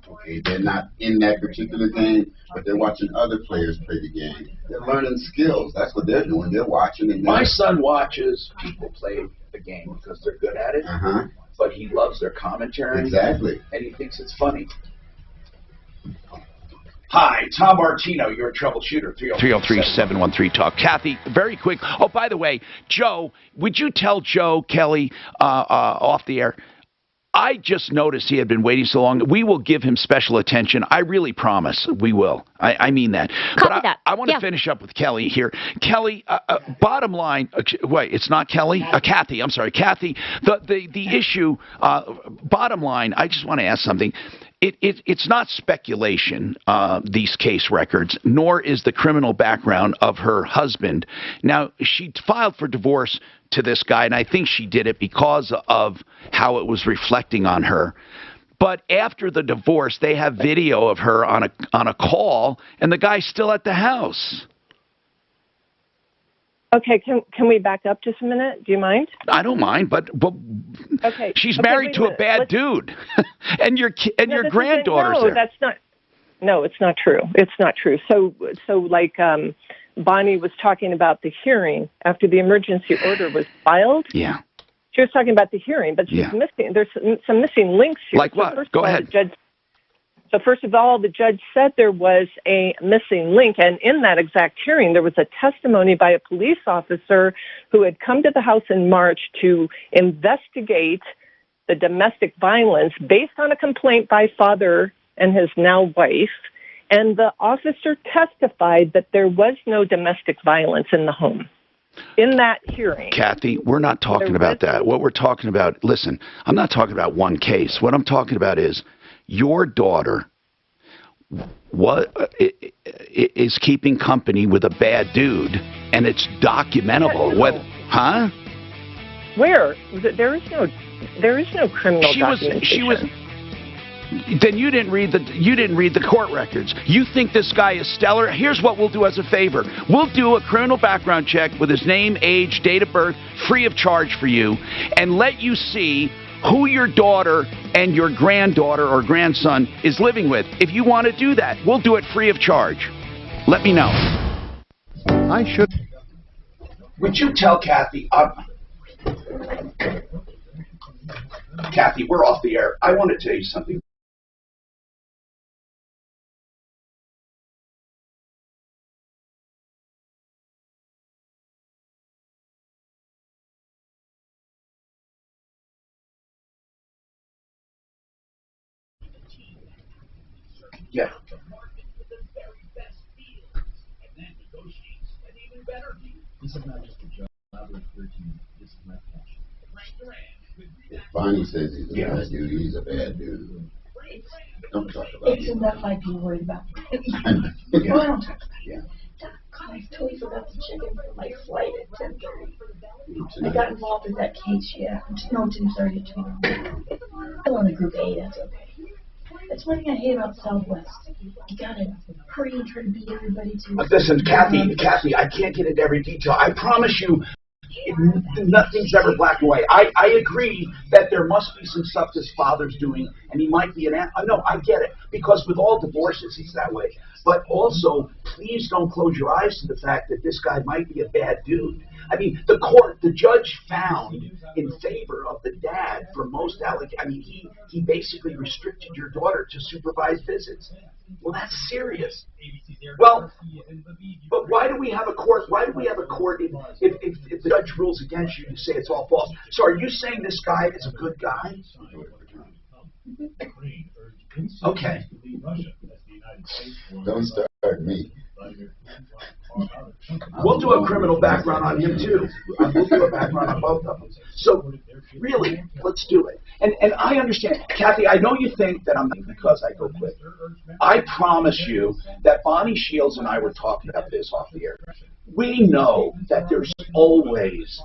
Okay, they're not in that particular game, but they're watching other players play the game. They're learning skills. That's what they're doing. They're watching. And my son watches people play the game because they're good at it, but he loves their commentary. Exactly. And he thinks it's funny. Hi, Tom Martino, your troubleshooter, 303-713-TALK. Kathy, very quick. Oh, by the way, Joe, would you tell Joe Kelly off the air? I just noticed he had been waiting so long. We will give him special attention. I really promise we will. I mean that. Copy that. I want to finish up with Kelly here. Kelly, bottom line, wait, it's not Kelly? Kathy, I'm sorry. Kathy, the issue, bottom line, I just want to ask something. It's not speculation, these case records, nor is the criminal background of her husband. Now, she filed for divorce to this guy, and I think she did it because of how it was reflecting on her. But after the divorce, they have video of her on a call, and the guy's still at the house. Okay, can we back up just a minute? Do you mind? I don't mind, but okay. She's married to a bad dude, and your granddaughter's there. No, that's not. No, it's not true. It's not true. So like Bonnie was talking about the hearing after the emergency order was filed. Yeah. She was talking about the hearing, but she's missing. There's some missing links here. Like what? Go ahead. So first of all, the judge said there was a missing link, and in that exact hearing, there was a testimony by a police officer who had come to the house in March to investigate the domestic violence based on a complaint by father and his now wife, and the officer testified that there was no domestic violence in the home. In that hearing. Kathy, we're not talking about that. What we're talking about, listen, I'm not talking about one case. What I'm talking about is your daughter is keeping company with a bad dude, and it's documentable. Huh? Where? There is no criminal documentation. Then you didn't read the court records. You think this guy is stellar? Here's what we'll do as a favor. We'll do a criminal background check with his name, age, date of birth, free of charge for you, and let you see who your daughter and your granddaughter or grandson is living with. If you want to do that, we'll do it free of charge. Let me know. I should. Would you tell Kathy? Kathy, we're off the air. I want to tell you something. Yeah. This is not just a job I refer to. This is my passion. If Bonnie says he's a bad dude, he's a bad dude. Don't talk about it. It's enough I'd be worried about. Well, I don't talk about it. God, I totally forgot to check in for my flight at 10:30. I got involved in that case, No, 10:30. I'm on the group A, that's okay. That's one thing I hate about Southwest. You gotta hurry and try to beat everybody to. Listen, Kathy, I can't get into every detail. I promise you, nothing's ever black and white. I agree that there must be some stuff this father's doing, and he might be an. No, I get it, because with all divorces, he's that way. But also, please don't close your eyes to the fact that this guy might be a bad dude. I mean, the judge found in favor of the dad for most he basically restricted your daughter to supervised visits. Well, that's serious. Well, but why do we have a court? Why do we have a court if the judge rules against you and say it's all false? So are you saying this guy is a good guy? Okay. Don't start me. We'll do a criminal background on him too. We'll do a background on both of them. So really, let's do it. And I understand, Kathy, I know you think that I'm because I go quick. I promise you that Bonnie Shields and I were talking about this off the air. We know that there's always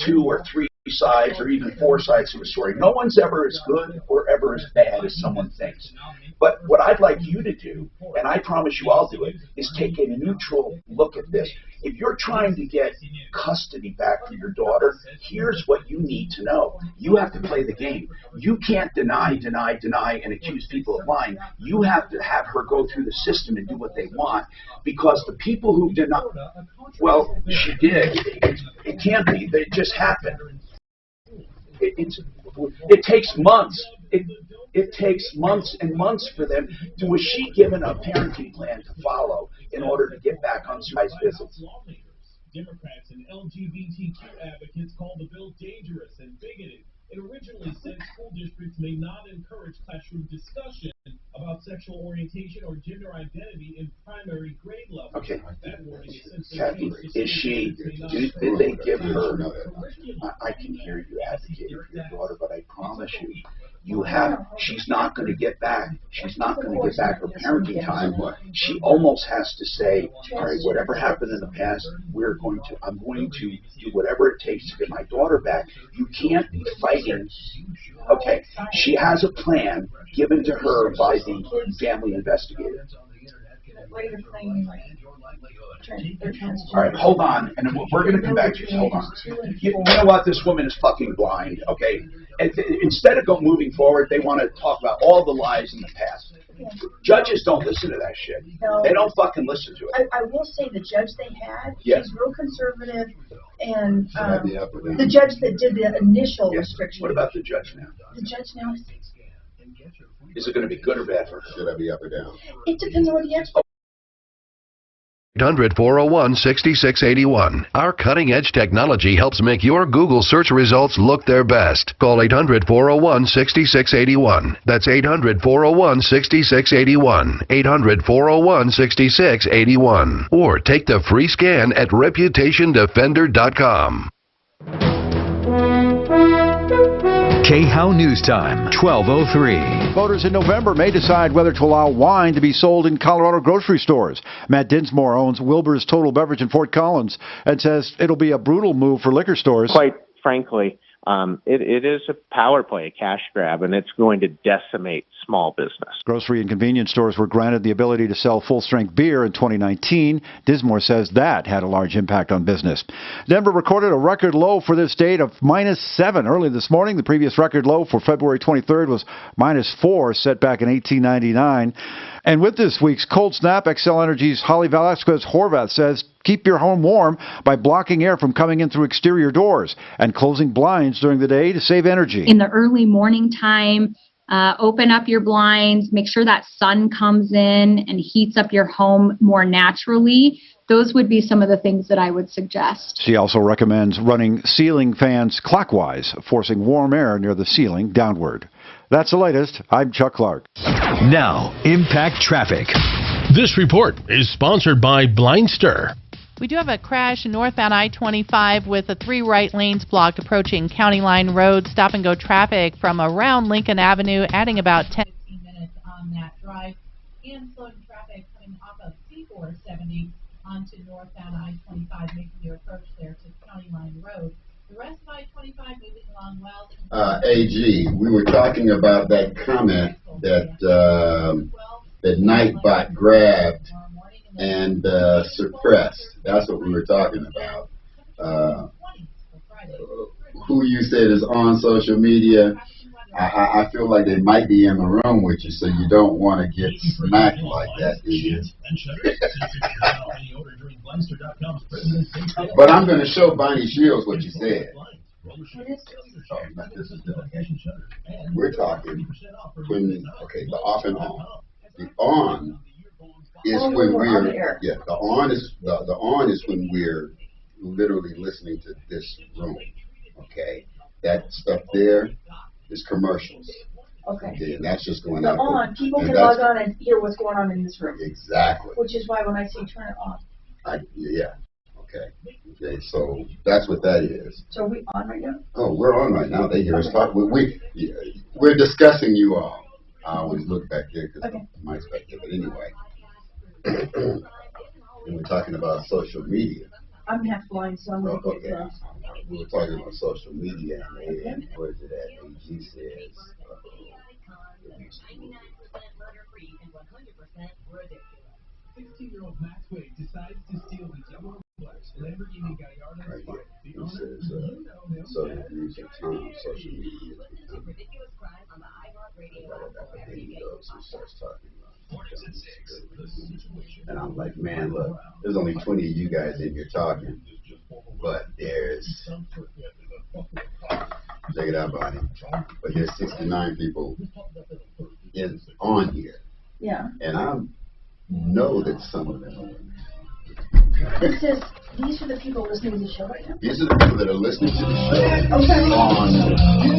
2 or 3 sides or even 4 sides to a story. No one's ever as good or ever as bad as someone thinks. But what I'd like you to do, and I promise you I'll do it, is take a neutral look at this. If you're trying to get custody back for your daughter, here's what you need to know. You have to play the game. You can't deny, and accuse people of lying. You have to have her go through the system and do what they want, because the people who deny, well, she did. It can't be. It just happened. It takes months. It takes months and months for them. Was she given a parenting plan to follow in order to get back on supervised visits? Democrats and LGBTQ advocates call the bill dangerous and bigoted. It originally said school districts may not encourage classroom discussion about sexual orientation or gender identity in primary grade level. Okay. Kathy, is she, did they give her, I can hear you advocating for your daughter, but I promise you, she's not going to get back. She's not going to get back her parenting time. She almost has to say, all right, whatever happened in the past, I'm going to do whatever it takes to get my daughter back. You can't be fighting. Okay, she has a plan given to her by the family investigator. All right, hold on, and we're going to come back to you. Hold on. You know what? This woman is fucking blind, okay? And instead of moving forward, they want to talk about all the lies in the past. Judges don't listen to that shit. No. They don't fucking listen to it. I will say the judge they had, Yeah. she's real conservative, and Should I be up or down? the judge that did the initial restriction. What about the judge now? The judge now? Is it going to be good or bad for her? Should I be up or down? It depends on what the expert. 800-401-6681. Our cutting-edge technology helps make your Google search results look their best. Call 800-401-6681. That's 800-401-6681. 800-401-6681. Or take the free scan at reputationdefender.com. KHOW News Time, 12:03. Voters in November may decide whether to allow wine to be sold in Colorado grocery stores. Matt Dinsmore owns Wilbur's Total Beverage in Fort Collins and says it'll be a brutal move for liquor stores. Quite frankly, it is a power play, a cash grab, and it's going to decimate small business. Grocery and convenience stores were granted the ability to sell full-strength beer in 2019. Dinsmore says that had a large impact on business. Denver recorded a record low for this date of -7 early this morning. The previous record low for February 23rd was -4, set back in 1899. And with this week's cold snap, Xcel Energy's Holly Velasquez-Horvath says keep your home warm by blocking air from coming in through exterior doors and closing blinds during the day to save energy. In the early morning time, open up your blinds, make sure that sun comes in and heats up your home more naturally. Those would be some of the things that I would suggest. She also recommends running ceiling fans clockwise, forcing warm air near the ceiling downward. That's the latest. I'm Chuck Clark. Now, Impact Traffic. This report is sponsored by Blindster. We do have a crash northbound I-25 with the 3 right lanes blocked approaching County Line Road. Stop-and-go traffic from around Lincoln Avenue, adding about 10-15 minutes on that drive. And slowing traffic coming off of C-470 onto northbound I-25, making your approach there to County Line Road. The rest of I-25 moving along well. AG, we were talking about that comment that that Nightbot grabbed and suppressed. That's what we were talking about. Who you said is on social media, I feel like they might be in the room with you, so you don't want to get smacked like that, do you? But I'm going to show Bonnie Shields what you said. We're talking when, okay, the off and on. The on is when we're, yeah, the on is when we're literally listening to this room. Okay, that stuff there is commercials. Okay. And that's just going The out. on, people can log on and hear what's going on in this room. Exactly. Which is why when I say turn it off. Yeah. Okay. Okay. So that's what that is. So are we on right now? Oh, we're on right now. They hear us talk. We're discussing you all. I always look back there because of my perspective. But anyway, and we're talking about social media. I'm half blind, so I'm going to get that. We were talking about social media, and where is it at? AG says. 16-year-old Max Wade decides to steal the yellow Lamborghini Gallardo Sport. It says social media, social media. And I'm like, man, look, there's only 20 of you guys in here talking, but there's, check it out, Bonnie, but there's 69 people on here. Yeah. And I know that some of them are women. These are the people listening to the show right now? These are the people that are listening to the show. Okay.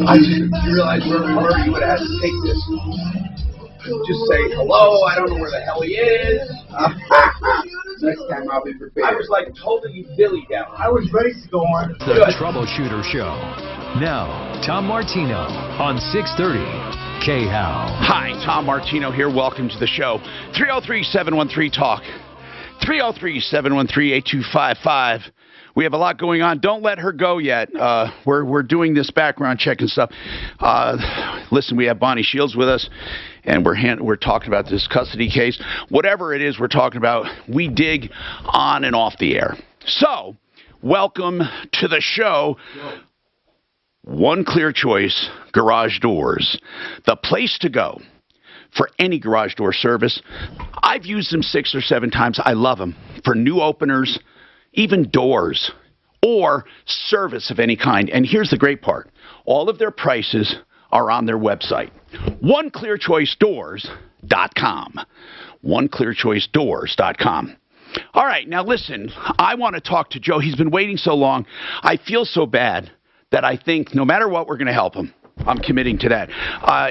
I didn't realize where we were. You would have had to take this. Just say, hello, I don't know where the hell he is. Next time I'll be prepared. I was like holding Billy down. I was ready to go on. The Troubleshooter Show. Now, Tom Martino on 630 KHOW. Hi, Tom Martino here. Welcome to the show. 303-713-TALK. 303-713-8255. We have a lot going on. Don't let her go yet. We're doing this background check and stuff. Listen, we have Bonnie Shields with us, and we're talking about this custody case. Whatever it is we're talking about, we dig on and off the air. So, welcome to the show. One clear choice, Garage Doors. The place to go. for any garage door service. I've used them 6 or 7 times. I love them for new openers, even doors, or service of any kind. And here's the great part. All of their prices are on their website, oneclearchoicedoors.com. oneclearchoicedoors.com. All right, now listen, I want to talk to Joe. He's been waiting so long. I feel so bad that I think no matter what, we're going to help him. I'm committing to that.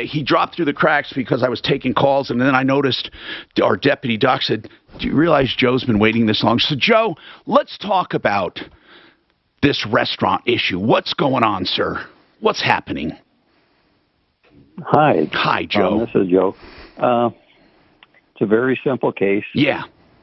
He dropped through the cracks because I was taking calls, and then I noticed our deputy doc said, do you realize Joe's been waiting this long? So, Joe, let's talk about this restaurant issue. What's going on, sir? What's happening? Hi. Hi, Joe. This is Joe. It's a very simple case. Yeah.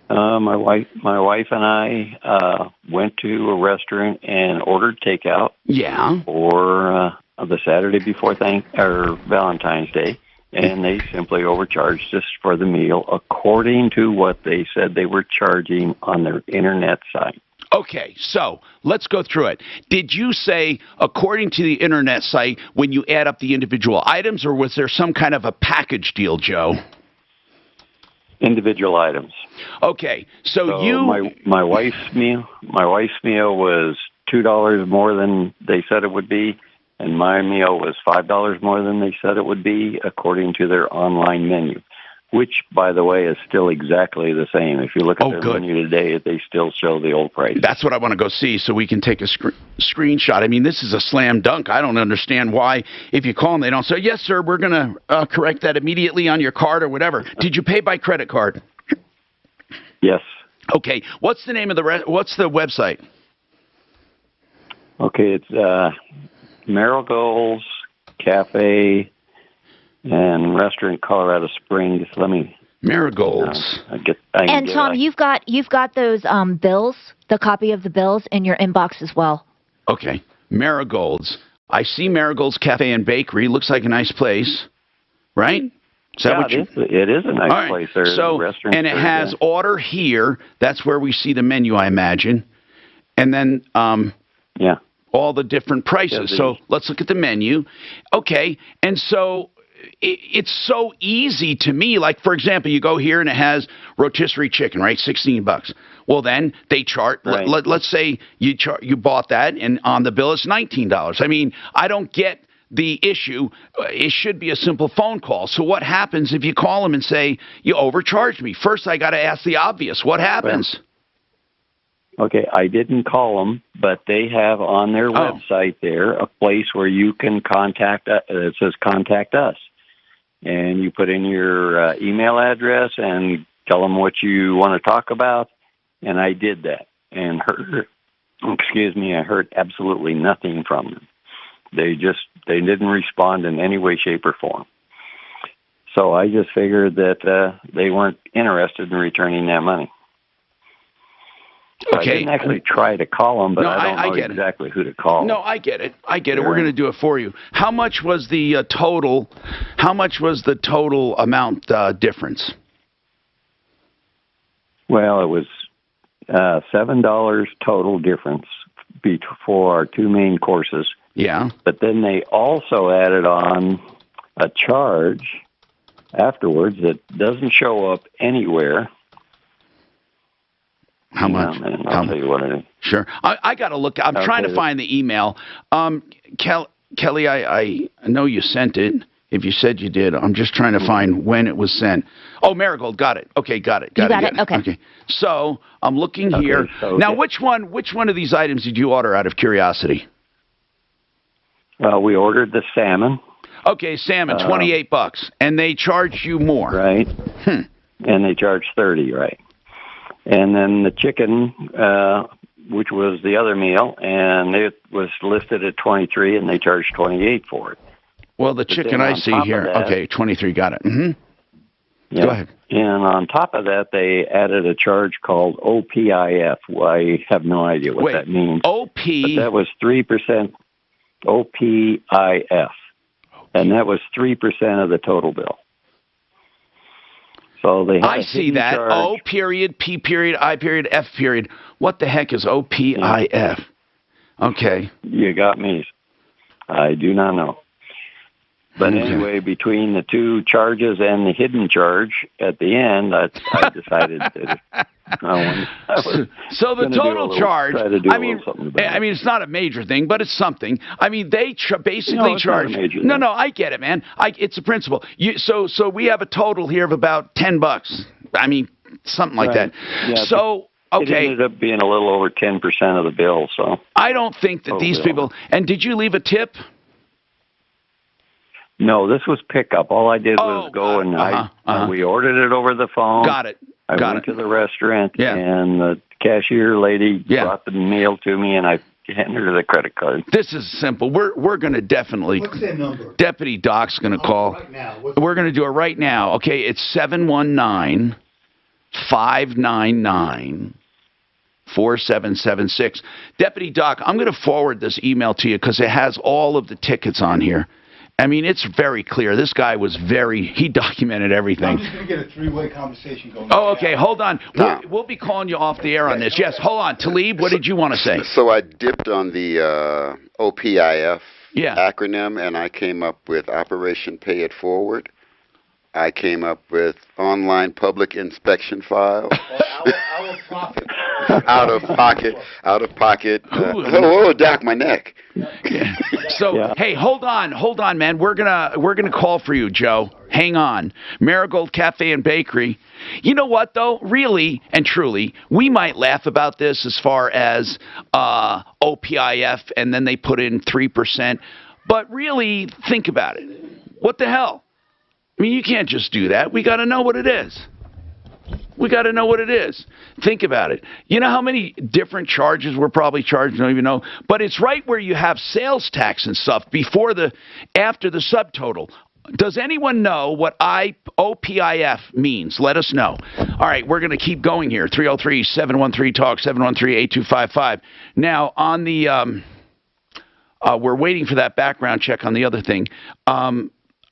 My wife and I went to a restaurant and ordered takeout. Yeah. For the Saturday before Valentine's Day, and they simply overcharged us for the meal according to what they said they were charging on their internet site. Okay, so let's go through it. Did you say, according to the internet site, when you add up the individual items, or was there some kind of a package deal, Joe? Individual items. Okay, so you my wife's meal was $2 more than they said it would be, and my meal was $5 more than they said it would be, according to their online menu, which, by the way, is still exactly the same. If you look at their menu today, they still show the old price. That's what I want to go see so we can take a screenshot. I mean, this is a slam dunk. I don't understand why, if you call them, they don't say, yes, sir, we're going to correct that immediately on your card or whatever. Did you pay by credit card? Yes. Okay. What's the name of what's the website? Okay, it's Marigolds Cafe and Restaurant, Colorado Springs. Let me. Marigolds. And Tom, you've got those bills, the copy of the bills in your inbox as well. Okay, Marigolds. I see Marigolds Cafe and Bakery. Looks like a nice place, right? Is that what it is a nice place. There's so, and it has order here. That's where we see the menu, I imagine. And then, all the different prices. So let's look at the menu. Okay, and so it's so easy to me. Like, for example, you go here and it has rotisserie chicken, right? $16. Well, then they chart. Right. Let's say you bought that, and on the bill it's $19. I mean, I don't get the issue. It should be a simple phone call. So what happens if you call them and say, you overcharged me? First, I got to ask the obvious. What happens? Okay, I didn't call them, but they have on their website there a place where you can contact. It says "Contact Us," and you put in your email address and tell them what you want to talk about. And I did that, and I heard absolutely nothing from them. They didn't respond in any way, shape, or form. So I just figured that they weren't interested in returning that money. So I didn't actually try to call them, but I don't know exactly who to call. No, I get it. I get it. We're going to do it for you. How much was the total? How much was the total amount difference? Well, it was $7 total difference for our 2 main courses. Yeah. But then they also added on a charge afterwards that doesn't show up anywhere. How much? I'll tell you what it is. Sure. I got to look. I'm trying to find the email. Kelly, I know you sent it. If you said you did, I'm just trying to find when it was sent. Oh, Marigold, got it. Okay, got it. Got it. Okay. So I'm looking here. Now, which one of these items did you order out of curiosity? We ordered the salmon. Okay, salmon, $28, and they charge you more. Right. And they charge $30, right? And then the chicken, which was the other meal, and it was listed at $23, and they charged $28 for it. Well, the chicken I see here, okay, $23, got it. Mm-hmm. Yeah. Go ahead. And on top of that, they added a charge called OPIF. I have no idea what that means. OP? But that was 3%. OPIF. And that was 3% of the total bill. So they had I see that. Charge. O period, P period, I period, F period. What the heck is OPIF? Okay. You got me. I do not know. But anyway, between the two charges and the hidden charge at the end, I decided that so the total charge. I mean, it's not a major thing, but it's something. I mean, they basically charge. No, I get it, man. It's a principle. So we have a total here of about $10. I mean, something like that. Yeah, so. Okay. It ended up being a little over 10% of the bill. So I don't think that these people. And did you leave a tip? No, this was pickup. All I did was go and we ordered it over the phone. Got it. I went to the restaurant, and the cashier lady brought the meal to me, and I handed her the credit card. This is simple. We're going to definitely. What's that number? Deputy Doc's going to call. Right now. We're going to do it right now. Okay, it's 719-599-4776. Deputy Doc, I'm going to forward this email to you because it has all of the tickets on here. I mean, it's very clear. This guy was he documented everything. I'm just going to get a three-way conversation going. Oh, okay. Hold on. We'll be calling you off the air on this. Yes, hold on. Talib, what did you want to say? So I dipped on the OPIF acronym, and I came up with Operation Pay It Forward. I came up with Online Public Inspection File. Our profit. Out of pocket. Oh, Doc, my neck. So, hey, hold on, man. We're gonna call for you, Joe. Hang on. Marigold Cafe and Bakery. You know what, though? Really and truly, we might laugh about this as far as OPIF, and then they put in 3%. But really, think about it. What the hell? I mean, you can't just do that. We got to know what it is. We got to know what it is. Think about it. You know how many different charges we're probably charged? I don't even know. But it's right where you have sales tax and stuff after the subtotal. Does anyone know what OPIF means? Let us know. All right, we're going to keep going here. 303-713-TALK, 713-8255. Now, on the we're waiting for that background check on the other thing.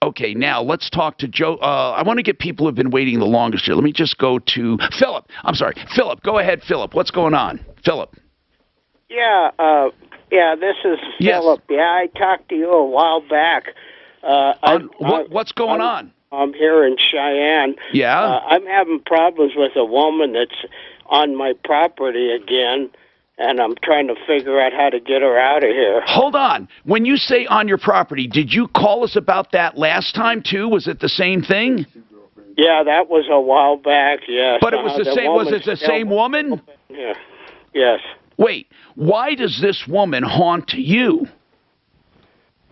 Okay, now let's talk to Joe. I want to get people who have been waiting the longest here. Let me just go to Philip. I'm sorry. Philip, go ahead, Philip. What's going on? Philip. Yeah, this is Philip. Yeah, I talked to you a while back. What's going on? I'm here in Cheyenne. Yeah? I'm having problems with a woman that's on my property again, and I'm trying to figure out how to get her out of here. Hold on. When you say on your property, did you call us about that last time, too? Was it the same thing? Yeah, that was a while back, yes. But it was the same. Was it the same woman? Yeah. Yes. Wait, why does this woman haunt you?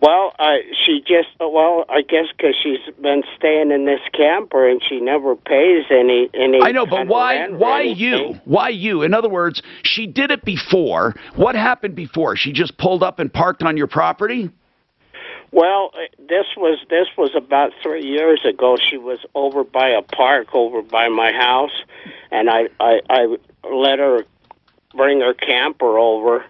Well, I guess because she's been staying in this camper and she never pays any. I know, but why you? Why you? In other words, she did it before. What happened before? She just pulled up and parked on your property? Well, this was about 3 years ago. She was over by a park over by my house, and I let her bring her camper over.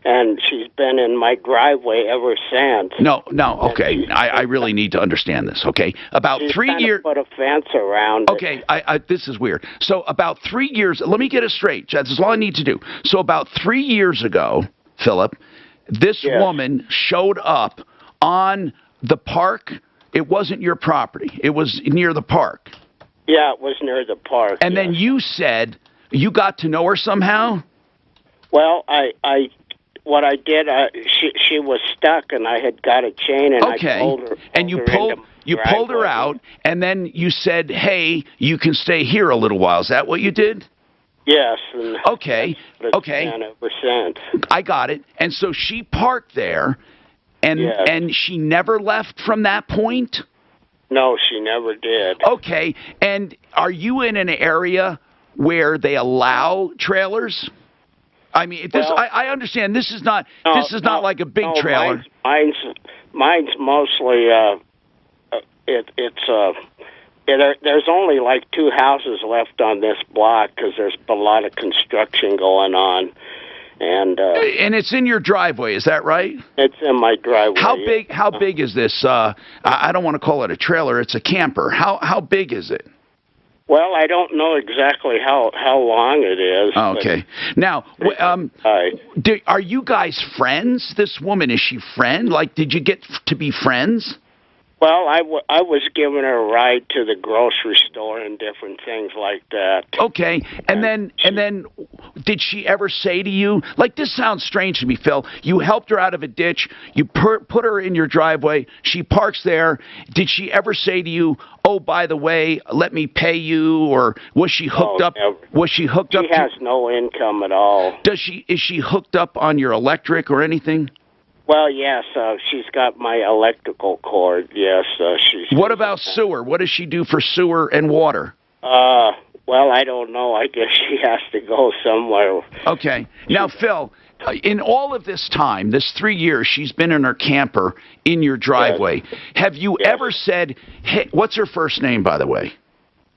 And she's been in my driveway ever since. No, okay. I really need to understand this, okay? About 3 years... put a fence around Okay, this is weird. So about 3 years... Let me get it straight. This is all I need to do. So about 3 years ago, Philip, this woman showed up on the park. It wasn't your property. It was near the park. Yeah, it was near the park. And then you said you got to know her somehow? Well, what I did, she was stuck, and I had got a chain, and I pulled her. And you pulled her out, and then you said, "Hey, you can stay here a little while." Is that what you did? Yes. Okay. Ever since. I got it. And so she parked there, and she never left from that point. No, she never did. Okay. And are you in an area where they allow trailers? I mean, I understand this is not like a big trailer. Mine's mostly there's only like 2 houses left on this block because there's a lot of construction going on, and it's in your driveway. Is that right? It's in my driveway. How big is this? I don't want to call it a trailer. It's a camper. How big is it? Well, I don't know exactly how long it is. Okay. Now, are you guys friends? This woman, is she friend? Like, did you get to be friends? Well, I was giving her a ride to the grocery store and different things like that. Okay, and then did she ever say to you, like, this sounds strange to me, Phil, you helped her out of a ditch, you put her in your driveway, she parks there, did she ever say to you, oh, by the way, let me pay you, or was she hooked up? Never. Was she hooked up? She has no income at all. Is she hooked up on your electric or anything? Well, yes, she's got my electrical cord. Yes, she's. What about sewer? What does she do for sewer and water? Well, I don't know. I guess she has to go somewhere. Okay. Now, Phil, in all of this time, this 3 years, she's been in her camper in your driveway. Yes. Have you ever said, hey, what's her first name, by the way?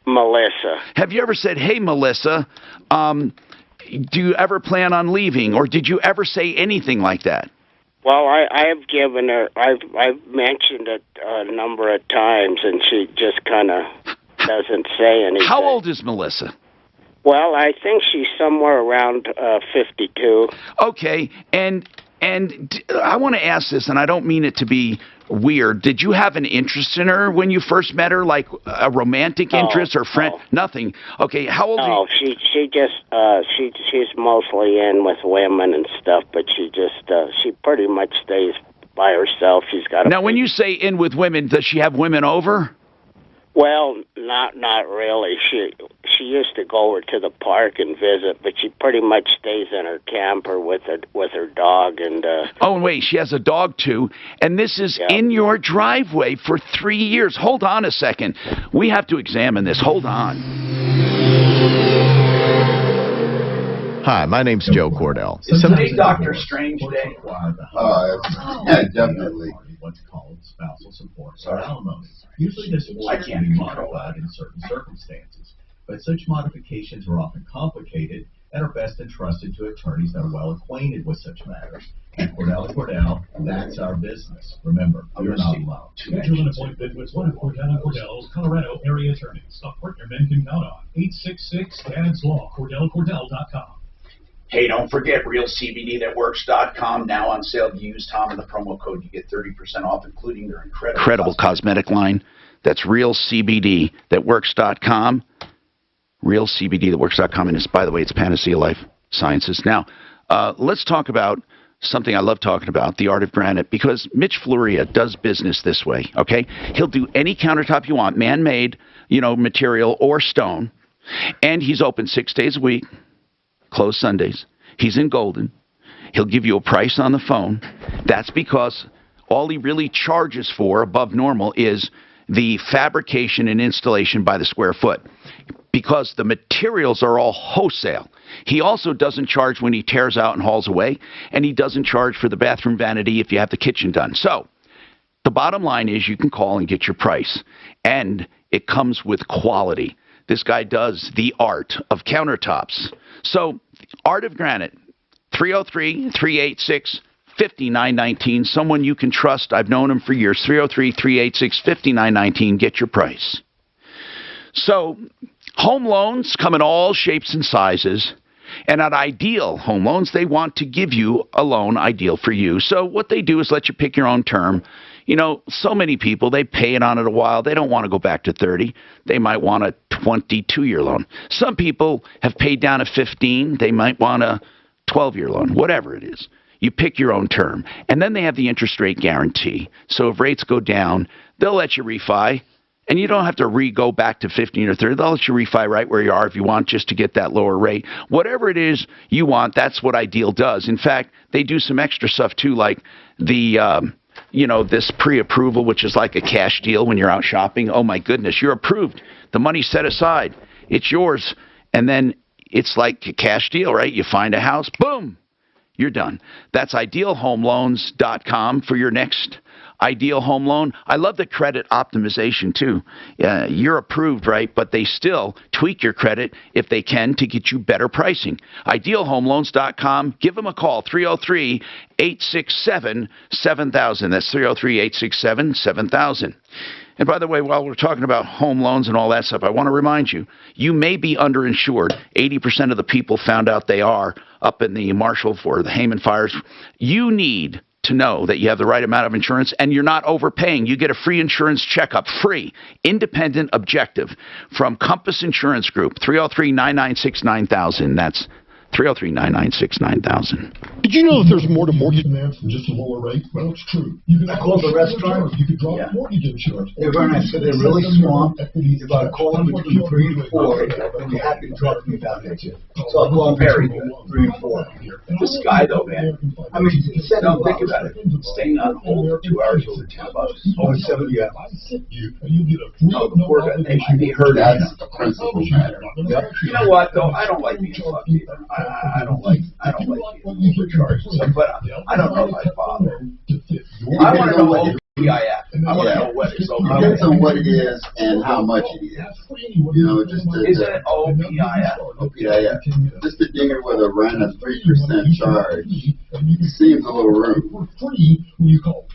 Melissa. Have you ever said, hey, Melissa, do you ever plan on leaving? Or did you ever say anything like that? Well, I've given her, I've mentioned it a number of times, and she just kind of doesn't say anything. How old is Melissa? Well, I think she's somewhere around 52. Okay, and I want to ask this, and I don't mean it to be weird. Did you have an interest in her when you first met her, like a romantic interest or friend? No. Nothing. Okay, how old? No, she just she's mostly in with women and stuff, but she pretty much stays by herself. She's got. Now, when you say in with women, does she have women over? Well, not really. She used to go over to the park and visit, but she pretty much stays in her camper with her dog and. Oh, and wait, she has a dog too, and this is in your driveway for 3 years. Hold on a second, we have to examine this. Hold on. Hi, my name's Joe Cordell. Is today Dr. Strange Day? Definitely. What's called spousal support or alimony. Usually this order can be modified in certain circumstances, but such modifications are often complicated and are best entrusted to attorneys that are well acquainted with such matters. At Cordell, that's our business. Remember, you're not alone. Schedule an appointment with one of Cordell's Colorado area attorneys, a partner men can count on. 866-DADS-LAW, CordellCordell.com. Hey, don't forget realcbdthatworks.com, now on sale. Use Tom in the promo code. You get 30% off, including their incredible cosmetic line. That's realcbdthatworks.com. Realcbdthatworks.com. And it's, by the way, it's Panacea Life Sciences. Now, let's talk about something I love talking about, the art of granite, because Mitch Floria does business this way, okay? He'll do any countertop you want, man-made, material or stone, and he's open 6 days a week. Closed Sundays. He's in Golden. He'll give you a price on the phone. That's because all he really charges for above normal is the fabrication and installation by the square foot, because the materials are all wholesale. He also doesn't charge when he tears out and hauls away, and he doesn't charge for the bathroom vanity if you have the kitchen done. So the bottom line is you can call and get your price, and it comes with quality. This guy does the art of countertops. So, Art of Granite, 303-386-5919. Someone you can trust. I've known him for years. 303-386-5919. Get your price. So, home loans come in all shapes and sizes. And at Ideal Home Loans, they want to give you a loan ideal for you. So what they do is let you pick your own term. So many people, they pay it on it a while. They don't want to go back to 30. They might want a 22-year loan. Some people have paid down a 15. They might want a 12-year loan, whatever it is. You pick your own term. And then they have the interest rate guarantee. So if rates go down, they'll let you refi. And you don't have to go back to 15 or 30. They'll let you refi right where you are if you want, just to get that lower rate. Whatever it is you want, that's what Ideal does. In fact, they do some extra stuff too, like the this pre-approval, which is like a cash deal when you're out shopping. Oh my goodness, you're approved. The money's set aside. It's yours. And then it's like a cash deal, right? You find a house, boom, you're done. That's idealhomeloans.com for your next ideal home loan. I love the credit optimization too. You're approved, right? But they still tweak your credit if they can to get you better pricing. Idealhomeloans.com. Give them a call, 303-867-7000. That's 303-867-7000. And by the way, while we're talking about home loans and all that stuff, I want to remind you, you may be underinsured. 80% of the people found out they are up in the Marshall or the Hayman fires. You need to know that you have the right amount of insurance and you're not overpaying. You get a free insurance checkup, free, independent, objective, from Compass Insurance Group, 303-996-9000. That's 303-996-9000. Did you know that there's more to mortgage finance than just a lower rate? Well, it's true. You can call the restaurant. You could drop mortgage insurance. They're very nice, so they're really swamped. If I call them between 3 and 4, they'll be happy to talk to me about that too. So I'll call them Very between good. 3 and 4. This guy, though, man. I mean, No, think about it. Staying on hold for 2 hours over $10. Oh, 7, yeah. No, the poor guy, they heard that. That's the principal matter. Yep. You know what, though? I don't like being fucked either. I don't like being overcharged. But I don't know if I'd bother. I want to know what OPIF. I want to know what it's OPIF. Depends on what it is and how much it is. You know, just to, Is it OPIF? OPIF. Just to dinger with a rent of 3% charge seems a little rude. For free when you call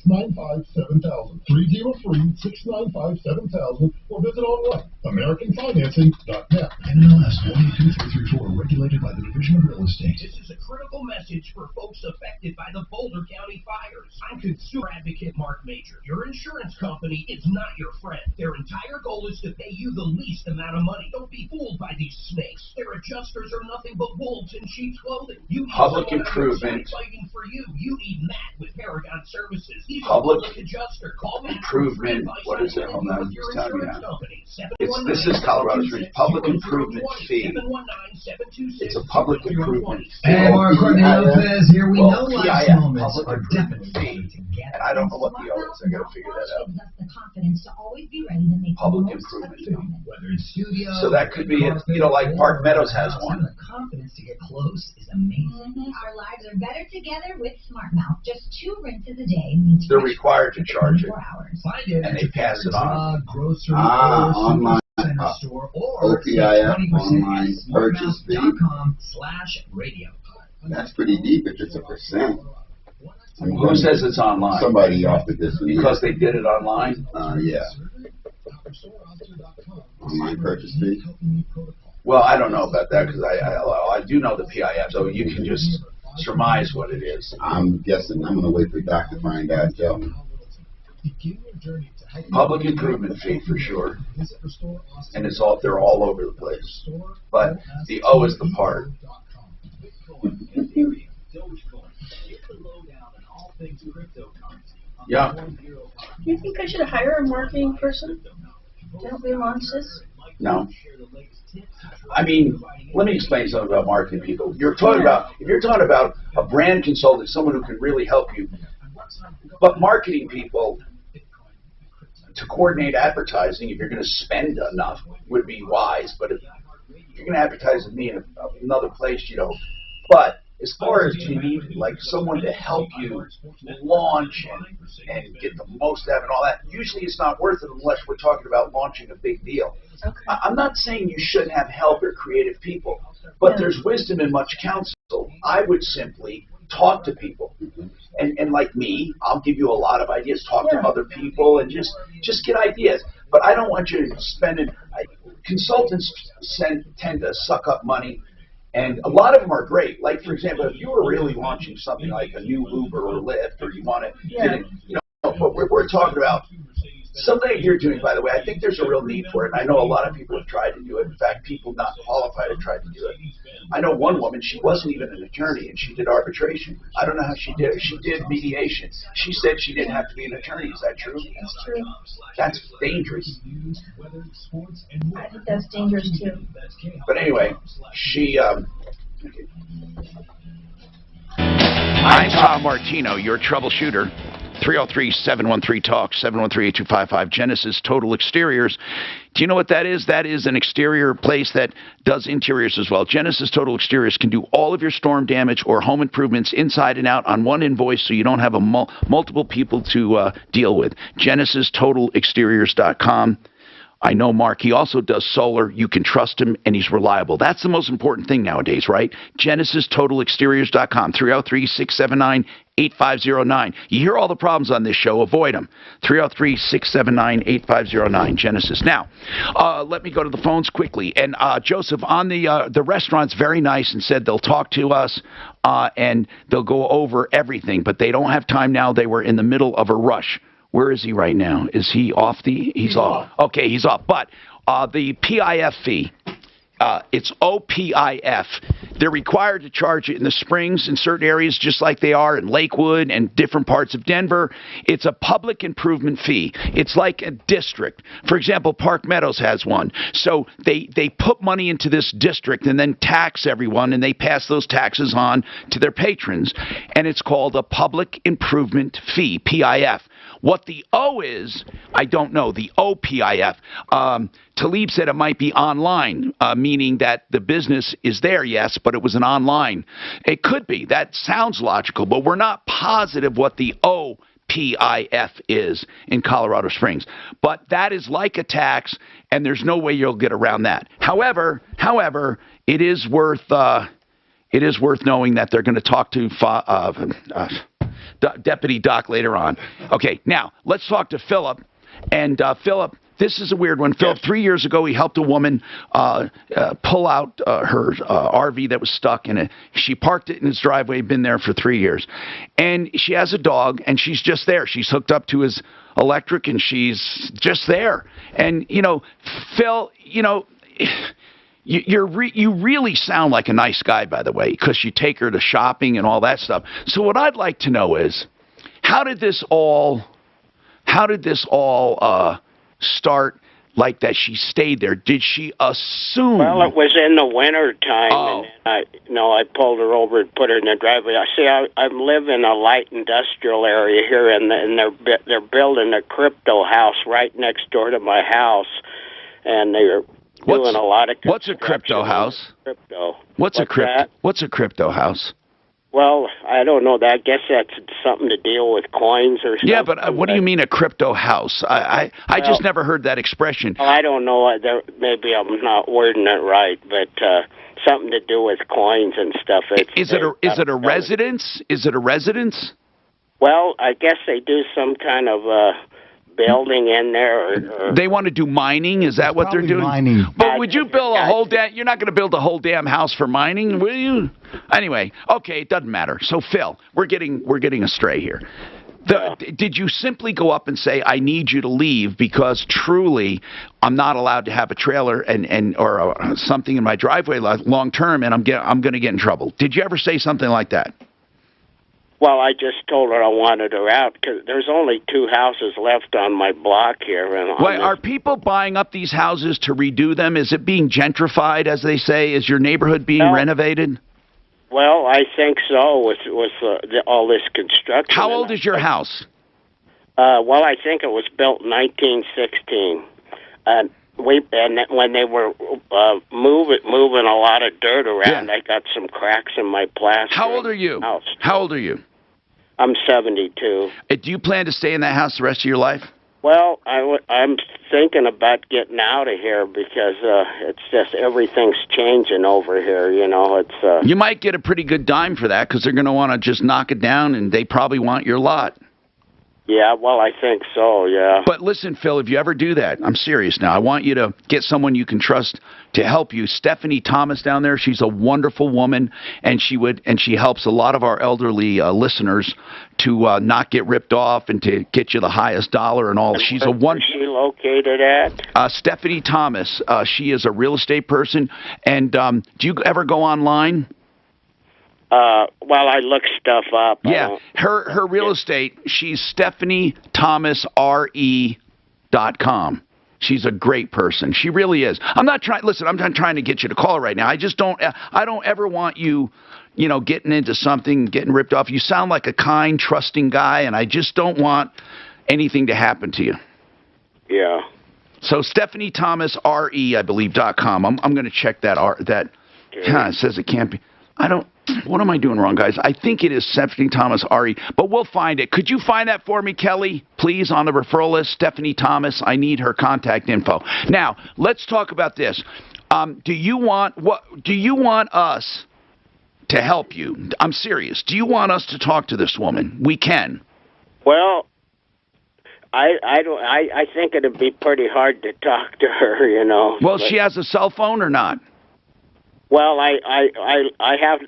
303-695-7000. 303-695-7000 or visit online AmericanFinancing.net. NMLS 122334, regulated by the Division of Real Estate. This is a critical message for folks affected by the Boulder County fires. I'm consumer advocate Mark Major. Your insurance company is not your friend. Their entire goal is to pay you the least amount of money. Don't be fooled by these snakes. Their adjusters are nothing but wolves in sheep's clothing. You need Public someone on your improvement. side fighting for you. You need Matt with Paragon Services. He's Public a public adjuster. Call Matt improvement. for free What is it? advice Hold on on, your just tell me insurance now. company. This is Colorado Springs. Public improvement fee. It's a public improvement fee. And Mark Lopez here. We know life's PIF, moments public are improvement definitely fee. And I don't know what the O is. I got to figure that out. Public improvement fee. Whether it's studio. So that could be, like Park Meadows has one. The confidence to get close is amazing. Our lives are better together with SmartMouth. Just 2 rinses a day means They're required to charge it, 4 hours. and they pass it on. Grocery Online. store or OPIF online purchase fee. SmartMouth.com/radio. That's pretty deep if it's a percent. Who says it's online? Somebody offered this one. Because they did it online? Yeah. Online purchase fee. Well, I don't know about that because I do know the PIF, so you can just surmise what it is. I'm guessing. I'm going to wait for Doc to find out and tell me. Public improvement fee for sure, and they're all over the place. But the O is the part. Yeah. Do you think I should hire a marketing person to help me launch this? No. I mean, let me explain something about marketing people. If you're talking about a brand consultant, someone who can really help you. But marketing people, to coordinate advertising, if you're going to spend enough, would be wise. But if you're going to advertise with me in another place, But as far as you need, like, someone to help you launch and get the most out of it and all that, usually it's not worth it unless we're talking about launching a big deal. Okay. I'm not saying you shouldn't have help or creative people, but there's wisdom in much counsel. I would simply talk to people. And like me, I'll give you a lot of ideas, talk to other people, and just get ideas. But I don't want you spending. Consultants tend to suck up money, and a lot of them are great. Like, for example, if you were really launching something like a new Uber or Lyft, or you want to, but we're talking about something you're doing, by the way. I think there's a real need for it, and I know a lot of people have tried to do it. In fact, people not qualified have tried to do it. I know one woman, she wasn't even an attorney, and she did arbitration. I don't know how she did it. She did mediation. She said she didn't have to be an attorney. Is that true? That's true. That's dangerous. I think that's dangerous too. But anyway, I'm Tom Martino, your troubleshooter. 303-713-TALK, 713-8255, Genesis Total Exteriors. Do you know what that is? That is an exterior place that does interiors as well. Genesis Total Exteriors can do all of your storm damage or home improvements inside and out on one invoice, so you don't have multiple people to deal with. GenesisTotalExteriors.com. I know Mark, he also does solar. You can trust him, and he's reliable. That's the most important thing nowadays, right? GenesisTotalExteriors.com, 303-679 8509. You hear all the problems on this show, avoid them. 303-679-8509, Genesis. Now, let me go to the phones quickly. And Joseph, on the restaurant's very nice and said they'll talk to us and they'll go over everything, but they don't have time now. They were in the middle of a rush. Where is he right now? Is he off He's off. Okay, he's off. But the PIF fee, it's OPIF. They're required to charge it in the Springs in certain areas, just like they are in Lakewood and different parts of Denver. It's a public improvement fee. It's like a district. For example, Park Meadows has one. So they put money into this district and then tax everyone, and they pass those taxes on to their patrons. And it's called a public improvement fee, PIF. What the O is, I don't know. The OPIF. Talib said it might be online, meaning that the business is there, yes, but it was an online. It could be. That sounds logical, but we're not positive what the OPIF is in Colorado Springs. But that is like a tax, and there's no way you'll get around that. However, it is worth knowing that they're going to talk to Deputy Doc later on. Okay, now let's talk to Philip. And Philip, this is a weird one. Philip, 3 years ago, he helped a woman pull out her RV that was stuck in it. She parked it in his driveway, been there for 3 years. And she has a dog, and she's just there. She's hooked up to his electric, and she's just there. And, Phil, you really sound like a nice guy, by the way, because you take her to shopping and all that stuff. So what I'd like to know is, how did this all start like that? She stayed there. Did she assume? Well, it was in the winter time, and I pulled her over and put her in the driveway. I live in a light industrial area here, and they're building a crypto house right next door to my house, and they're doing a lot of. What's a crypto house? What's a crypto house? Well, I don't know. I guess that's something to deal with coins or something. Yeah, but what do you mean a crypto house? I just never heard that expression. Well, I don't know. Maybe I'm not wording it right, but something to do with coins and stuff. Is it a residence? Is it a residence? Well, I guess they do some kind of building in there. Or they want to do mining? Is that what they're doing? Mining. But would you build a whole damn... You're not going to build a whole damn house for mining, will you? Anyway, okay, it doesn't matter. So, Phil, we're getting astray here. Did you simply go up and say, I need you to leave because truly I'm not allowed to have a trailer or something in my driveway long term, and I'm going to get in trouble? Did you ever say something like that? Well, I just told her I wanted her out because there's only 2 houses left on my block here. Wait, are people buying up these houses to redo them? Is it being gentrified, as they say? Is your neighborhood being renovated? Well, I think so with all this construction. How old is your house? Well, I think it was built in 1916. And when they were moving a lot of dirt around, I got some cracks in my plaster. How old are you? How old are you? I'm 72. Do you plan to stay in that house the rest of your life? Well, I'm thinking about getting out of here because it's just everything's changing over here. It's you might get a pretty good dime for that because they're going to want to just knock it down, and they probably want your lot. Yeah, well, I think so, yeah. But listen, Phil, if you ever do that, I'm serious now. I want you to get someone you can trust to help you. Stephanie Thomas down there, she's a wonderful woman, and she helps a lot of our elderly listeners to not get ripped off and to get you the highest dollar and all. Where's she located at? Stephanie Thomas. She is a real estate person. And do you ever go online? Well, I look stuff up. Yeah, her real estate, she's StephanieThomasRE.com. She's a great person. She really is. I'm not trying to get you to call her right now. I don't ever want you, getting into something, getting ripped off. You sound like a kind, trusting guy, and I just don't want anything to happen to you. Yeah. So StephanieThomasRE, I believe, .com. I'm going to check that. It says it can't be. What am I doing wrong, guys? I think it is Stephanie Thomas RE, but we'll find it. Could you find that for me, Kelly, please, on the referral list? Stephanie Thomas, I need her contact info. Now, let's talk about this. Do you want us to help you. I'm serious. Do you want us to talk to this woman? We can. Well, I think it'd be pretty hard to talk to her, you know. Well, she has a cell phone or not? Well, I have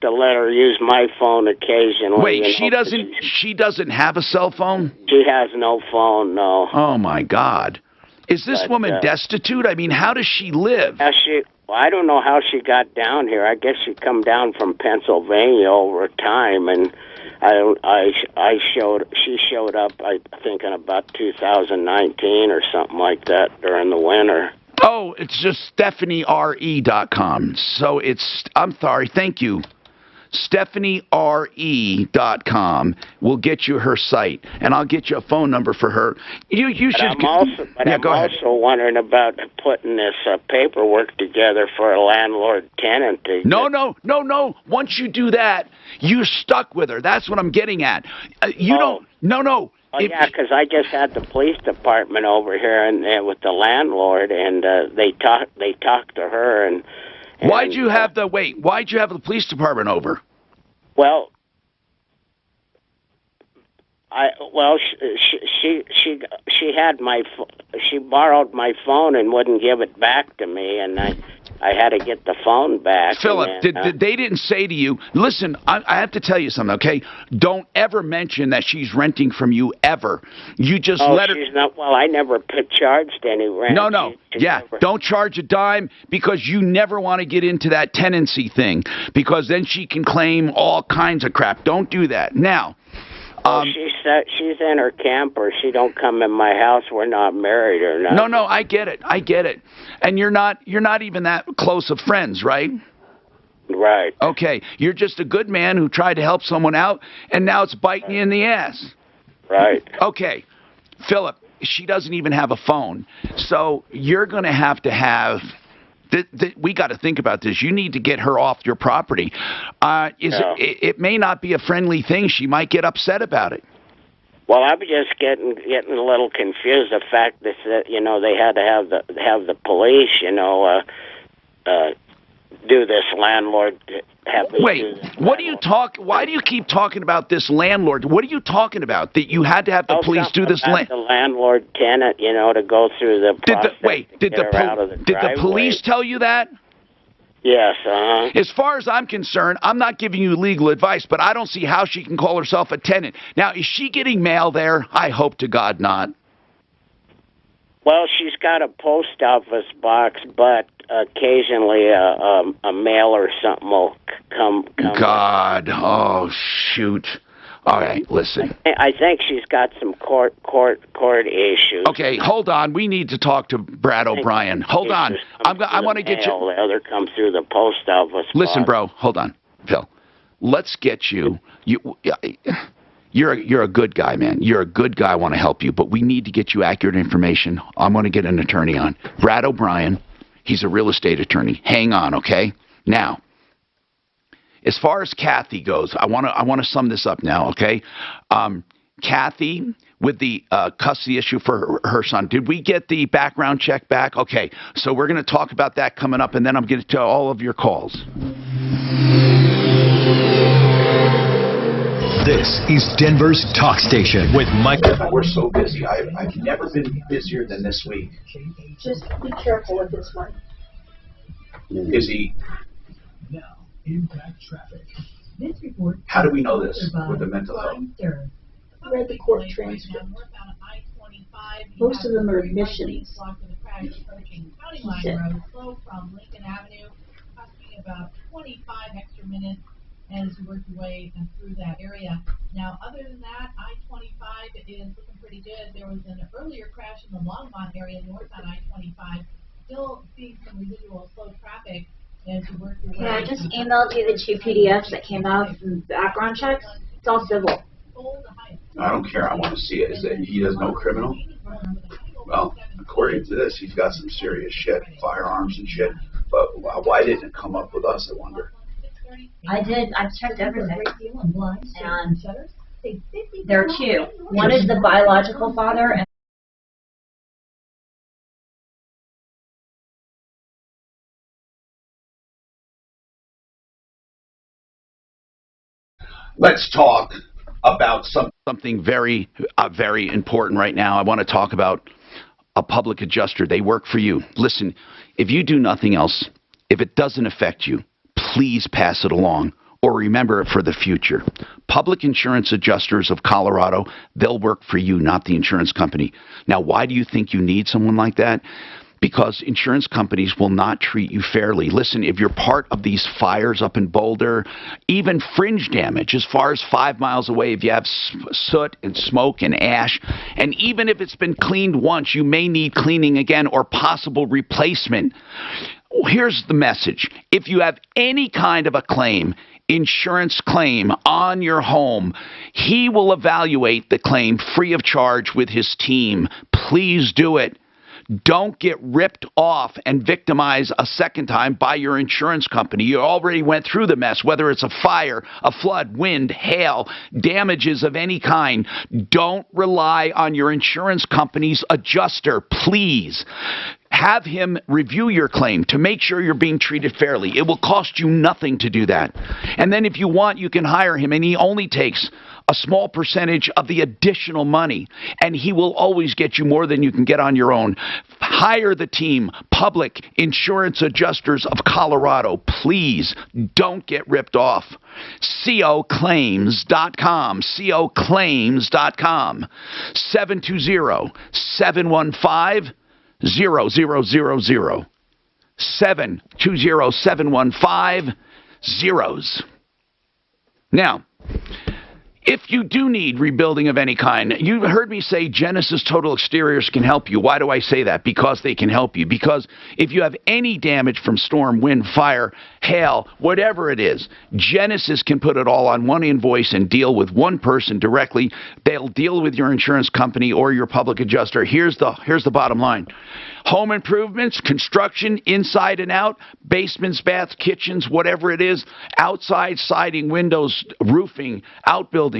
to let her use my phone occasionally. Wait, you know, she doesn't have a cell phone? She has no phone, no. Oh my God. Is this woman destitute? I mean, how does she live? Well, I don't know how she got down here. I guess she come down from Pennsylvania over time, and she showed up, I think, in about 2019 or something like that during the winter. Oh, it's just StephanieRE.com. So I'm sorry, thank you. StephanieRE.com will get you her site, and I'll get you a phone number for her. You should. I'm also wondering about putting this paperwork together for a landlord-tenant. No. Once you do that, you're stuck with her. That's what I'm getting at. No. Oh, yeah, because I just had the police department over here and with the landlord, and they talked to her. And why'd you have the police department over? Well, she borrowed my phone and wouldn't give it back to me, and I had to get the phone back. Philip, they didn't say to you, listen, I have to tell you something, okay? Don't ever mention that she's renting from you, ever. You just let her... She's not, well, I never charged any rent. No. Don't charge a dime, because you never want to get into that tenancy thing, because then she can claim all kinds of crap. Don't do that. Now... she's in her camper. She don't come in my house. We're not married or nothing. No, I get it. And you're not even that close of friends, right? Right. Okay. You're just a good man who tried to help someone out, and now it's biting you in the ass. Right. Okay. Philip, she doesn't even have a phone. So you're going to have we got to think about this. You need to get her off your property. It may not be a friendly thing. She might get upset about it. Well, I'm just getting a little confused. The fact that they had to have the police, do this landlord. Wait, what do you talk? Why do you keep talking about this landlord? What are you talking about? That you had to have the police do this? The landlord tenant, to go through the process. Did the police tell you that? Yes. As far as I'm concerned, I'm not giving you legal advice, but I don't see how she can call herself a tenant. Now, is she getting mail there? I hope to God not. Well, she's got a post office box, but occasionally a mail or something will come. God, oh shoot! All right, listen. I think she's got some court issues. Okay, hold on. We need to talk to Brad O'Brien. Hold on. I want to get you. The other come through the post office. Listen, bro. Hold on, Phil. Let's get you. You're a good guy, man. You're a good guy. I want to help you, but we need to get you accurate information. I'm going to get an attorney on. Brad O'Brien, he's a real estate attorney. Hang on, okay? Now, as far as Kathy goes, I want to sum this up now, okay? Kathy, with the custody issue for her son, did we get the background check back? Okay, so we're going to talk about that coming up, and then I'm going to tell all of your calls. This is Denver's Talk Station with Mike. We're so busy. I've never been busier than this week. Just be careful with this one. Is he? Now, impact traffic. This report. How do we know this with the mental health? I read the court transcript. Most of them are admissions. He said. From Lincoln Avenue, costing about 25 extra minutes as you work your way through that area. Now, other than that, I-25 is looking pretty good. There was an earlier crash in the Longmont area north on I-25. Still seeing some residual slow traffic as you work your way. Yeah, I just emailed you the 2 PDFs that came out from background checks. It's all civil. I don't care. I want to see it. Is it he does no criminal? Well, according to this, he's got some serious shit, firearms and shit. But why didn't it come up with us, I wonder? I did. I've checked everything. And there are 2. One is the biological father, and Let's talk about something very, very important right now. I want to talk about a public adjuster. They work for you. Listen, if you do nothing else, if it doesn't affect you, please pass it along or remember it for the future. Public Insurance Adjusters of Colorado, they'll work for you, not the insurance company. Now, why do you think you need someone like that? Because insurance companies will not treat you fairly. Listen, if you're part of these fires up in Boulder, even fringe damage as far as 5 miles away, if you have soot and smoke and ash, and even if it's been cleaned once, you may need cleaning again or possible replacement. Here's the message. If you have any kind of a claim, insurance claim on your home, he will evaluate the claim free of charge with his team. Please do it. Don't get ripped off and victimized a second time by your insurance company. You already went through the mess, whether it's a fire, a flood, wind, hail, damages of any kind. Don't rely on your insurance company's adjuster, please. Have him review your claim to make sure you're being treated fairly. It will cost you nothing to do that. And then if you want, you can hire him, and he only takes a small percentage of the additional money, and he will always get you more than you can get on your own. Hire the team, Public Insurance Adjusters of Colorado. Please don't get ripped off. COClaims.com, COClaims.com, 720-715-0000, 720-715-0s. Now, if you do need rebuilding of any kind, you heard me say Genesis Total Exteriors can help you. Why do I say that? Because they can help you. Because if you have any damage from storm, wind, fire, hail, whatever it is, Genesis can put it all on one invoice and deal with one person directly. They'll deal with your insurance company or your public adjuster. Here's the bottom line. Home improvements, construction, inside and out, basements, baths, kitchens, whatever it is, outside siding, windows, roofing, outbuildings,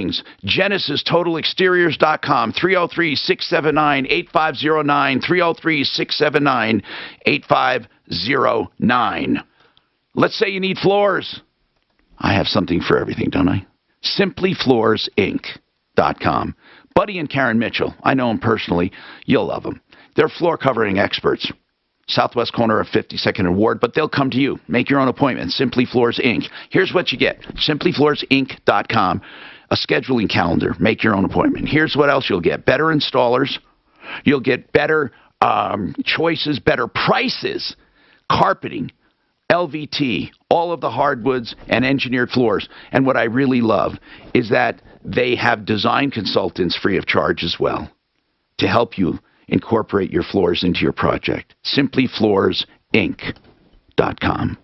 GenesisTotalExteriors.com, 303-679-8509, 303-679-8509. Let's say you need floors. I have something for everything, don't I? SimplyFloorsInc.com. Buddy and Karen Mitchell, I know them personally. You'll love them. They're floor covering experts. Southwest corner of 52nd and Ward, but they'll come to you. Make your own appointment. Simply Floors Inc. Here's what you get. SimplyFloorsInc.com. A scheduling calendar. Make your own appointment. Here's what else you'll get. Better installers. You'll get better choices, better prices. Carpeting, LVT, all of the hardwoods and engineered floors. And what I really love is that they have design consultants free of charge as well to help you incorporate your floors into your project. SimplyFloorsInc.com.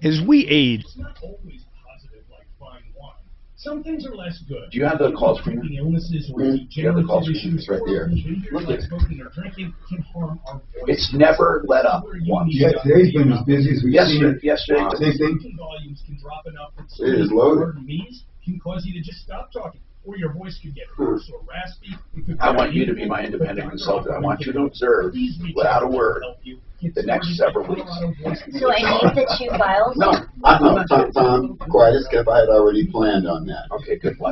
As we age, It's not always positive like fine wine. Some things are less good. Do you have the call screen? Illnesses or Do you have the call screen? issues It's right there. Look at it. smoking or drinking can harm our voice. It's never let up once. Yeah, today's been as busy as we've seen it. Yesterday. Same thing. Volumes can drop enough that It is loaded. means can cause you to just stop talking, or your voice could get hoarse or raspy. I want you to be my independent consultant. I want you to observe, without a word, the next several weeks. So I need the 2 files. No, Tom, quiet as kept. I had already planned on that. Okay, good. So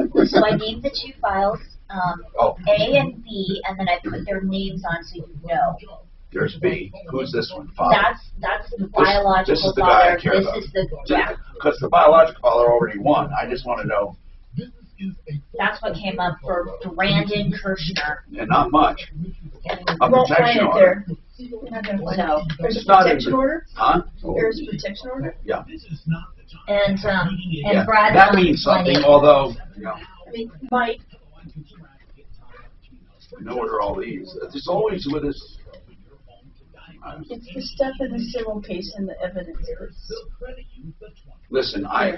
I need the 2 files, A and B, and then I put their names on so you know. There's B. Who's this one? Father. That's the biological this is the guy I father. care This about. is the Because the biological father already won. I just want to know. That's what came up for Brandon Kirshner. And not much. A Won't find protection it order. there. You're not gonna find No. it. There's a It's not protection in- order? Huh? There's a protection order? Yeah. And Yeah. Brad. That means something, although, you know, I mean, Mike, in order all these. It's always with us. it's the stuff in the civil case and the evidence. Listen, I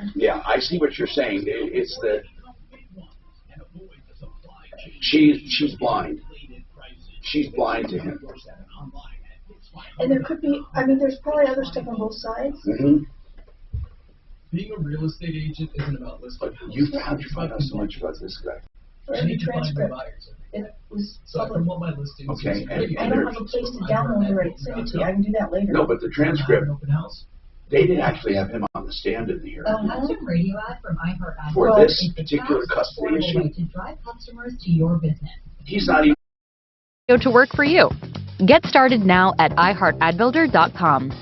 see what you're saying. It's that she's blind. She's blind to him. And there could be, I mean, there's probably other stuff on both sides. Mm-hmm. Being a real estate agent isn't about listing. How'd you find out so much about this guy? There's a transcript. It was So I public. promote my listings. Okay, I don't have a place to download it or send it to you. I can do that later. No, but the transcript. Open house. They didn't actually have him on the stand in the hearing. A custom radio ad from iHeart For Advertising this is the particular fast, custody affordable issue. way to drive customers to your business. He's not even. To work for you. Get started now at iHeartAdbuilder.com.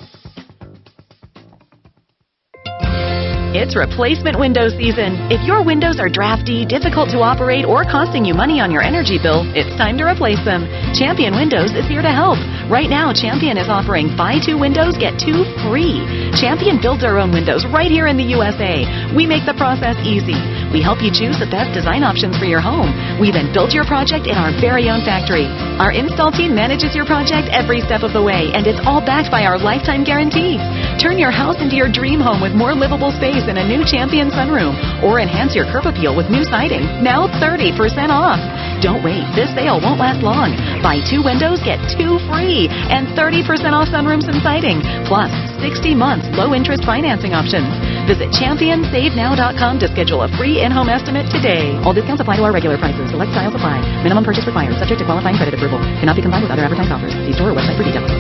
It's replacement window season. If your windows are drafty, difficult to operate, or costing you money on your energy bill, it's time to replace them. Champion Windows is here to help. Right now, Champion is offering buy 2 windows, get 2 free. Champion builds our own windows right here in the USA. We make the process easy. We help you choose the best design options for your home. We then build your project in our very own factory. Our install team manages your project every step of the way, and it's all backed by our lifetime guarantee. Turn your house into your dream home with more livable space and a new Champion sunroom, or enhance your curb appeal with new siding. Now 30% off. Don't wait. This sale won't last long. Buy 2 windows, get 2 free, and 30% off sunrooms and siding. Plus, 60 months low-interest financing options. Visit ChampionSaveNow.com to schedule a free in-home estimate today. All discounts apply to our regular prices. Select styles apply. Minimum purchase required. Subject to qualifying credit approval. Cannot be combined with other advertised offers. See store or website for details.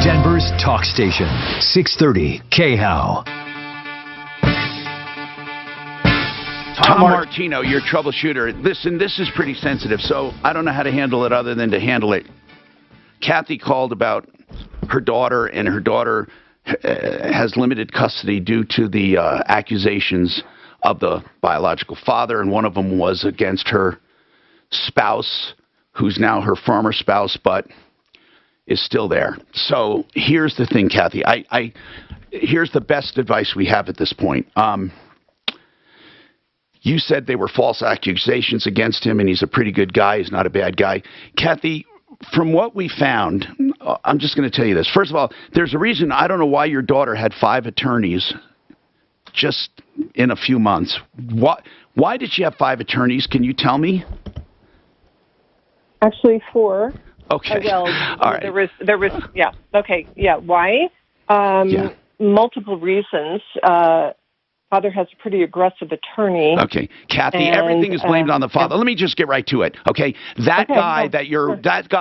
Denver's talk station, 630 KHOW. Tom Martino, your troubleshooter. Listen, this is pretty sensitive, so I don't know how to handle it other than to handle it. Kathy called about her daughter, and her daughter has limited custody due to the accusations of the biological father, and one of them was against her spouse, who's now her former spouse, but is still there. So here's the thing, Kathy. Here's the best advice we have at this point. You said they were false accusations against him, and he's a pretty good guy. He's not a bad guy. Kathy, from what we found, I'm just going to tell you this. First of all, there's a reason. I don't know why your daughter had 5 attorneys just in a few months. Why did she have 5 attorneys? Can you tell me? Actually, 4. Okay. Well, all right. There was, yeah. Okay, yeah. Why? Multiple reasons. Father has a pretty aggressive attorney. Okay, Kathy, everything is blamed on the father. Let me just get right to it. Okay, that guy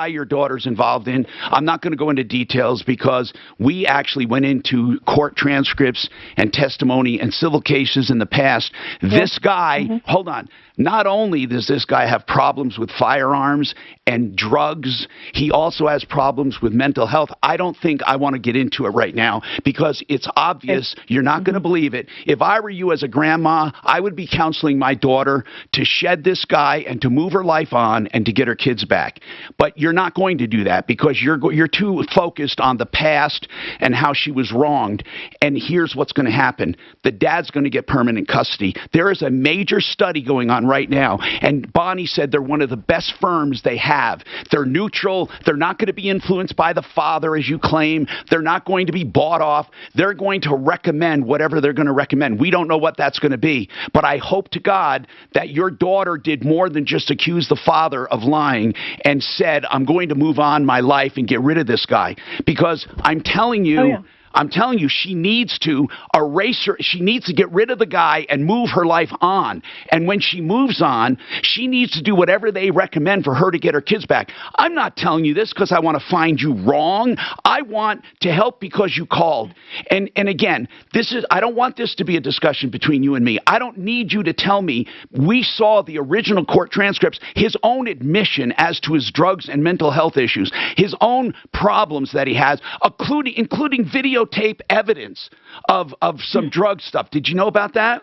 your daughter's involved in. I'm not going to go into details because we actually went into court transcripts and testimony and civil cases in the past. This guy, hold on. Not only does this guy have problems with firearms and drugs, he also has problems with mental health. I don't think I want to get into it right now because it's obvious. You're not going to believe it. If I were you as a grandma, I would be counseling my daughter to shed this guy and to move her life on and to get her kids back. But you're not going to do that because you're too focused on the past and how she was wronged. And here's what's going to happen. The dad's going to get permanent custody. There is a major study going on right now, and Bonnie said they're one of the best firms they have. They're neutral. They're not going to be influenced by the father, as you claim. They're not going to be bought off. They're going to recommend whatever they're going to recommend. We don't know what that's going to be, but I hope to God that your daughter did more than just accuse the father of lying and said, I'm going to move on my life and get rid of this guy, because I'm telling you, she needs to erase her. She needs to get rid of the guy and move her life on. And when she moves on, she needs to do whatever they recommend for her to get her kids back. I'm not telling you this because I want to find you wrong. I want to help because you called. And again, I don't want this to be a discussion between you and me. I don't need you to tell me. We saw the original court transcripts, his own admission as to his drugs and mental health issues, his own problems that he has, including videotape evidence of some drug stuff. Did you know about that?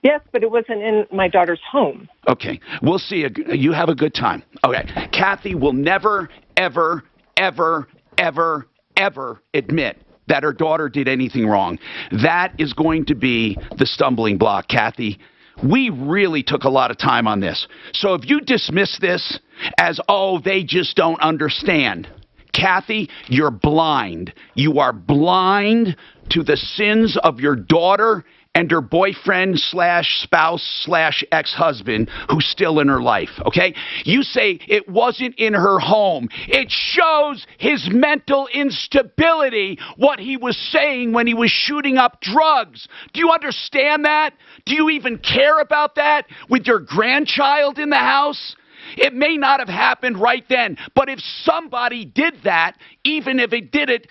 Yes, but it wasn't in my daughter's home. Okay. We'll see. You have a good time. Okay. Kathy will never, ever, ever, ever, ever admit that her daughter did anything wrong. That is going to be the stumbling block, Kathy. We really took a lot of time on this. So if you dismiss this as, oh, they just don't understand, Kathy, you're blind. You are blind to the sins of your daughter and her boyfriend / spouse / ex-husband who's still in her life, okay? You say it wasn't in her home. It shows his mental instability, what he was saying when he was shooting up drugs. Do you understand that? Do you even care about that with your grandchild in the house? It may not have happened right then, but if somebody did that, even if it did it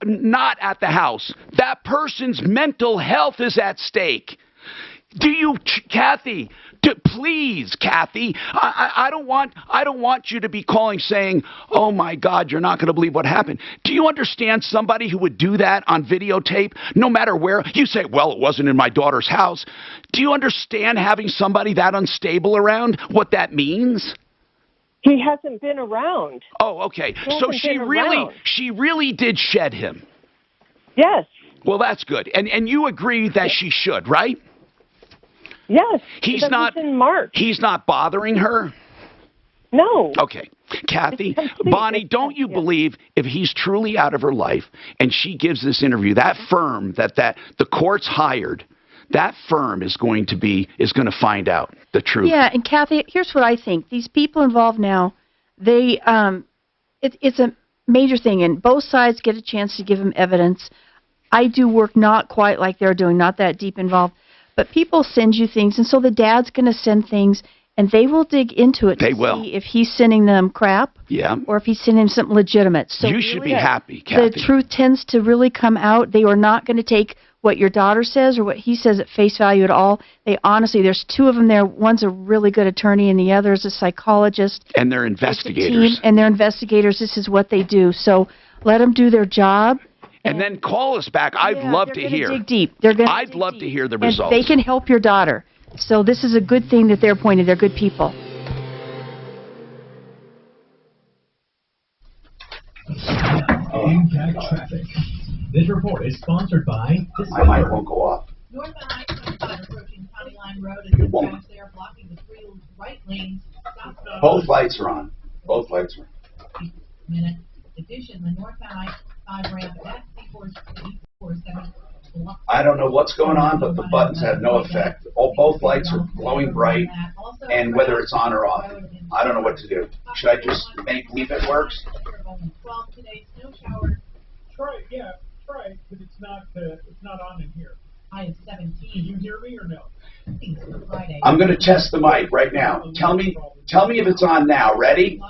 not at the house, that person's mental health is at stake. Do you, Kathy? Please, Kathy. I don't want you to be calling saying, "Oh my God, you're not going to believe what happened." Do you understand somebody who would do that on videotape, no matter where? You say, "Well, it wasn't in my daughter's house." Do you understand having somebody that unstable around? What that means? He hasn't been around. Oh, okay. So she really did shed him. Yes. Well, that's good. And you agree that she should, right? Yes. He's not bothering her? No. Okay. Kathy, Bonnie, don't you believe if he's truly out of her life and she gives this interview, that firm that the court's hired, that firm is going to find out the truth. Yeah, and Kathy, here's what I think. These people involved now, they it's a major thing, and both sides get a chance to give them evidence. I do work not quite like they're doing, not that deep involved, but people send you things, and so the dad's going to send things, and they will dig into it see if he's sending them crap, or if he's sending them something legitimate. So you should be happy, Kathy. The truth tends to really come out. They are not going to take what your daughter says or what he says at face value at all. They honestly, there's two of them there. One's a really good attorney and the other is a psychologist. And they're investigators. And they're investigators. This is what they do. So let them do their job. And then call us back. I'd love to hear. Dig deep. I'd love to hear the results. They can help your daughter. So this is a good thing that they're pointing. They're good people. Impact Traffic. This report is sponsored by My mic won't go off. North I-25 approaching County Line Road is the crash there, blocking the three right lanes. Both lights are on. Both lights are on. In addition, the North I-5 ramp at C47. I don't know what's going on, but the buttons have no effect. Both lights are glowing bright, and whether it's on or off, I don't know what to do. Should I just leave it works? Try it, but it's not on in here. I have 17. Can you hear me or no? I'm going to test the mic right now. Tell me if it's on now. Ready?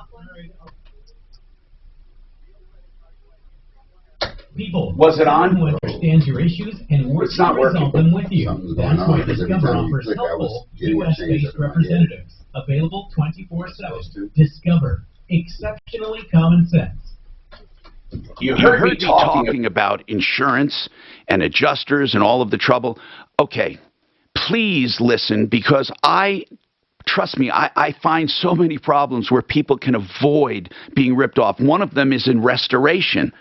People, was it on? Who understands your issues and works to resolve them with you. That's why Discover offers helpful U.S.-based representatives. Available 24/7. Discover. Exceptionally common sense. You heard me talking about insurance and adjusters and all of the trouble. Okay, please listen, because trust me, I find so many problems where people can avoid being ripped off. One of them is in restoration.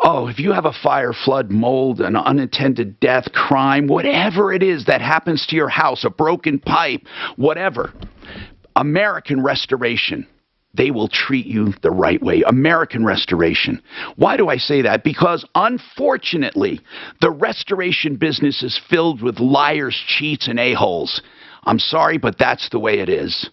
Oh, if you have a fire, flood, mold, an unattended death, crime, whatever it is that happens to your house, a broken pipe, whatever, American Restoration. They will treat you the right way. American Restoration. Why do I say that? Because, unfortunately, the restoration business is filled with liars, cheats, and a-holes. I'm sorry, but that's the way it is.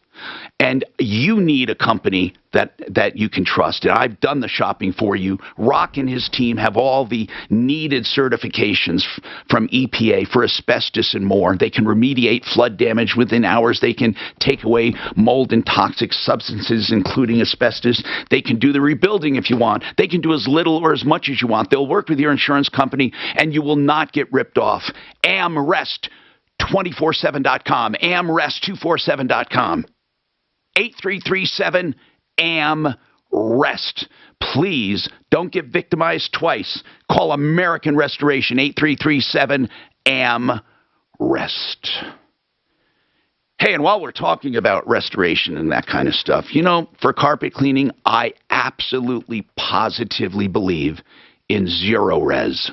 And you need a company that you can trust. And I've done the shopping for you. Rock and his team have all the needed certifications from EPA for asbestos and more. They can remediate flood damage within hours. They can take away mold and toxic substances, including asbestos. They can do the rebuilding if you want. They can do as little or as much as you want. They'll work with your insurance company, and you will not get ripped off. AmRest247.com. AmRest247.com. 8337 AmRest. Please don't get victimized twice. Call American Restoration, 8337 AmRest. Hey, and while we're talking about restoration and that kind of stuff, for carpet cleaning, I absolutely positively believe in ZeroRes.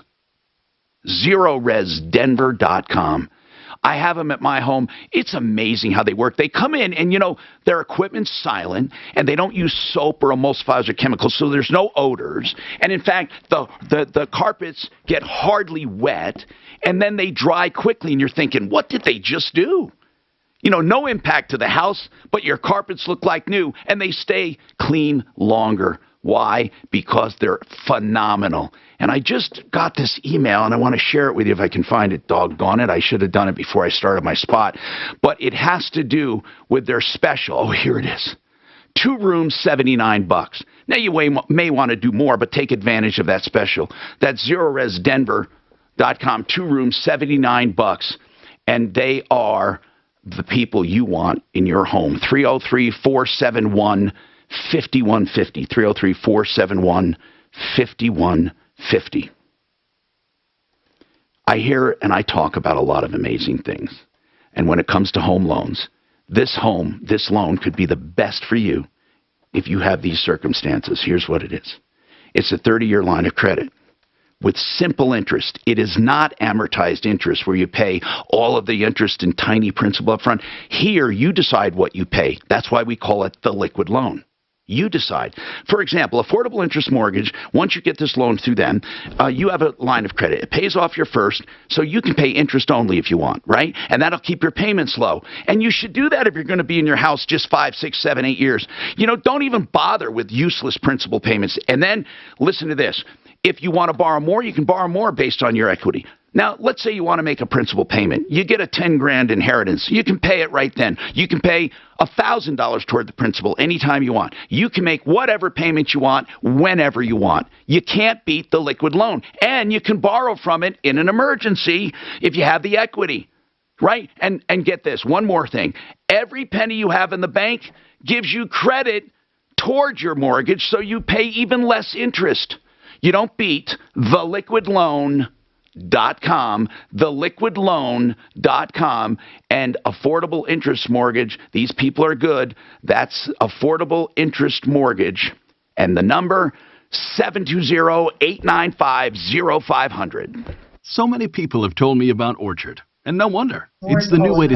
ZeroResDenver.com. I have them at my home. It's amazing how they work. They come in and, their equipment's silent, and they don't use soap or emulsifiers or chemicals, so there's no odors. And in fact, the carpets get hardly wet, and then they dry quickly, and you're thinking, what did they just do? No impact to the house, but your carpets look like new, and they stay clean longer. Why? Because they're phenomenal. And I just got this email, and I want to share it with you if I can find it. Doggone it. I should have done it before I started my spot. But it has to do with their special. Oh, here it is. 2 rooms, $79. Now, you may want to do more, but take advantage of that special. That's ZeroResDenver.com. 2 rooms, $79. And they are the people you want in your home. 303-471-5150. 303-471-5150. I hear and I talk about a lot of amazing things. And when it comes to home loans, this loan could be the best for you if you have these circumstances. Here's what it is. It's a 30-year line of credit with simple interest. It is not amortized interest where you pay all of the interest in tiny principal up front. Here, you decide what you pay. That's why we call it the liquid loan. You decide. For example, affordable interest mortgage, once you get this loan through them, you have a line of credit. It pays off your first, so you can pay interest only if you want, right? And that'll keep your payments low. And you should do that if you're going to be in your house just 5, 6, 7, 8 years. You know, don't even bother with useless principal payments. And then, listen to this. If you want to borrow more, you can borrow more based on your equity. Now, let's say you want to make a principal payment. You get a $10,000 inheritance. You can pay it right then. You can pay $1,000 toward the principal anytime you want. You can make whatever payment you want, whenever you want. You can't beat the liquid loan. And you can borrow from it in an emergency if you have the equity, right? And get this, one more thing. Every penny you have in the bank gives you credit towards your mortgage, so you pay even less interest. You don't beat theliquidloan.com, theliquidloan.com, and affordable interest mortgage. These people are good. That's affordable interest mortgage. And the number, 720-895-0500. So many people have told me about Orchard, and no wonder. It's the new way to...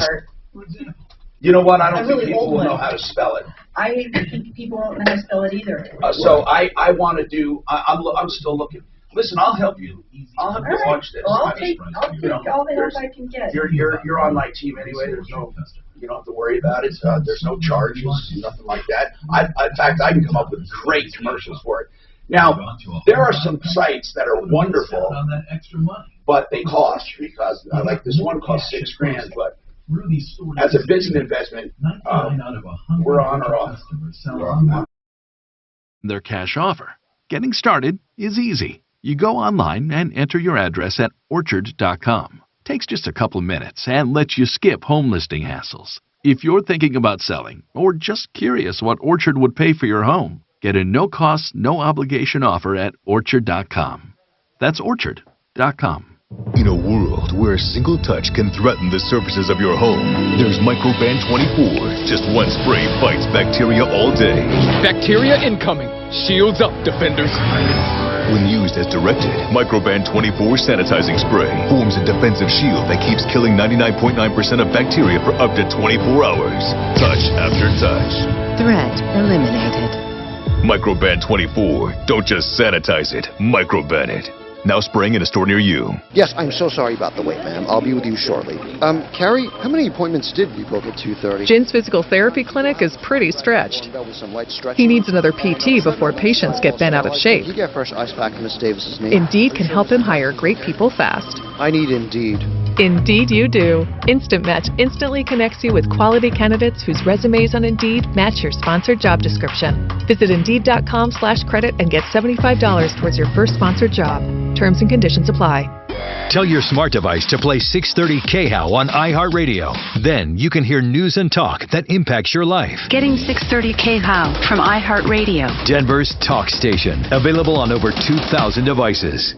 You know what? I don't think people will know how to spell it. I think people don't know how to spell it either. So I want to do. I'm still looking. Listen, I'll help you. I'll help you launch this. I'll take all the help I can get. You're on my team anyway. There's no. You don't have to worry about it. There's no charges, nothing like that. In fact, I can come up with great commercials for it. Now, there are some sites that are wonderful, but they cost because like this one costs $6,000, but. As a business investment, we're on or off. Their cash offer. Getting started is easy. You go online and enter your address at orchard.com. Takes just a couple of minutes and lets you skip home listing hassles. If you're thinking about selling or just curious what Orchard would pay for your home, get a no-cost, no-obligation offer at orchard.com. That's orchard.com. In a world where a single touch can threaten the surfaces of your home, there's Microban 24. Just one spray fights bacteria all day. Bacteria incoming. Shields up, defenders. When used as directed, Microban 24 sanitizing spray forms a defensive shield that keeps killing 99.9% of bacteria for up to 24 hours. Touch after touch. Threat eliminated. Microban 24. Don't just sanitize it, Microban it. Now spraying in a store near you. Yes, I'm so sorry about the wait, ma'am. I'll be with you shortly. Carrie, how many appointments did we book at 2:30? Jin's physical therapy clinic is pretty stretched. He needs another PT before patients get bent out of shape. Did you get fresh ice pack from Miss Davis's name? Indeed can help him hire great people fast. I need Indeed. Indeed you do. Instant Match instantly connects you with quality candidates whose resumes on Indeed match your sponsored job description. Visit Indeed.com/credit and get $75 towards your first sponsored job. Terms and conditions apply. Tell your smart device to play 630 KHOW on iHeartRadio. Then you can hear news and talk that impacts your life. Getting 630 KHOW from iHeartRadio. Denver's talk station. Available on over 2,000 devices.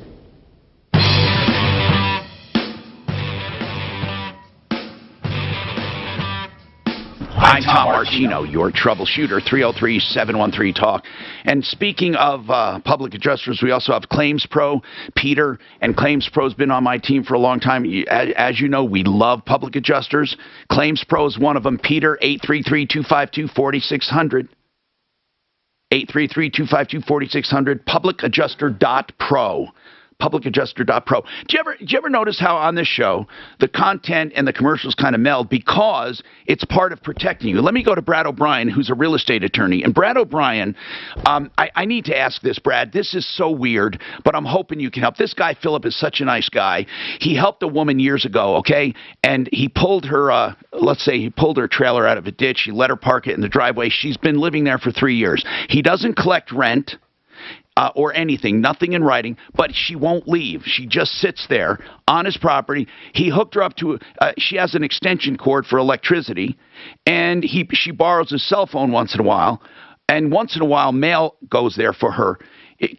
I'm Tom Martino, your troubleshooter, 303-713-TALK. And speaking of public adjusters, we also have Claims Pro, Peter, and Claims Pro's been on my team for a long time. As you know, we love public adjusters. Claims Pro is one of them. Peter, 833-252-4600. 833-252-4600, publicadjuster.pro. publicadjuster.pro. Do you ever notice how on this show the content and the commercials kind of meld because it's part of protecting you? Let me go to Brad O'Brien, who's a real estate attorney. And Brad O'Brien, I need to ask this, Brad. This is so weird, but I'm hoping you can help. This guy, Philip, is such a nice guy. He helped a woman years ago, okay? And he pulled her, let's say he pulled her trailer out of a ditch. He let her park it in the driveway. She's been living there for 3 years. He doesn't collect rent. Or anything, nothing in writing, but she won't leave. She just sits there on his property. He hooked her up to, she has an extension cord for electricity, and she borrows his cell phone once in a while, and once in a while mail goes there for her.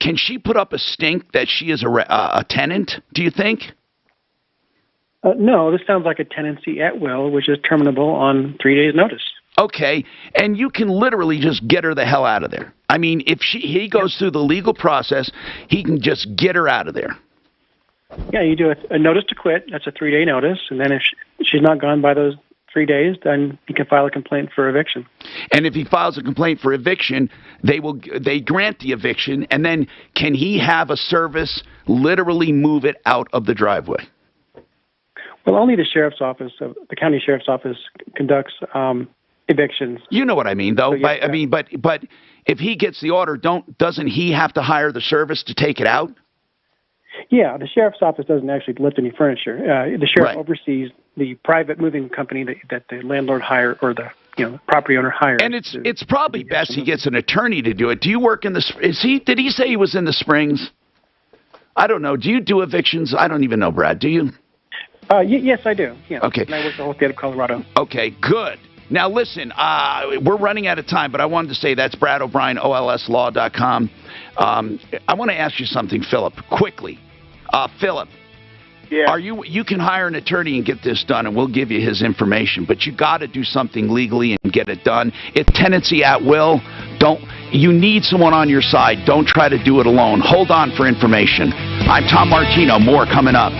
Can she put up a stink that she is a tenant, do you think? No, this sounds like a tenancy at will, which is terminable on 3 days' notice. Okay, and you can literally just get her the hell out of there. I mean, if he goes through the legal process, he can just get her out of there. Yeah, you do a notice to quit. That's a 3-day notice, and then if she's not gone by those 3 days, then he can file a complaint for eviction. And if he files a complaint for eviction, they grant the eviction, and then can he have a service literally move it out of the driveway? Well, only the sheriff's office, the county sheriff's office, conducts evictions. You know what I mean, though. So, yes, I mean, but if he gets the order, doesn't he have to hire the service to take it out? Yeah, the sheriff's office doesn't actually lift any furniture. The sheriff oversees the private moving company that the landlord hire or the property owner hires. And it's probably best he gets an attorney to do it. Do you work in the? Did he say he was in the Springs? I don't know. Do you do evictions? I don't even know, Brad. Do you? Yes, I do. Yeah. Okay. And I work the whole state of Colorado. Okay, good. Now, listen, we're running out of time, but I wanted to say that's Brad O'Brien, olslaw.com. I want to ask you something, Philip, quickly. Philip, yeah. You can hire an attorney and get this done, and we'll give you his information, but you got to do something legally and get it done. It's tenancy at will. You need someone on your side. Don't try to do it alone. Hold on for information. I'm Tom Martino. More coming up.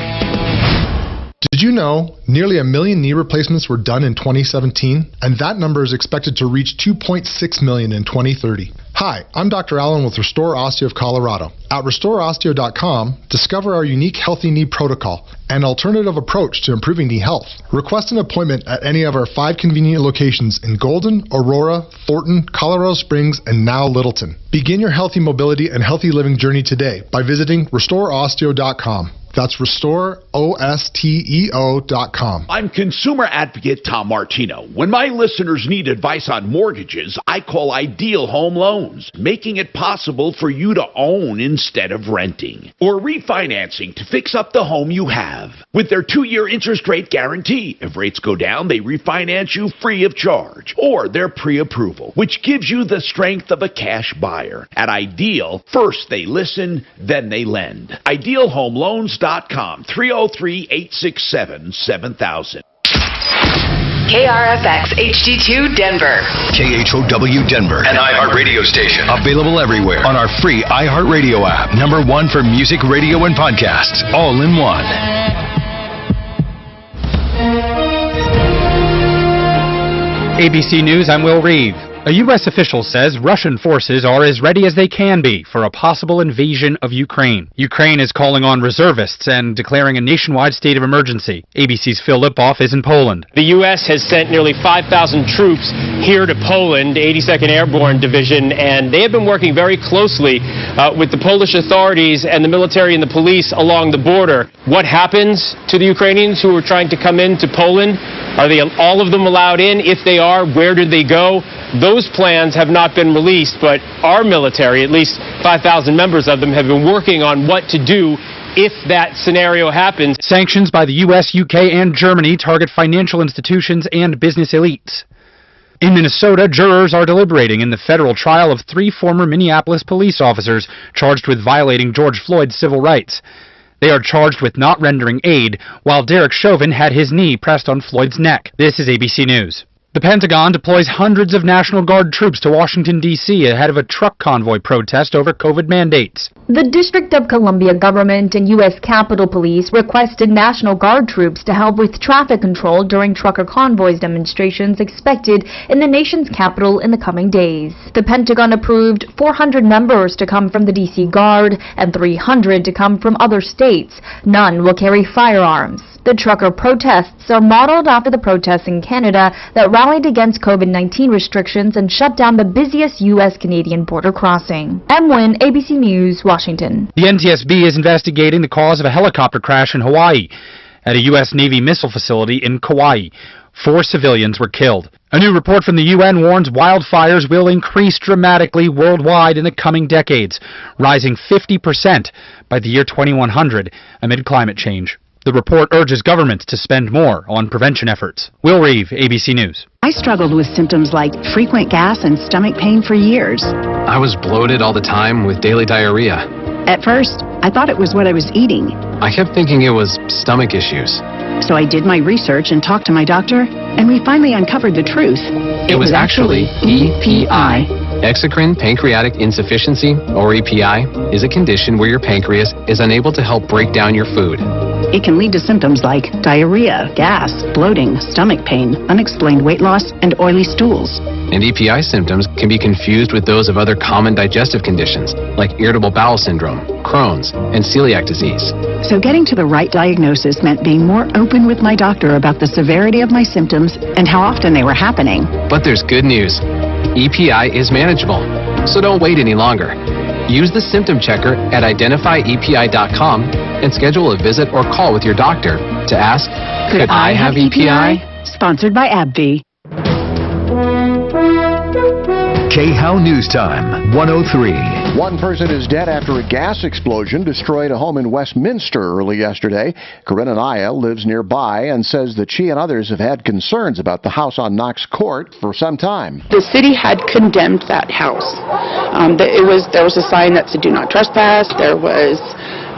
Did you know nearly 1 million knee replacements were done in 2017? And that number is expected to reach 2.6 million in 2030. Hi, I'm Dr. Allen with Restore Osteo of Colorado. At RestoreOsteo.com, discover our unique Healthy Knee Protocol, an alternative approach to improving knee health. Request an appointment at any of our 5 convenient locations in Golden, Aurora, Thornton, Colorado Springs, and now Littleton. Begin your healthy mobility and healthy living journey today by visiting RestoreOsteo.com. That's RestoreOsteo.com. I'm consumer advocate Tom Martino. When my listeners need advice on mortgages, I call Ideal Home Loans, making it possible for you to own instead of renting, or refinancing to fix up the home you have. With their 2-year interest rate guarantee, if rates go down, they refinance you free of charge, or their pre-approval, which gives you the strength of a cash buyer. At Ideal, first they listen, then they lend. IdealHomeLoans.com, 303-867-7000. KRFX HD2 Denver. KHOW Denver. An iHeart radio station. Available everywhere on our free iHeartRadio app. #1 for music, radio, and podcasts. All in one. ABC News, I'm Will Reeve. A U.S. official says Russian forces are as ready as they can be for a possible invasion of Ukraine. Ukraine is calling on reservists and declaring a nationwide state of emergency. ABC's Phil Lipoff is in Poland. The U.S. has sent nearly 5,000 troops here to Poland, 82nd Airborne Division, and they have been working very closely with the Polish authorities and the military and the police along the border. What happens to the Ukrainians who are trying to come into Poland? Are they all of them allowed in? If they are, where do they go? Those plans have not been released, but our military, at least 5,000 members of them, have been working on what to do if that scenario happens. Sanctions by the U.S., UK, and Germany target financial institutions and business elites. In Minnesota, jurors are deliberating in the federal trial of 3 former Minneapolis police officers charged with violating George Floyd's civil rights. They are charged with not rendering aid, while Derek Chauvin had his knee pressed on Floyd's neck. This is ABC News. The Pentagon deploys hundreds of National Guard troops to Washington, D.C. ahead of a truck convoy protest over COVID mandates. The District of Columbia government and U.S. Capitol Police requested National Guard troops to help with traffic control during trucker convoys demonstrations expected in the nation's capital in the coming days. The Pentagon approved 400 members to come from the D.C. Guard and 300 to come from other states. None will carry firearms. The trucker protests are modeled after the protests in Canada that rallied against COVID-19 restrictions and shut down the busiest U.S.-Canadian border crossing. M. Wynn, ABC News, Washington. The NTSB is investigating the cause of a helicopter crash in Hawaii at a U.S. Navy missile facility in Kauai. 4 civilians were killed. A new report from the UN warns wildfires will increase dramatically worldwide in the coming decades, rising 50% by the year 2100 amid climate change. The report urges governments to spend more on prevention efforts. Will Reeve, ABC News. I struggled with symptoms like frequent gas and stomach pain for years. I was bloated all the time with daily diarrhea. At first, I thought it was what I was eating. I kept thinking it was stomach issues. So I did my research and talked to my doctor, and we finally uncovered the truth. It was actually EPI. Exocrine pancreatic insufficiency, or EPI, is a condition where your pancreas is unable to help break down your food. It can lead to symptoms like diarrhea, gas, bloating, stomach pain, unexplained weight loss, and oily stools. And EPI symptoms can be confused with those of other common digestive conditions, like irritable bowel syndrome, Crohn's, and celiac disease. So getting to the right diagnosis meant being more open with my doctor about the severity of my symptoms and how often they were happening. But there's good news. EPI is manageable, so don't wait any longer. Use the symptom checker at identifyepi.com and schedule a visit or call with your doctor to ask, could I have EPI? Sponsored by AbbVie. KHOW News Time, 103. One person is dead after a gas explosion destroyed a home in Westminster early yesterday. Corinna Naya lives nearby and says that she and others have had concerns about the house on Knox Court for some time. The city had condemned that house. There was a sign that said do not trespass. There was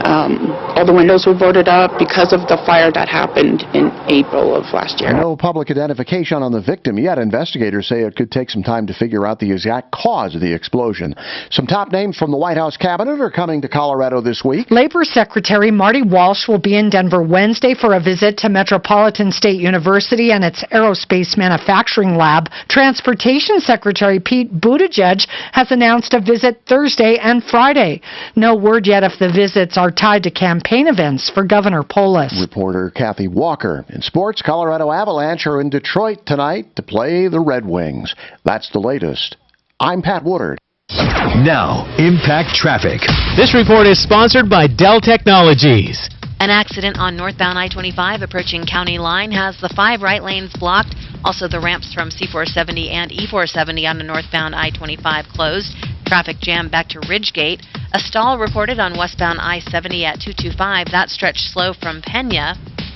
all the windows were boarded up because of the fire that happened in April of last year. No public identification on the victim yet. Investigators say it could take some time to figure out the exact cause of the explosion. Some top names from the White House cabinet are coming to Colorado this week. Labor Secretary Marty Walsh will be in Denver Wednesday for a visit to Metropolitan State University and its aerospace manufacturing lab. Transportation Secretary Pete Buttigieg has announced a visit Thursday and Friday. No word yet if the visits are tied to campaign events for Governor Polis. Reporter Kathy Walker. In sports, Colorado Avalanche are in Detroit tonight to play the Red Wings. That's the latest. I'm Pat Woodard. Now, Impact Traffic. This report is sponsored by Dell Technologies. An accident on northbound I-25 approaching County Line has the 5 right lanes blocked. Also, the ramps from C470 and E470 on the northbound I-25 closed. Traffic jam back to Ridgegate. A stall reported on westbound I-70 at 225. That stretched slow from Pena.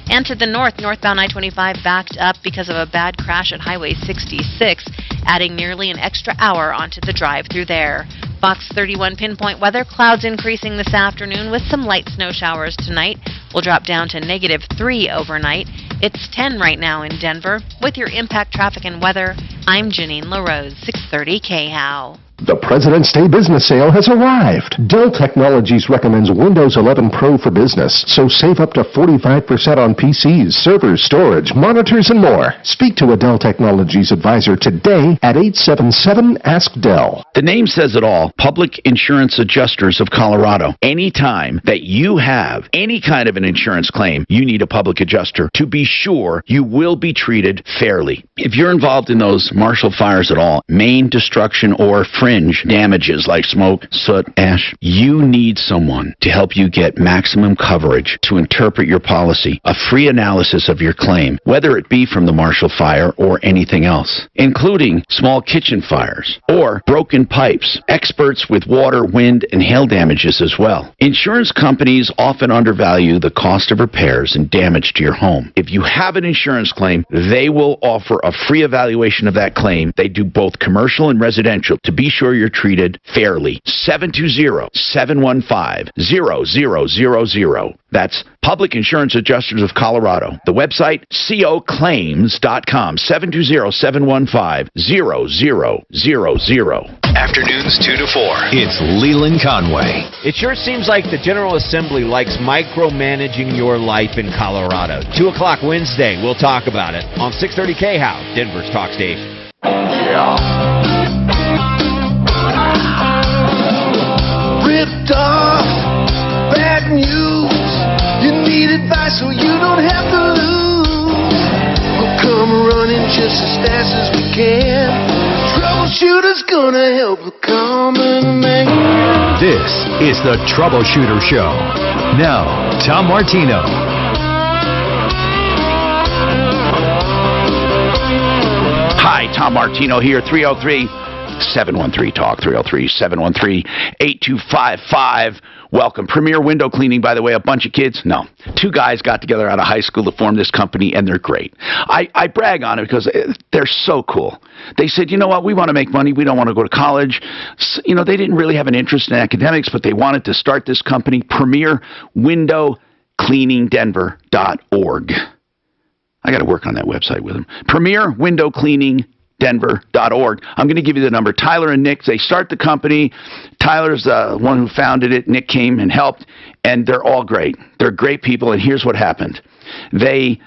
And to the north, northbound I-25 backed up because of a bad crash at Highway 66, adding nearly an extra hour onto the drive through there. Fox 31 pinpoint weather, clouds increasing this afternoon with some light snow showers tonight. Will drop down to -3 overnight. It's 10 right now in Denver. With your Impact Traffic and Weather, I'm Janine LaRose, 630 KHOW. The President's Day business sale has arrived. Dell Technologies recommends Windows 11 Pro for business, so save up to 45% on PCs, servers, storage, monitors, and more. Speak to a Dell Technologies advisor today at 877-ASK-DELL. The name says it all. Public Insurance Adjusters of Colorado. Anytime that you have any kind of an insurance claim, you need a public adjuster to be sure you will be treated fairly. If you're involved in those Marshall fires at all, main destruction or fringe damages like smoke, soot, ash, you need someone to help you get maximum coverage to interpret your policy, a free analysis of your claim, whether it be from the Marshall fire or anything else, including small kitchen fires or broken pipes, experts with water, wind, and hail damages as well. Insurance companies often undervalue the cost of repairs and damage to your home. If you have an insurance claim, they will offer a free evaluation of that claim. They do both commercial and residential to be sure sure you're treated fairly. 720-715-0000. That's Public Insurance Adjusters of Colorado. The website, coclaims.com. 720-715-0000. Afternoons 2 to 4. It's Leland Conway. It sure seems like the General Assembly likes micromanaging your life in Colorado. 2 o'clock Wednesday, we'll talk about it on 630 K-House, Denver's talk station. Yeah. Ripped off, bad news. You need advice so you don't have to lose. We'll come running just as fast as we can. Troubleshooter's gonna help the common man. This is the Troubleshooter Show. Now, Tom Martino. Hi, Tom Martino here, 303-713-TALK, 303-713-8255. Welcome. Premier Window Cleaning, by the way, a bunch of kids. No, 2 guys got together out of high school to form this company, and they're great. I brag on it because they're so cool. They said, you know what, we want to make money. We don't want to go to college. So, you know, they didn't really have an interest in academics, but they wanted to start this company, PremierWindowCleaningDenver.org. I got to work on that website with them. PremierWindowCleaningDenver.org. I'm going to give you the number. Tyler and Nick, they start the company. Tyler's the one who founded it. Nick came and helped, and they're all great. They're great people, and here's what happened. They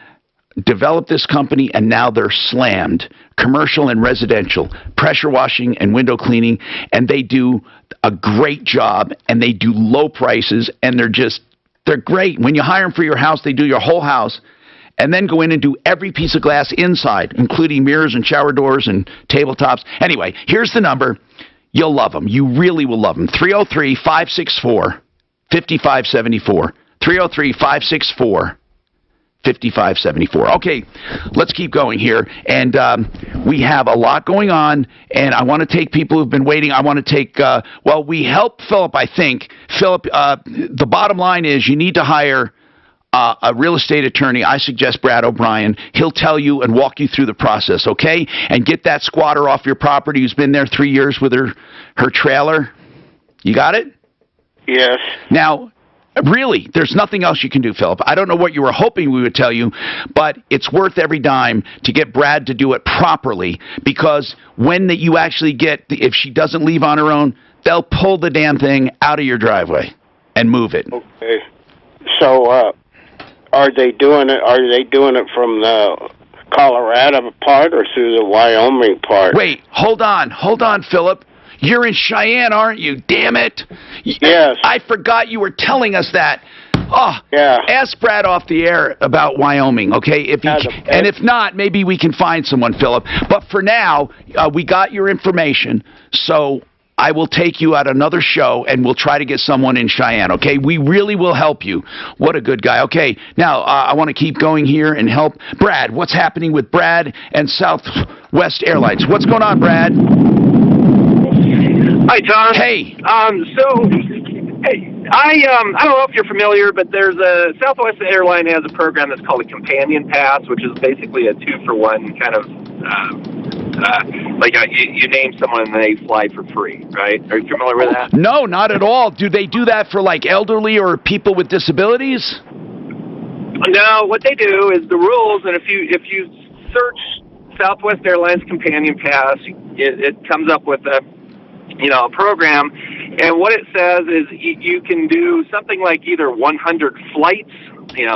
developed this company, and now they're slammed. Commercial and residential, pressure washing and window cleaning, and they do a great job, and they do low prices, and they're great. When you hire them for your house, they do your whole house, and then go in and do every piece of glass inside, including mirrors and shower doors and tabletops. Anyway, here's the number. You'll love them. You really will love them. 303-564-5574. 303-564-5574. Okay, let's keep going here. And we have a lot going on, and I want to take people who've been waiting. I want to take, we helped Philip, I think. Philip, the bottom line is you need to hire a real estate attorney. I suggest Brad O'Brien. He'll tell you and walk you through the process, okay? And get that squatter off your property who's been there 3 years with her trailer. You got it? Yes. Now, really, there's nothing else you can do, Philip. I don't know what you were hoping we would tell you, but it's worth every dime to get Brad to do it properly, because when you actually if she doesn't leave on her own, they'll pull the damn thing out of your driveway and move it. Okay. So, are they doing it from the Colorado part or through the Wyoming part? Wait, hold on, Philip. You're in Cheyenne, aren't you? Damn it. Yes. I forgot you were telling us that. Oh, yeah. Ask Brad off the air about Wyoming, okay? And if not, maybe we can find someone, Philip. But for now, we got your information, so I will take you at another show, and we'll try to get someone in Cheyenne, okay? We really will help you. What a good guy. Okay, now I want to keep going here and help. Brad, what's happening with Brad and Southwest Airlines? What's going on, Brad? Hi, Tom. Hey. I don't know if you're familiar, but there's a Southwest Airline has a program that's called a Companion Pass, which is basically a 2-for-1 kind of you name someone and they fly for free, right? Are you familiar with that? No, not at all. Do they do that for like elderly or people with disabilities? No, what they do is the rules, and if you search Southwest Airlines Companion Pass, it comes up with a program, and what it says is you can do something like either 100 flights,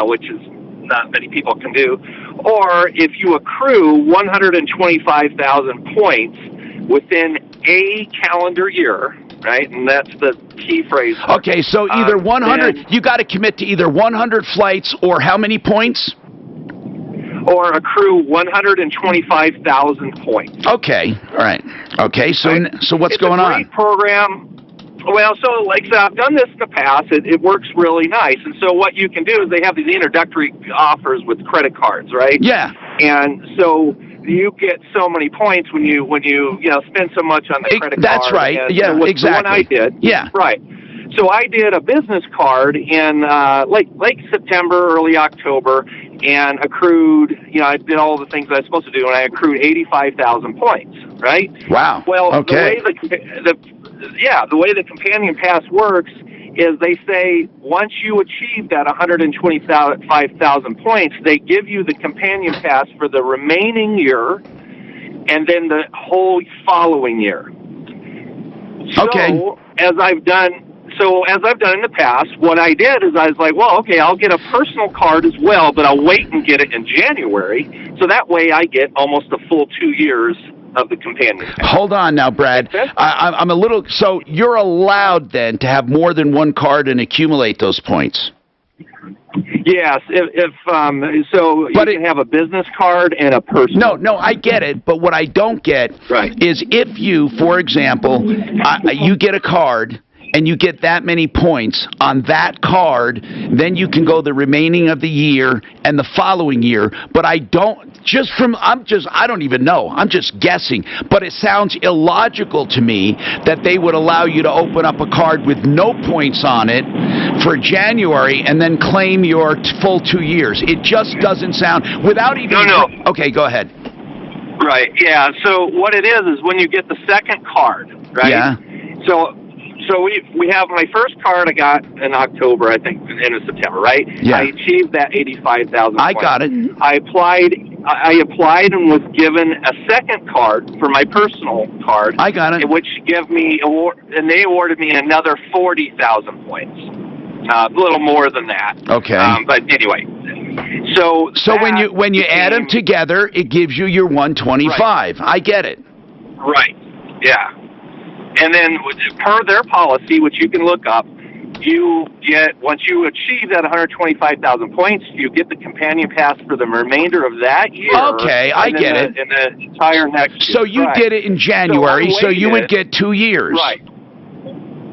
which is not many people can do, or if you accrue 125,000 points within a calendar year, right? And that's the key phrase. Okay, so either 100, you got to commit to either 100 flights or how many points? Or accrue 125,000 points. Okay, all right. Okay, so what's going on? It's a great program. Well, so I've done this in the past. It works really nice. And so what you can do is they have these introductory offers with credit cards, right? Yeah. And so you get so many points when you spend so much on the credit card. That's right. And yeah, exactly. The one I did. Yeah. Right. So I did a business card in late September, early October, and accrued, I did all the things I was supposed to do, and I accrued 85,000 points, right? Wow. Well, okay. the way the Companion Pass works is they say once you achieve that 125,000 points, they give you the Companion Pass for the remaining year and then the whole following year. So, as I've done in the past, what I did is I was like, well, okay, I'll get a personal card as well, but I'll wait and get it in January, so that way I get almost a full 2 years of the Companion Pass. Hold on now, Brad. I'm a little... So you're allowed then to have more than one card and accumulate those points? Yes, you can have a business card and a personal. No, I get it, but what I don't get is if you, for example, you get a card and you get that many points on that card, then you can go the remaining of the year and the following year. But I don't, I don't even know. I'm just guessing. But it sounds illogical to me that they would allow you to open up a card with no points on it for January and then claim your full 2 years. It just doesn't sound, without even... No. Okay, go ahead. Right, yeah. So what it is when you get the second card, right? Yeah. So we have my first card I got in October, I think, end of September, right? Yeah. I achieved that 85,000 I got it. I applied and was given a second card for my personal card. I got it. Which gave me and they awarded me another 40,000 points. A little more than that. Okay. But anyway. So when you add them together, it gives you your 125. Right. I get it. Right. Yeah. And then, per their policy, which you can look up, you get, once you achieve that 125,000 points, you get the Companion Pass for the remainder of that year. Okay, I get it. In the entire next year. So you did it in January, so you would get 2 years.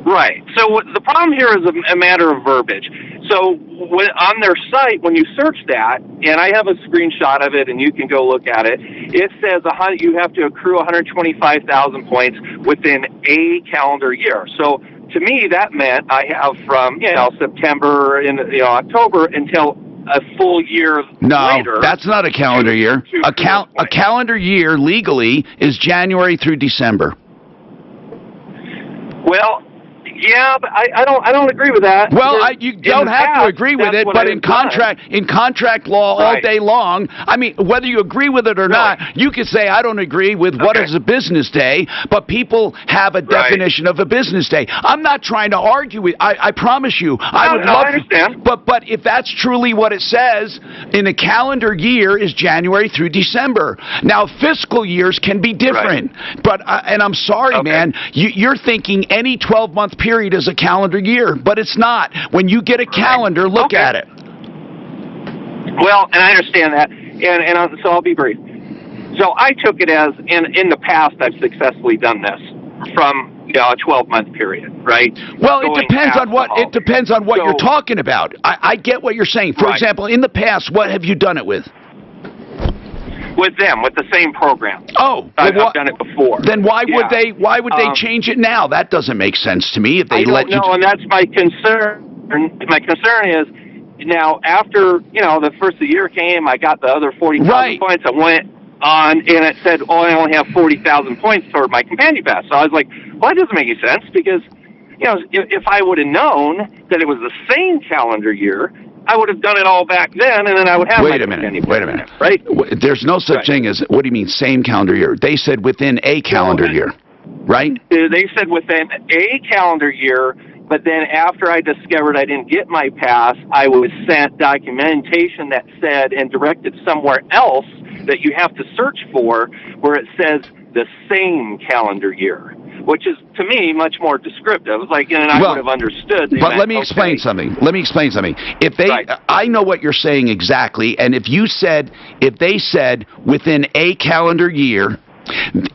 Right. So the problem here is a matter of verbiage. So on their site, when you search that, and I have a screenshot of it, and you can go look at it, it says you have to accrue 125,000 points within a calendar year. So to me, that meant I have from September and October until a full year later. No, that's not a calendar year. A calendar year legally is January through December. Well. Yeah, but I don't agree with that. Well, you don't have to agree with it, but in contract law all day long, I mean, whether you agree with it or not, you can say I don't agree with what is a business day, but people have a definition of a business day. I'm not trying to argue with. I promise you, I would love. I understand. But if that's truly what it says, in a calendar year is January through December. Now fiscal years can be different, but and I'm sorry, man, you're thinking any 12-month period is a calendar year, but it's not. When you get a calendar, look at it. Well, and I understand that, and so I'll be brief. So I took it as, in the past, I've successfully done this from a 12-month period, right? Well, it depends on what you're talking about. I get what you're saying. For example, in the past, what have you done it with? With them, with the same program. Oh, I've done it before. Then why would they change it now? That doesn't make sense to me. If they let you. No, and that's my concern. My concern is now after the first of the year came, I got the other 40,000 points. I went on and it said, I only have 40,000 points toward my Companion Pass. So I was like, well, that doesn't make any sense because if I would have known that it was the same calendar year, I would have done it all back then, and then I would have Wait a minute. Right? There's no such thing as, what do you mean, same calendar year? They said within a calendar year, right? They said within a calendar year, but then after I discovered I didn't get my pass, I was sent documentation that said, and directed somewhere else that you have to search for, where it says the same calendar year, which is, to me, much more descriptive. Like, and I would have understood. But let me explain something. If they, I know what you're saying exactly, and if they said within a calendar year,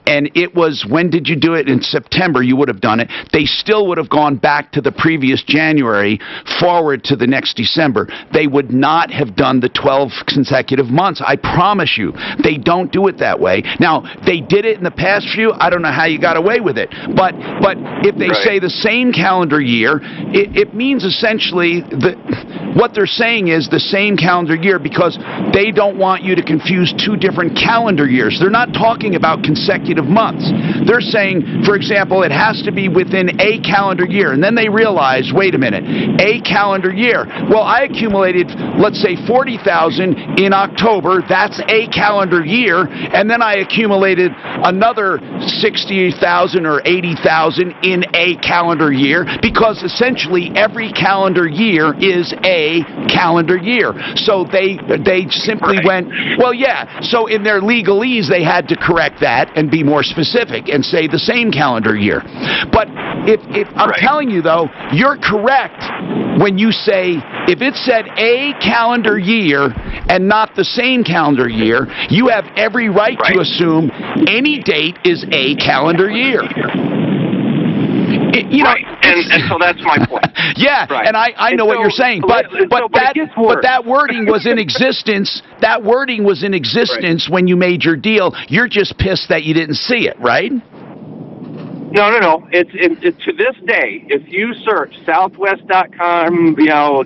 and it was, when did you do it? In September, you would have done it. They still would have gone back to the previous January, forward to the next December. They would not have done the 12 consecutive months. I promise you. They don't do it that way. Now, they did it in the past few. I don't know how you got away with it. But if they say the same calendar year, it means essentially that What they're saying is the same calendar year because they don't want you to confuse two different calendar years. They're not talking about consecutive months. They're saying, for example, it has to be within a calendar year. And then they realize, wait a minute, a calendar year. Well, I accumulated, let's say, 40,000 in October. That's a calendar year. And then I accumulated another 60,000 or 80,000 in a calendar year because essentially every calendar year is a calendar year. So they simply went, well, yeah. So in their legalese, they had to correct that and be more specific and say the same calendar year. But if I'm telling you, though, you're correct when you say if it said a calendar year and not the same calendar year, you have every right to assume any date is a calendar year. You know, and so that's my point. Yeah, and I know what you're saying, but that wording was in existence. That wording was in existence when you made your deal. You're just pissed that you didn't see it, right? No. It's to this day, if you search Southwest.com,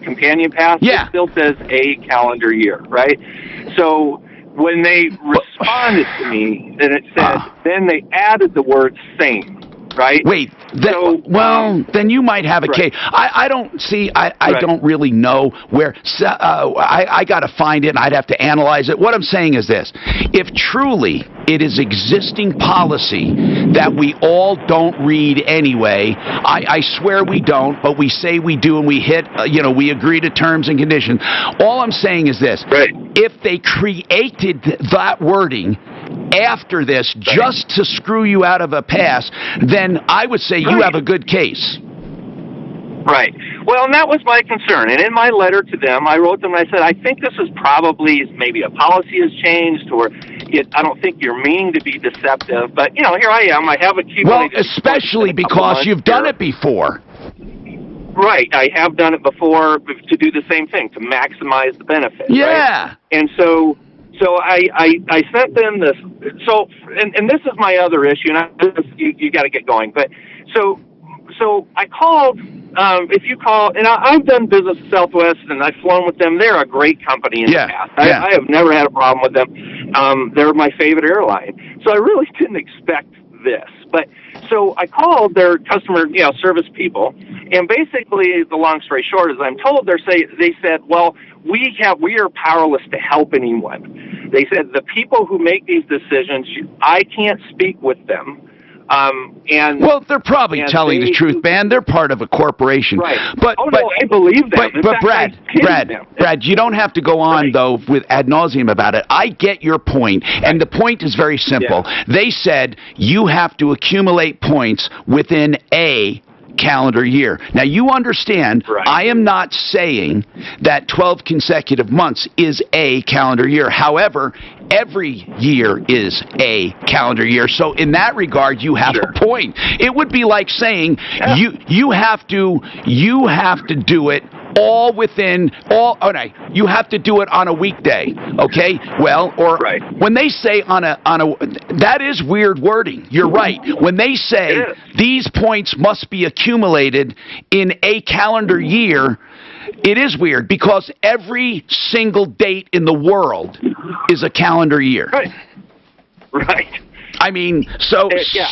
companion pass, it still says a calendar year, right? So when they responded to me, then it said, then they added the word same. Right. Wait. Then you might have a case. I don't see. I don't really know where. I got to find it, and I'd have to analyze it. What I'm saying is this: if truly it is existing policy that we all don't read anyway, I swear we don't, but we say we do, and we hit. We agree to terms and conditions. All I'm saying is this: if they created that wording after this just to screw you out of a pass, then I would say you have a good case. Right. Well, and that was my concern. And in my letter to them, I wrote them and I said, I think this is probably maybe a policy has changed, or I don't think you're meaning to be deceptive. But, here I am. I have accumulated. Well, especially because you've done it before. Right. I have done it before to do the same thing, to maximize the benefit. Yeah. Right? And so I sent them this. So, and this is my other issue, and you got to get going. But so I called. If you call, and I've done business with Southwest, and I've flown with them. They're a great company in the past. I have never had a problem with them. They're my favorite airline. So I really didn't expect this. But so I called their customer, service people, and basically the long story short is I'm told they said, well, we are powerless to help anyone. They said the people who make these decisions, I can't speak with them. Well, they're probably telling the truth, man. They're part of a corporation. Right. But I believe them. But Brad, you don't have to go on though with ad nauseum about it. I get your point, and the point is very simple. Yeah. They said you have to accumulate points within a calendar year. Now, you understand, I am not saying that 12 consecutive months is a calendar year. However, every year is a calendar year. So in that regard, you have a point. It would be like saying you have to do it all within you have to do it on a weekday, okay? Well, or when they say on a that is weird wording. You're right. When they say these points must be accumulated in a calendar year, it is weird because every single date in the world is a calendar year. Right. I mean, so...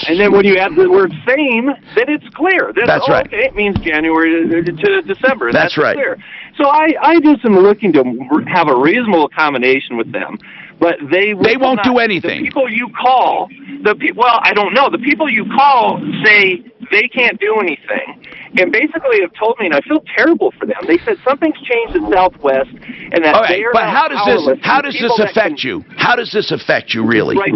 and then when you add the word same, then it's clear. That's right. Okay, it means January to December. That's right. Clear. So I just am looking to have a reasonable accommodation with them, but they won't do anything. The people you call, I don't know. The people you call say they can't do anything, and basically have told me, and I feel terrible for them. They said something's changed at Southwest, and that they are now powerless. How does this affect you? How does this affect you, really? Right.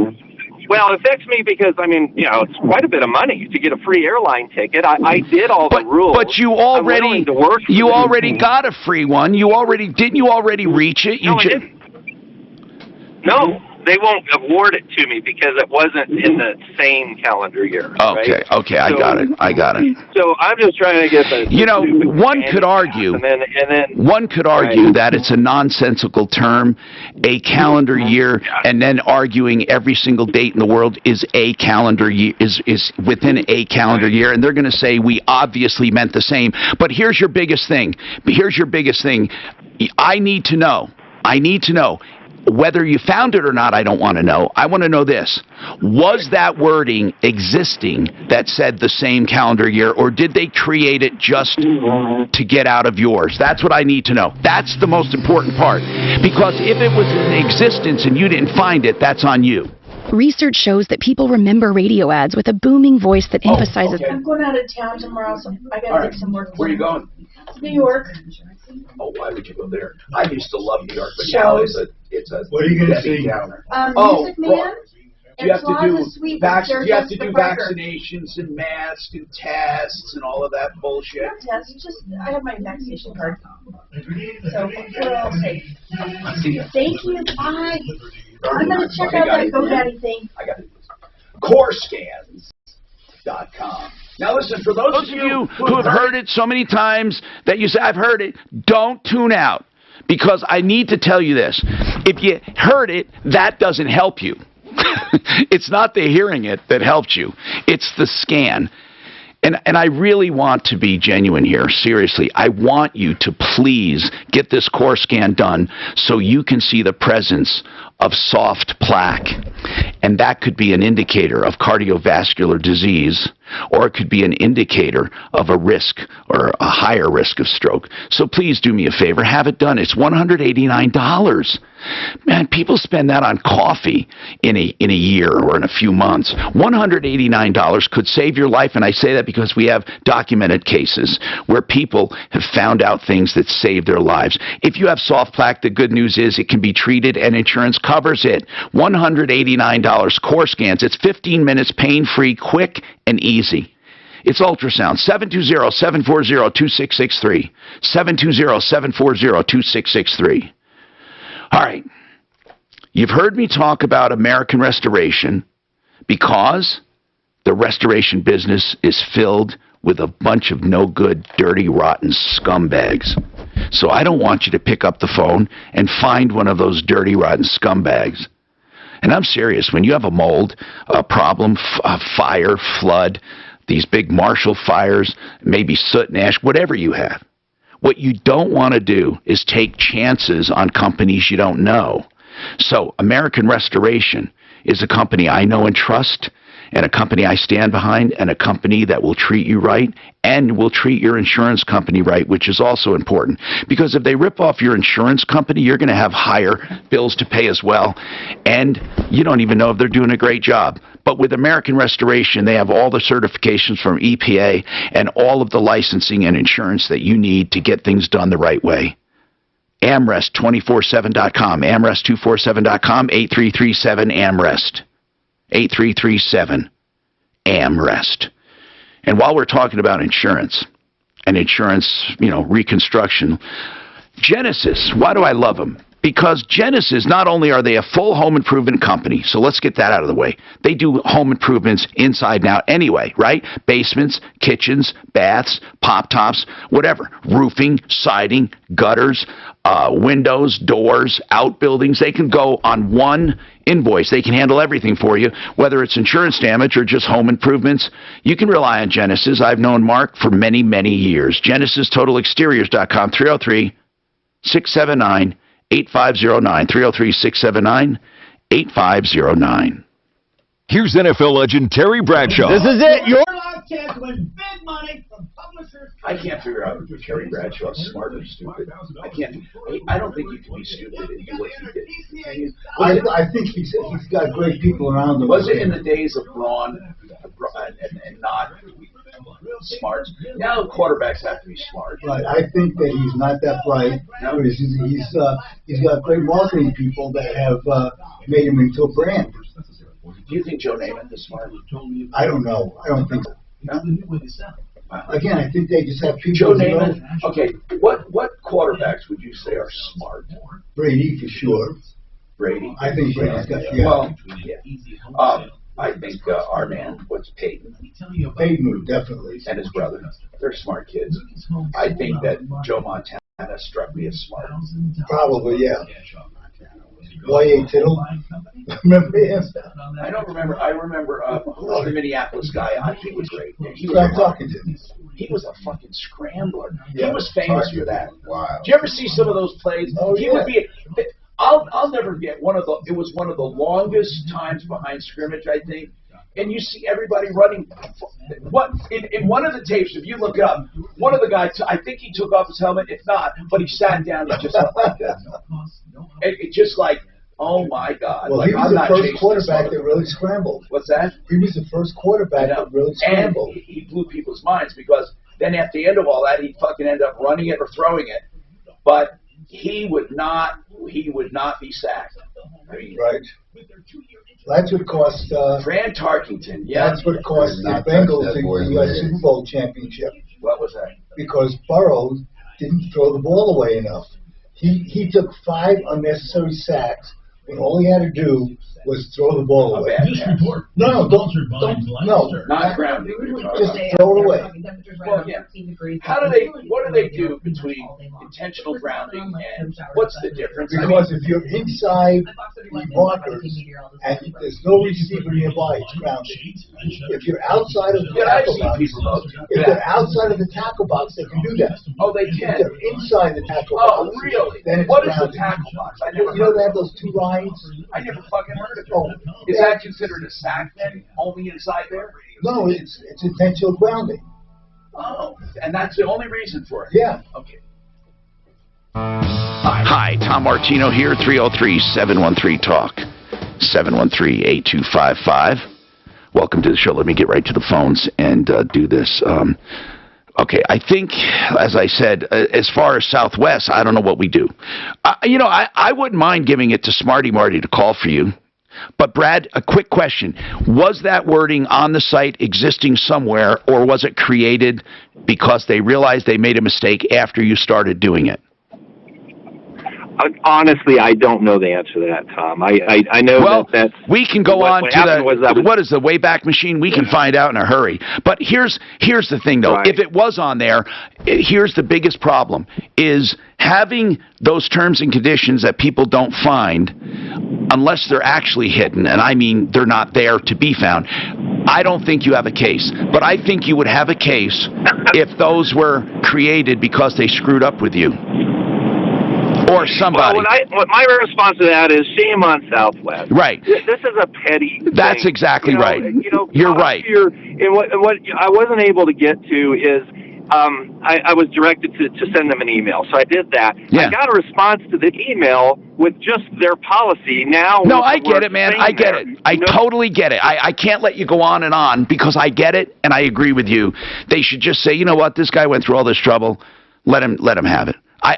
Well, it affects me because, it's quite a bit of money to get a free airline ticket. I did all the rules. But you already got a free one. Didn't you already reach it? No, I didn't. No, they won't award it to me because it wasn't in the same calendar year. Okay, right? okay, I got it. So I'm just trying to get the one could argue that it's a nonsensical term, a calendar year, and then arguing every single date in the world is a calendar year is within a calendar year, and they're going to say we obviously meant the same. But here's your biggest thing. I need to know. Whether you found it or not, I don't want to know. I want to know this. Was that wording existing that said the same calendar year, or did they create it just to get out of yours? That's what I need to know. That's the most important part. Because if it was in existence and you didn't find it, that's on you. Research shows that people remember radio ads with a booming voice that emphasizes... Okay. I'm going out of town tomorrow, so I got to take some work. Where are you going? New York. Oh, why would you go there? I used to love New York, but now it's a what are you going to see? Music Man. You have to do vaccinations and masks and tests and all of that bullshit. Not tests, just I have my vaccination card. So we're all safe. Thank you. Bye. I'm going to check out that GoDaddy thing. I got it. CoreScans.com. Now listen, for those of you who have heard it so many times that you say, I've heard it, don't tune out. Because I need to tell you this. If you heard it, that doesn't help you. It's not the hearing it that helps you. It's the scan. And I really want to be genuine here. Seriously, I want you to please get this core scan done so you can see the presence of soft plaque. And that could be an indicator of cardiovascular disease, or it could be an indicator of a risk or a higher risk of stroke. So please do me a favor, have it done. It's $189. Man, people spend that on coffee in a year or in a few months. $189 could save your life, and I say that because we have documented cases where people have found out things that saved their lives. If you have soft plaque, the good news is it can be treated and insurance covers it. $189 core scans. It's 15 minutes, pain-free, quick, and easy. It's ultrasound. 720-740-2663. 720-740-2663. All right. You've heard me talk about American Restoration because the restoration business is filled with a bunch of no good, dirty, rotten scumbags. So I don't want you to pick up the phone and find one of those dirty, rotten scumbags. And I'm serious. When you have a mold, a problem, a fire, flood, these big Marshall fires, maybe soot and ash, whatever you have, what you don't want to do is take chances on companies you don't know. So American Restoration is a company I know and trust, and a company I stand behind, and a company that will treat you right and will treat your insurance company right, which is also important. Because if they rip off your insurance company, you're going to have higher bills to pay as well, and you don't even know if they're doing a great job. But with American Restoration, they have all the certifications from EPA and all of the licensing and insurance that you need to get things done the right way. AmRest247.com, AmRest247.com, 8337-AMREST. 8337 AmRest. And while we're talking about insurance and insurance, reconstruction, Genesis, why do I love them? Because Genesis, not only are they a full home improvement company, so let's get that out of the way. They do home improvements inside and out anyway, right? Basements, kitchens, baths, pop tops, whatever. Roofing, siding, gutters, windows, doors, outbuildings. They can go on one invoice. They can handle everything for you, whether it's insurance damage or just home improvements. You can rely on Genesis. I've known Mark for many, many years. GenesisTotalExteriors.com, 303-679-8509, 303-679-8509. Here's NFL legend Terry Bradshaw. This is it. Your chance to win big money from publishers. I can't figure out if Terry Bradshaw is smart or stupid. I don't think you can be stupid and do what he did. I think he's got great people around him. Was it in the days of Braun and not smart? Now quarterbacks have to be smart. Right. I think that he's not that bright. He's got great marketing people that have made him into a brand. Do you think Joe Namath is smart? I don't know. I don't think so. No? Again, I think they just have people. Joe Namath. Okay, what quarterbacks would you say are smart? Brady for sure. Brady. I think Brady's got, Well, yeah. I think our man, Peyton. Peyton, definitely. And his brother. They're smart kids. I think that Joe Montana struck me as smart. Probably, yeah. Y.A. Tittle. Remember him? I don't remember. I remember the Minneapolis guy. He was great. He was a fucking scrambler. Yeah. He was famous for that. Wow. Did you ever see some of those plays? Oh, he yeah. would be. I'll never forget it was one of the longest times behind scrimmage, I think. And you see everybody running. In one of the tapes, if you look it up, one of the guys, I think he took off his helmet. If not, but he sat down and just went like that. It just like, oh my God! Well, like, he was I'm the not first quarterback that really scrambled. What's that? He was the first quarterback that really scrambled. And he blew people's minds because then at the end of all that, he'd fucking end up running it or throwing it. But he would not be sacked. I mean, right. That's what cost Fran Tarkington. Yeah, that's what cost the Bengals the Super Bowl championship. What was that? Because Burrow didn't throw the ball away enough. He took 5 unnecessary sacks when all he had to do was throw the ball away. No, not grounding. Just throw it away. Well, yeah. What do they do between intentional grounding and what's the difference? Because if you're inside the markers and there's no receiver nearby, it's grounding. If you're outside of the tackle box, they can do that. Oh, they can. If they're inside the tackle box, oh, really? Then it's what grounding. Is the tackle box? You know they have those 2 lines? I never fucking heard of it. Is that considered a sack then? Only inside there? No, it's intentional grounding. Oh, and that's the only reason for it? Yeah. Okay. Hi, Tom Martino here, 303-713-TALK, 713-8255. Welcome to the show. Let me get right to the phones and do this. Okay, I think, as I said, as far as Southwest, I don't know what we do. I wouldn't mind giving it to Smarty Marty to call for you. But, Brad, a quick question. Was that wording on the site existing somewhere, or was it created because they realized they made a mistake after you started doing it? Honestly, I don't know the answer to that, Tom. I know that's... we can go on to what is the Wayback Machine? We can find out in a hurry. But here's the thing, though. Right. If it was on there, here's the biggest problem, is having those terms and conditions that people don't find unless they're actually hidden, and I mean they're not there to be found. I don't think you have a case. But I think you would have a case if those were created because they screwed up with you. Or somebody. Well, my response to that is see him on Southwest. Right. This is a petty thing. That's exactly right. You're right. And what I wasn't able to get to is I was directed to send them an email, so I did that. Yeah. I got a response to the email with just their policy. Now, no, I get it, man. I get it. I totally get it. I can't let you go on and on because I get it and I agree with you. They should just say, you know what, this guy went through all this trouble. Let him have it.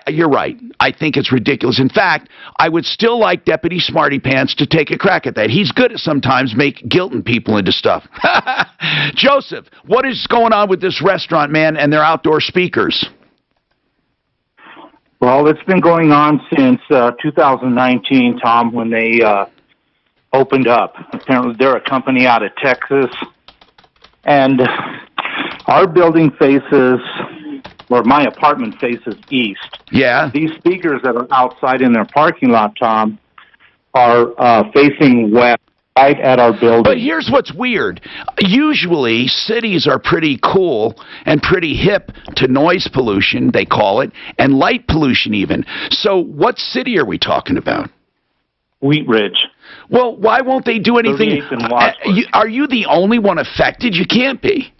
You're right. I think it's ridiculous. In fact, I would still like Deputy Smarty Pants to take a crack at that. He's good at sometimes guilting people into stuff. Joseph, what is going on with this restaurant, man, and their outdoor speakers? Well, it's been going on since 2019, Tom, when they opened up. Apparently, they're a company out of Texas, and our building faces... or my apartment faces east. Yeah. These speakers that are outside in their parking lot, Tom, are facing west, right at our building. But here's what's weird. Usually, cities are pretty cool and pretty hip to noise pollution, they call it, and light pollution even. So what city are we talking about? Wheat Ridge. Well, why won't they do anything? Are you the only one affected? You can't be.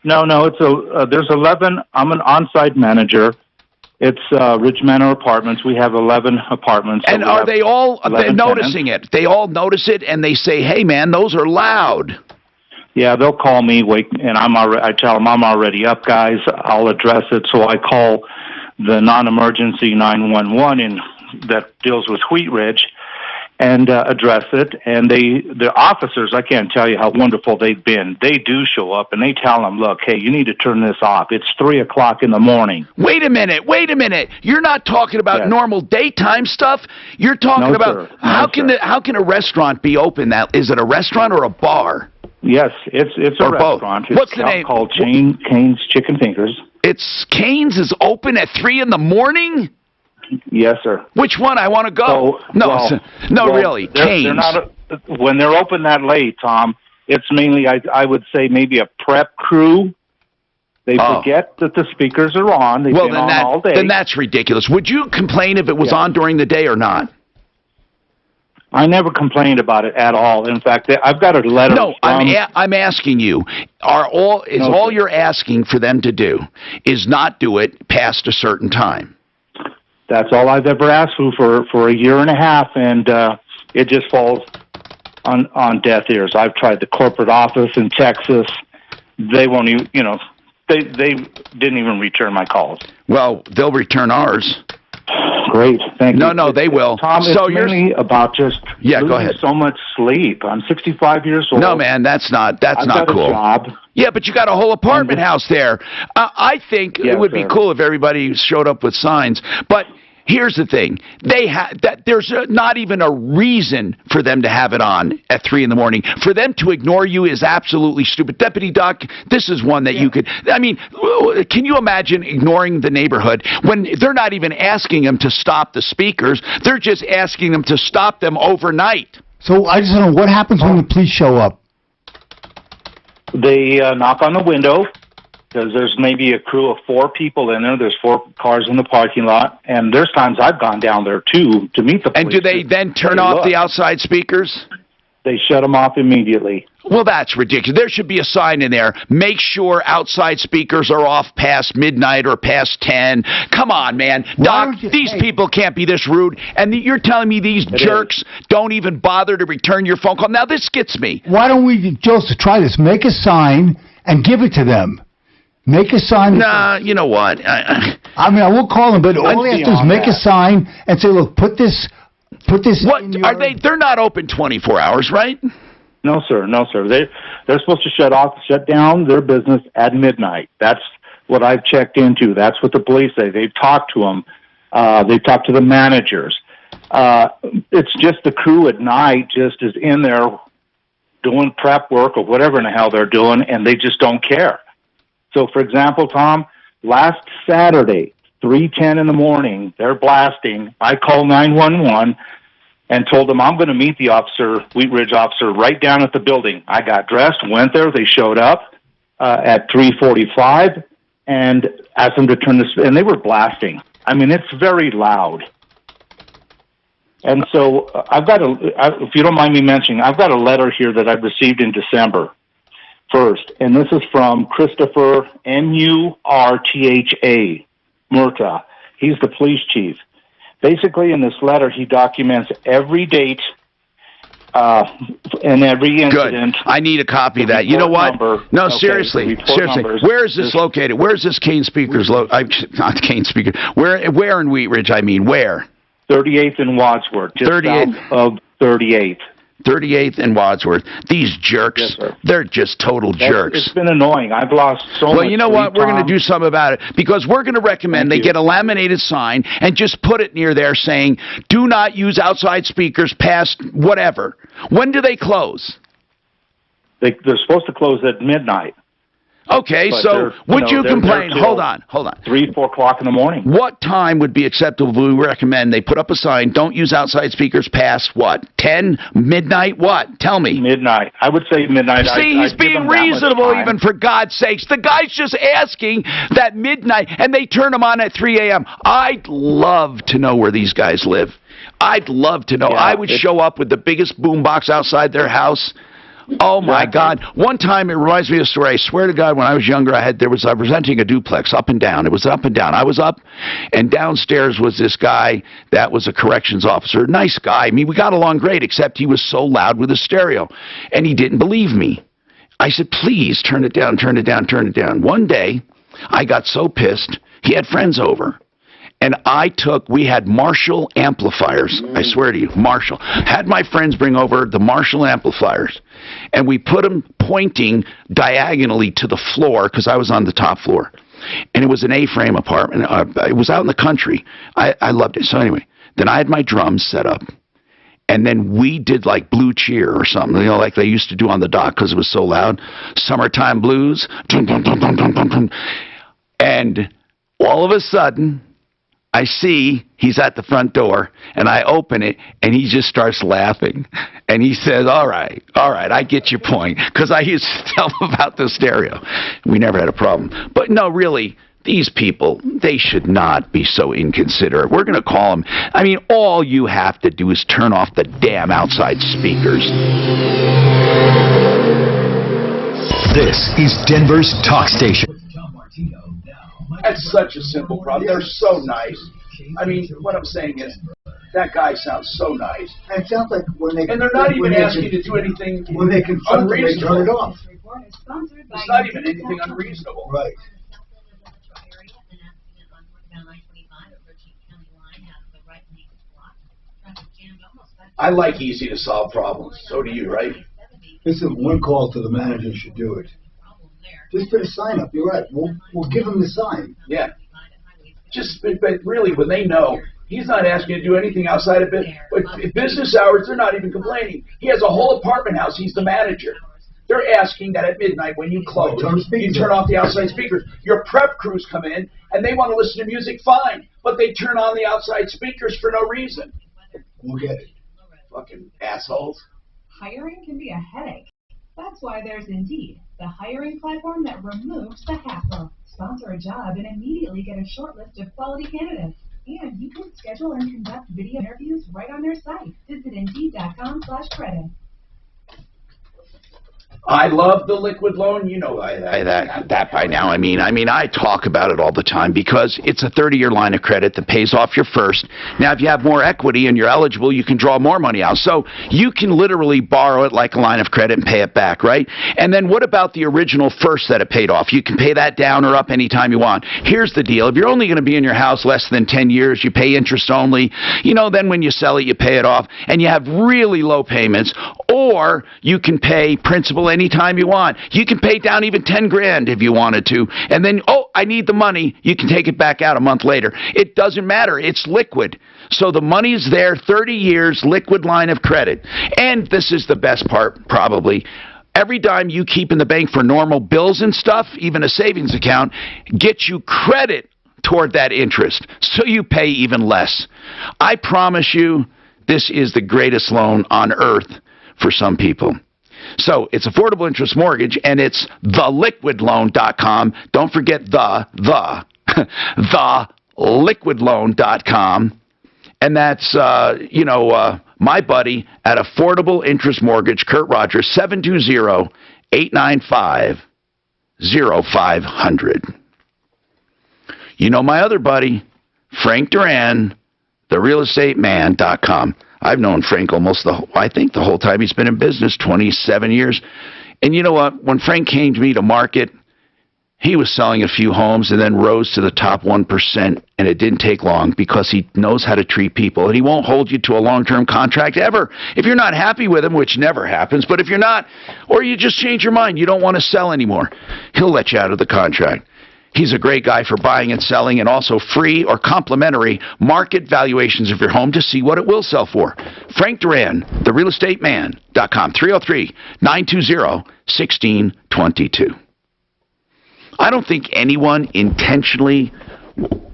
No, it's there's 11. I'm an on-site manager. It's Ridge Manor Apartments. We have 11 apartments. And are they all noticing it? They all notice it, and they say, "Hey, man, those are loud." Yeah, they'll call me, and I tell them I'm already up, guys. I'll address it. So I call the non-emergency 911 that deals with Wheat Ridge, and address it. And the officers, I can't tell you how wonderful they've been. They do show up and they tell them, look, hey, you need to turn this off. It's 3:00 in the morning. Wait a minute. You're not talking about normal daytime stuff. You're talking about how can a restaurant be open? Is it a restaurant or a bar? Yes, it's a restaurant. Both. What's the name? Called Cane's Chicken Fingers. It's Cane's is open at 3 a.m? Yes, sir. Which one? I want to go. Really, Cane's. They're not when they're open that late, Tom. It's mainly, I would say, maybe a prep crew. They forget that the speakers are on. They've been on all day. Then that's ridiculous. Would you complain if it was on during the day or not? I never complained about it at all. In fact, I've got a letter. No, I'm asking you. All you're asking for them to do is not do it past a certain time? That's all I've ever asked for a year and a half, and it just falls on deaf ears. I've tried the corporate office in Texas. They won't even, they didn't even return my calls. Well, they'll return ours. Great, thank you. No, they will. Tom, it's mainly about just losing so much sleep. I'm 65 years old. No, man, that's not cool. A job. Yeah, but you got a whole apartment house there. I think it would be cool if everybody showed up with signs. But here's the thing: there's not even a reason for them to have it on at 3 a.m. For them to ignore you is absolutely stupid. Deputy Doc, this is one that you could. I mean, can you imagine ignoring the neighborhood when they're not even asking them to stop the speakers? They're just asking them to stop them overnight. So I just don't know what happens when the police show up. They knock on the window. Because there's maybe a crew of 4 people in there. There's 4 cars in the parking lot. And there's times I've gone down there, too, to meet the police. And do they then turn off the outside speakers? They shut them off immediately. Well, that's ridiculous. There should be a sign in there. Make sure outside speakers are off past midnight or past 10. Come on, man. Doc, these people can't be this rude. And you're telling me these jerks don't even bother to return your phone call? Now, this gets me. Why don't we, Joseph, try this? Make a sign and give it to them. Make a sign. Nah, you know what? I will call them, but all they have to do is make a sign and say, look, put this what are they? They're not open 24 hours, right? No, sir. They're supposed to shut down their business at midnight. That's what I've checked into. That's what the police say. They've talked to them. They've talked to the managers. It's just the crew at night just is in there doing prep work or whatever in the hell they're doing, and they just don't care. So, for example, Tom, last Saturday, 3:10 in the morning, they're blasting. I called 911 and told them I'm going to meet the Wheat Ridge officer, right down at the building. I got dressed, went there. They showed up at 3:45 and asked them to turn this, and they were blasting. I mean, it's very loud. And so if you don't mind me mentioning, I've got a letter here that I've received in December 1st, and this is from Christopher Murtaugh. He's the police chief. Basically, in this letter, he documents every date and every incident. Good. I need a copy of that. You know what? Seriously. Where is this located? Where is this Cane Speakers not Cane Speaker. Where in Wheat Ridge? I mean, where? 38th and Wadsworth, just 38th south of 38th. 38th and Wadsworth. These jerks, they're just total jerks. It's been annoying. I've lost so much. Well, you know what? We're going to do something about it because we're going to recommend they get a laminated sign and just put it near there saying, do not use outside speakers past whatever. When do they close? They're supposed to close at midnight. Okay, so would you complain? Hold on. 3, 4 o'clock in the morning. What time would be acceptable? We recommend they put up a sign, don't use outside speakers past what? 10? Midnight? What? Tell me. Midnight. I would say midnight. See, he's being reasonable even, for God's sakes. The guy's just asking that midnight, and they turn them on at 3 a.m. I'd love to know where these guys live. I'd love to know. Yeah, I would show up with the biggest boombox outside their house. Oh, my God. One time, it reminds me of a story. I swear to God, when I was younger, I was renting a duplex up and down. It was up and down. I was up, and downstairs was this guy that was a corrections officer. Nice guy. I mean, we got along great, except he was so loud with his stereo, and he didn't believe me. I said, please, turn it down, turn it down, turn it down. One day, I got so pissed, he had friends over, And we had Marshall amplifiers. I swear to you, Marshall. Had my friends bring over the Marshall amplifiers, and we put them pointing diagonally to the floor, because I was on the top floor. And it was an A-frame apartment. It was out in the country. I loved it. So anyway, then I had my drums set up. And then we did like Blue Cheer or something, like they used to do on the dock because it was so loud. Summertime Blues. Dun, dun, dun, dun, dun, dun, dun. And all of a sudden, I see he's at the front door, and I open it, and he just starts laughing. And he says, all right, I get your point. Because I used to tell him about the stereo. We never had a problem. But no, really, these people, they should not be so inconsiderate. We're going to call them. I mean, all you have to do is turn off the damn outside speakers. This is Denver's talk station. That's such a simple problem. They're so nice. I mean, what I'm saying is, that guy sounds so nice. And it sounds like when they... And they're not even asking you to do anything when they confront them, they turn it off. It's not even anything unreasonable. Right. I like easy to solve problems. So do you, right? This is one call to the manager should do it. Just put a sign up. You're right. We'll give them the sign. Yeah. But really, when they know he's not asking you to do anything outside of it, but business hours, they're not even complaining. He has a whole apartment house. He's the manager. They're asking that at midnight when you close, you turn off the outside speakers. Your prep crews come in and they want to listen to music, fine, but they turn on the outside speakers for no reason. We'll get it. Fucking assholes. Hiring can be a headache. That's why there's Indeed, the hiring platform that removes the hassle. Sponsor a job and immediately get a short list of quality candidates. And you can schedule and conduct video interviews right on their site. Visit Indeed.com/credit. I love the liquid loan. You know that by now. I mean, I talk about it all the time because it's a 30-year line of credit that pays off your first. Now, if you have more equity and you're eligible, you can draw more money out. So you can literally borrow it like a line of credit and pay it back, right? And then what about the original first that it paid off? You can pay that down or up anytime you want. Here's the deal. If you're only going to be in your house less than 10 years, you pay interest only. Then when you sell it, you pay it off. And you have really low payments. Or you can pay principal anytime you want. You can pay down even 10 grand if you wanted to. And then, I need the money. You can take it back out a month later. It doesn't matter. It's liquid. So the money's there, 30 years, liquid line of credit. And this is the best part, probably. Every dime you keep in the bank for normal bills and stuff, even a savings account, gets you credit toward that interest. So you pay even less. I promise you, this is the greatest loan on earth for some people. So it's affordable interest mortgage, and it's theliquidloan.com. Don't forget theliquidloan.com. And that's, my buddy at Affordable Interest Mortgage, Kurt Rogers, 720-895-0500. My other buddy, Frank Duran, therealestateman.com. I've known Frank almost the whole time he's been in business, 27 years. And you know what? When Frank came to me to market, he was selling a few homes and then rose to the top 1%, and it didn't take long because he knows how to treat people, and he won't hold you to a long-term contract ever. If you're not happy with him, which never happens, but if you're not, or you just change your mind, you don't want to sell anymore, he'll let you out of the contract. He's a great guy for buying and selling, and also free or complimentary market valuations of your home to see what it will sell for. Frank Duran, therealestateman.com, 303-920-1622. I don't think anyone intentionally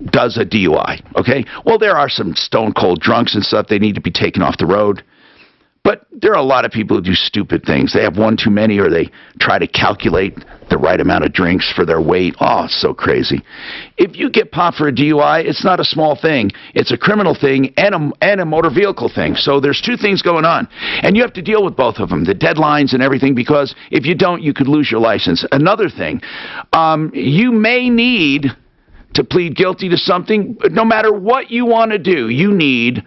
does a DUI, okay? Well, there are some stone-cold drunks and stuff. They need to be taken off the road. But there are a lot of people who do stupid things. They have one too many, or they try to calculate the right amount of drinks for their weight. Oh, it's so crazy. If you get popped for a DUI, it's not a small thing. It's a criminal thing and a motor vehicle thing. So there's two things going on. And you have to deal with both of them, the deadlines and everything, because if you don't, you could lose your license. Another thing, you may need to plead guilty to something, but no matter what you want to do, you need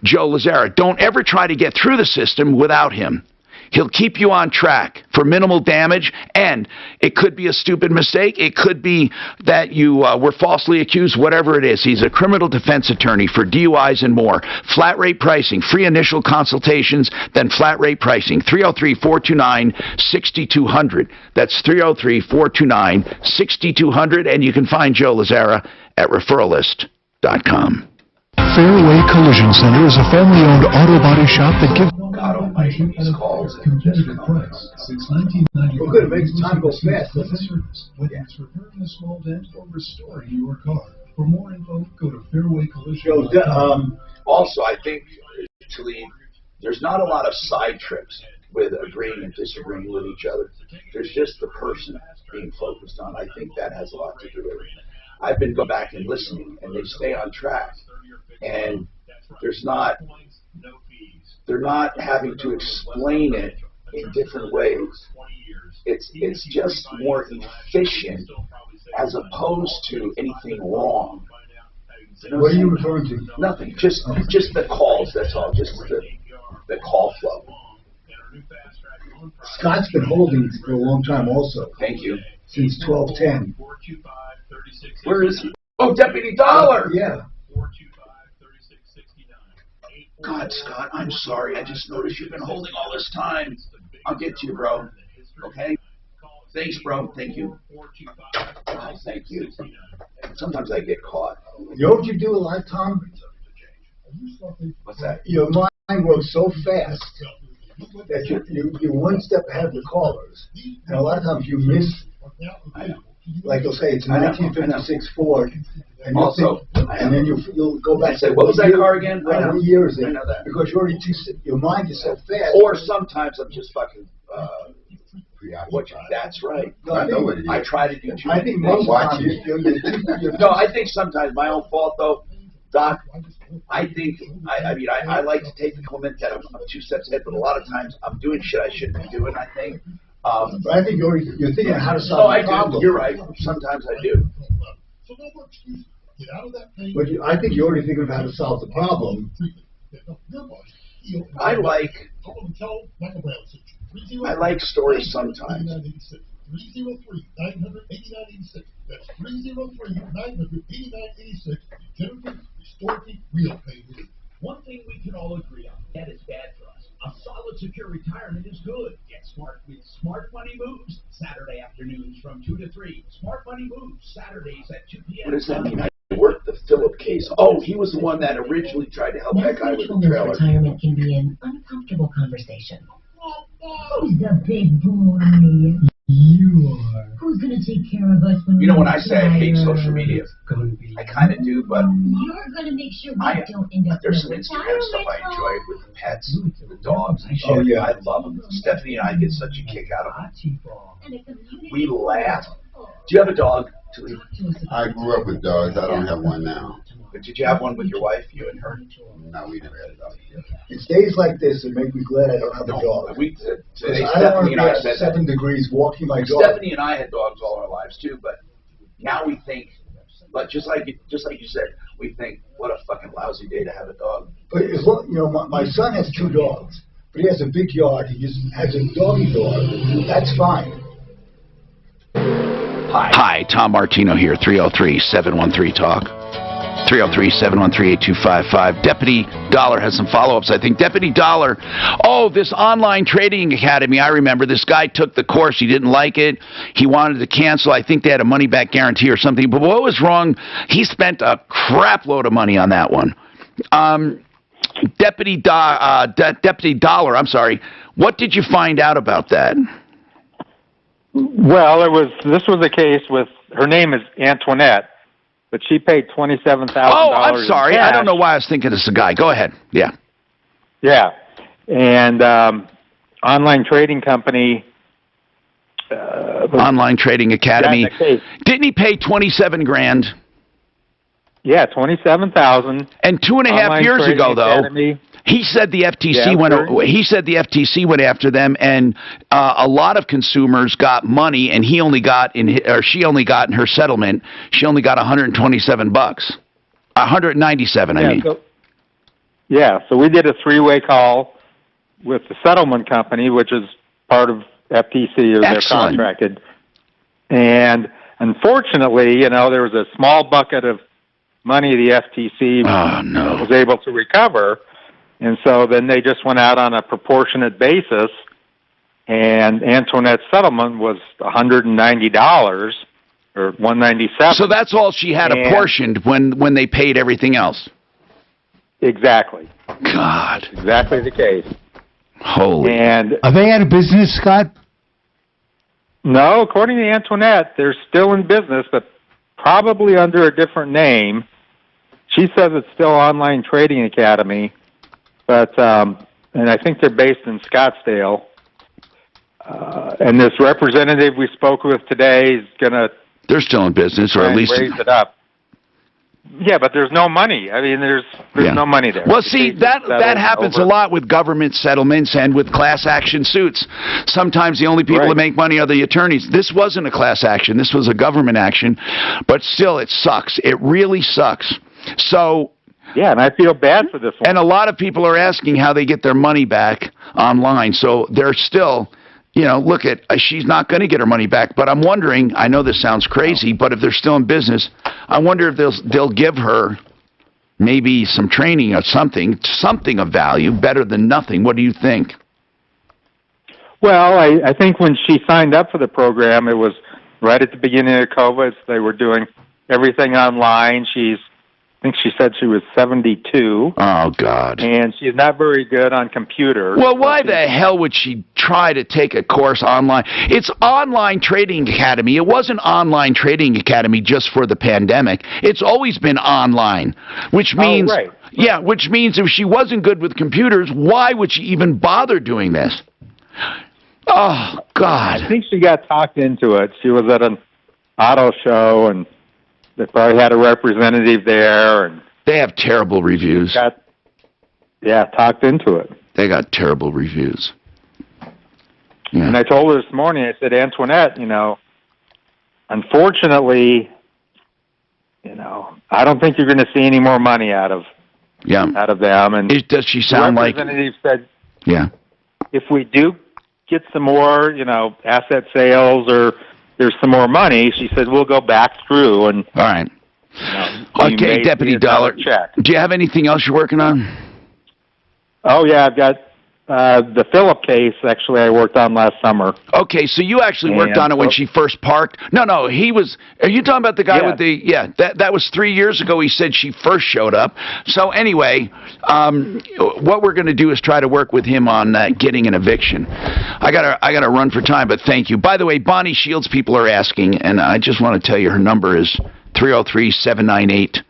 Joe Lazzara. Don't ever try to get through the system without him. He'll keep you on track for minimal damage, and it could be a stupid mistake. It could be that you were falsely accused, whatever it is. He's a criminal defense attorney for DUIs and more. Flat rate pricing, free initial consultations, then flat rate pricing. 303-429-6200. That's 303-429-6200, and you can find Joe Lazzara at referralist.com. Fairway Collision Center is a family-owned auto body shop that gives... God almighty, these calls. Since 1990, well, good. It makes time go fast. Whether it's repairing a small dent or restoring your car. For more info, go to Fairway Collision. Also, I think, actually, there's not a lot of side trips with agreeing and disagreeing with each other. There's just the person being focused on. I think that has a lot to do with it. I've been going back and listening, and they stay on track. And they're not having to explain it in different ways. It's just more efficient as opposed to anything wrong. What are you referring to? Nothing. Just the calls. That's all. Just the call flow. Scott's been holding for a long time also. Thank you. Since 1210. Where is he? Oh, Deputy Dollar! Yeah. God, Scott, I'm sorry. I just noticed you've been holding all this time. I'll get to you, bro. Okay? Thanks, bro. Thank you. Oh, thank you. Sometimes I get caught. You know what you do a lot, Tom? What's that? Your mind works so fast that you're one step ahead of the callers. And a lot of times you miss, like you'll say, it's 1956 Ford. And then you'll go back and say, what was that car again? How many years? I know that. Because you're already your mind is so fast. Or sometimes I'm just fucking that's right. No, I try to do too I many think things. most times No, I think sometimes my own fault though, Doc. I think I like to take the comment that I'm 2 steps ahead, but a lot of times I'm doing shit I shouldn't be doing. I think. But I think you're thinking of how to solve the problem. Do. You're right. Sometimes I do. But I think you're already thinking of how to solve the problem. I like stories sometimes. 303-900-8986. That's 303-900-8986. Jennifer Restorative Real Pay. One thing we can all agree on, that is bad for us. A solid, secure retirement is good. Get smart with Smart Money Moves. Saturday afternoons from 2 to 3. Smart Money Moves. Saturdays at 2 p.m. What does that mean? I worked the Philip case. Oh, he was the one that originally tried to help that guy with the trailer. Retirement can be an uncomfortable conversation. Who's the big boy? You are. Who's gonna take care of us when when I say I hate social media, I kind of do, but you're gonna make sure we don't end up. There's some Instagram stuff I enjoy with the pets, the dogs and shit. Oh yeah, I love them. Stephanie and I get such a kick out of them. We laugh. Do you have a dog? I grew up with dogs. I don't have one now. But did you have one with your wife, you and her? No, we never had a dog. It's days like this that make me glad I don't have a dog. Today, I don't want to be at 7 degrees walking my dog. Stephanie and I had dogs all our lives too, but now we think, but just like you said, we think, what a fucking lousy day to have a dog. But as long, my son has 2 dogs, but he has a big yard. He just has a doggy dog. That's fine. Hi, Tom Martino here, 303-713-TALK. 303-713-8255. Deputy Dollar has some follow-ups, I think. Deputy Dollar, this online trading academy, I remember this guy took the course. He didn't like it. He wanted to cancel. I think they had a money-back guarantee or something. But what was wrong? He spent a crap load of money on that one. Deputy Dollar, I'm sorry. What did you find out about that? Well, this was a case with, her name is Antoinette, but she paid $27,000. Oh, I'm sorry. I don't know why I was thinking it's a guy. Go ahead. Yeah. Yeah. And online trading company. Online trading academy. Didn't he pay $27,000? Yeah, $27,000. And 2.5 years ago, though, he said the FTC went after them, and a lot of consumers got money, and she only got in her settlement. She only got $127, $197. I mean. So we did a 3-way call with the settlement company, which is part of FTC, or they're contracted. And unfortunately, there was a small bucket of money the FTC was able to recover, and so then they just went out on a proportionate basis, and Antoinette's settlement was $190 or $197. So that's all she had apportioned when they paid everything else. Exactly. God. Exactly the case. Holy. And are they out of business, Scott? No, according to Antoinette, they're still in business, but probably under a different name. She says it's still Online Trading Academy, but and I think they're based in Scottsdale. And this representative we spoke with today is going to... They're still in business, or at least... raise it up. Yeah, but there's no money. I mean, there's no money there. Well, see, that happens a lot with government settlements and with class action suits. Sometimes the only people that make money are the attorneys. This wasn't a class action. This was a government action. But still, it sucks. It really sucks. So... yeah, and I feel bad for this one. And a lot of people are asking how they get their money back online. So they're still... look at, she's not going to get her money back, but I'm wondering, I know this sounds crazy, but if they're still in business, I wonder if they'll give her maybe some training or something of value, better than nothing. What do you think? Well, I think when she signed up for the program, it was right at the beginning of COVID. They were doing everything online. I think she said she was 72. Oh, God. And she's not very good on computer. Well, why the hell would she try to take a course online? It's Online Trading Academy. It wasn't Online Trading Academy just for the pandemic. It's always been online, which means... oh, right. Yeah, which means if she wasn't good with computers, why would she even bother doing this? Oh, God. I think she got talked into it. She was at an auto show, and they probably had a representative there, and they have terrible reviews. Talked into it. They got terrible reviews. Yeah. And I told her this morning, I said, Antoinette, unfortunately, I don't think you're going to see any more money out of them. And does she sound like... the representative said, yeah, if we do get some more, asset sales or there's some more money, she said, we'll go back through and... all right. Okay, Deputy Dollar. Check. Do you have anything else you're working on? Oh, yeah, I've got the Phillip case, actually, I worked on last summer. Okay, so you actually worked on it when she first parked? No, he was... Are you talking about the guy with the... Yeah, that was 3 years ago. He said she first showed up. So anyway, what we're going to do is try to work with him on getting an eviction. I gotta run for time, but thank you. By the way, Bonnie Shields people are asking, and I just want to tell you her number is 303-798-1927,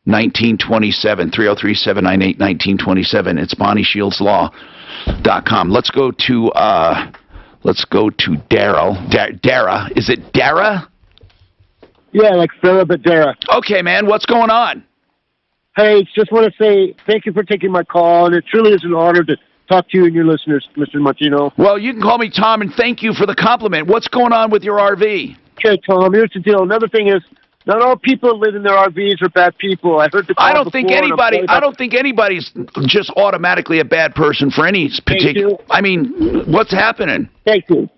303-798-1927. It's BonnieShieldsLaw.com. Let's go to Daryl. Dara. Is it Dara? Yeah, like Philip, but Dara. Okay, man. What's going on? Hey, just want to say thank you for taking my call, and it truly is an honor to talk to you and your listeners, Mr. Martino. Well, you can call me Tom, and thank you for the compliment. What's going on with your RV? Okay, Tom, here's the deal. Another thing is, not all people that live in their RVs are bad people. I heard the call I don't think anybody's just automatically a bad person for any particular... I mean, what's happening? Thank you.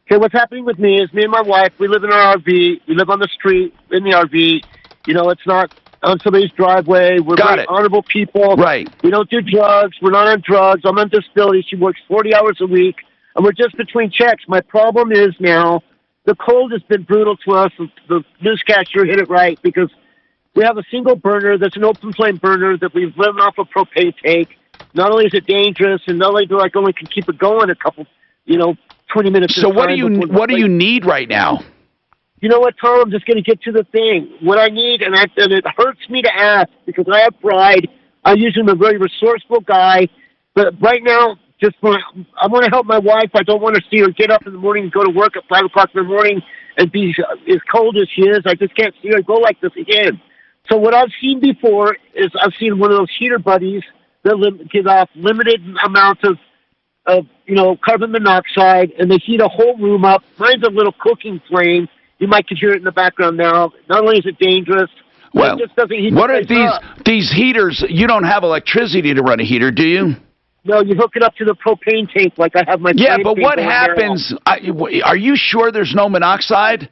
Okay, what's happening with me is me and my wife, we live in our RV. We live on the street in the RV. It's not on somebody's driveway. We're very honorable people. Right. We don't do drugs. We're not on drugs. I'm on disability. She works 40 hours a week, and we're just between checks. My problem is now... the cold has been brutal to us. The newscaster hit it right because we have a single burner that's an open flame burner that we've lived off a propane tank. Not only is it dangerous, and not only do I only can keep it going a couple, 20 minutes. So what do you need right now? You know what, Tom? I'm just going to get to the thing. What I need, and it hurts me to ask because I have pride. I usually am a very resourceful guy, but right now. I want to help my wife. I don't want to see her get up in the morning and go to work at 5 o'clock in the morning and be as cold as she is. I just can't see her go like this again. So what I've seen before is I've seen one of those heater buddies that give off limited amounts of carbon monoxide, and they heat a whole room up. Mine's a little cooking flame. You might hear it in the background now. Not only is it dangerous, well, it just doesn't heat what are these heaters? You don't have electricity to run a heater, do you? No, you hook it up to the propane tank like I have my. Yeah, but what happens? Are you sure there's no monoxide?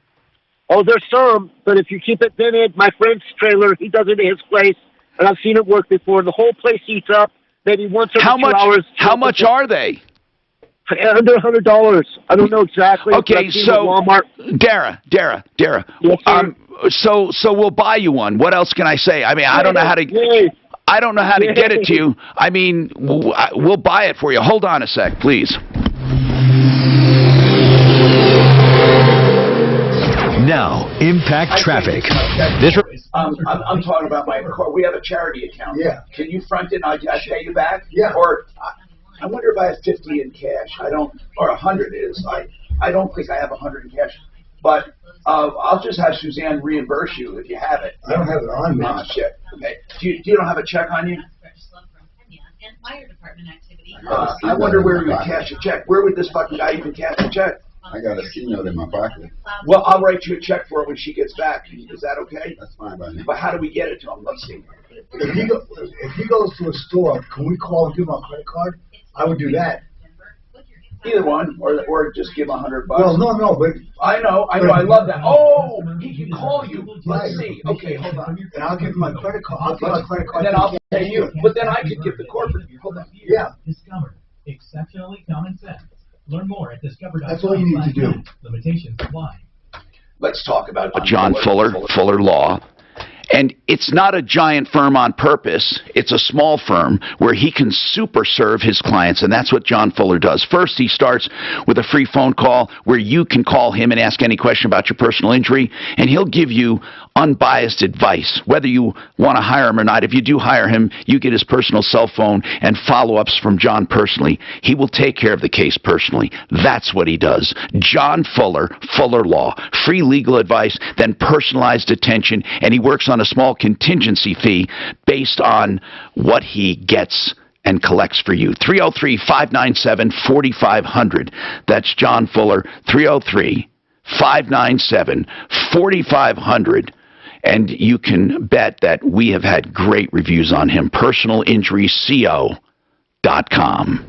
Oh, there's some, but if you keep it vented, my friend's trailer, he does it at his place, and I've seen it work before. The whole place heats up maybe once every 2 hours. How much are they? Under $100. I don't know exactly. Okay, so Walmart. Dara. Yes, so we'll buy you one. What else can I say? I mean, I don't know how to. I don't know how to get it to you. I mean, we'll buy it for you. Hold on a sec, please. Now, impact traffic. I'm talking about my car. We have a charity account. Yeah. Can you front it and I pay you back? Yeah. Or I wonder if I have 50 in cash. I don't, or 100 is. I don't think I have 100 in cash. But I'll just have Suzanne reimburse you if you have it. I don't have it on me. Oh, shit. Okay. Do you don't have a check on you? I wonder where we would cash a check. Where would this fucking guy even cash a check? I got a C-note in my pocket. Well, I'll write you a check for it when she gets back. Is that okay? That's fine by me. But how do we get it to him? Let's see. If he goes to a store, can we call and give him a credit card? I would do that. Either one, or just give him $100. Well, no, but I know, I love that. Oh, he can call you. Let's see. Okay, hold on. And I'll give him my credit card. I'll give my credit card. And then I'll pay you. But then I could give the corporate. Hold on. Yeah. Discover. Exceptionally common sense. Learn more at discover.com. That's all you need to do. Limitations apply. Let's talk about John Fuller Law. And it's not a giant firm on purpose. It's a small firm where he can super serve his clients, and that's what John Fuller does. First, he starts with a free phone call where you can call him and ask any question about your personal injury, and he'll give you unbiased advice, whether you want to hire him or not. If you do hire him, you get his personal cell phone and follow-ups from John personally. He will take care of the case personally. That's what he does. John Fuller, Fuller Law. Free legal advice, then personalized attention, and he works on a small contingency fee based on what he gets and collects for you. 303-597-4500. That's John Fuller, 303-597-4500. And you can bet that we have had great reviews on him. PersonalInjuryCO.com.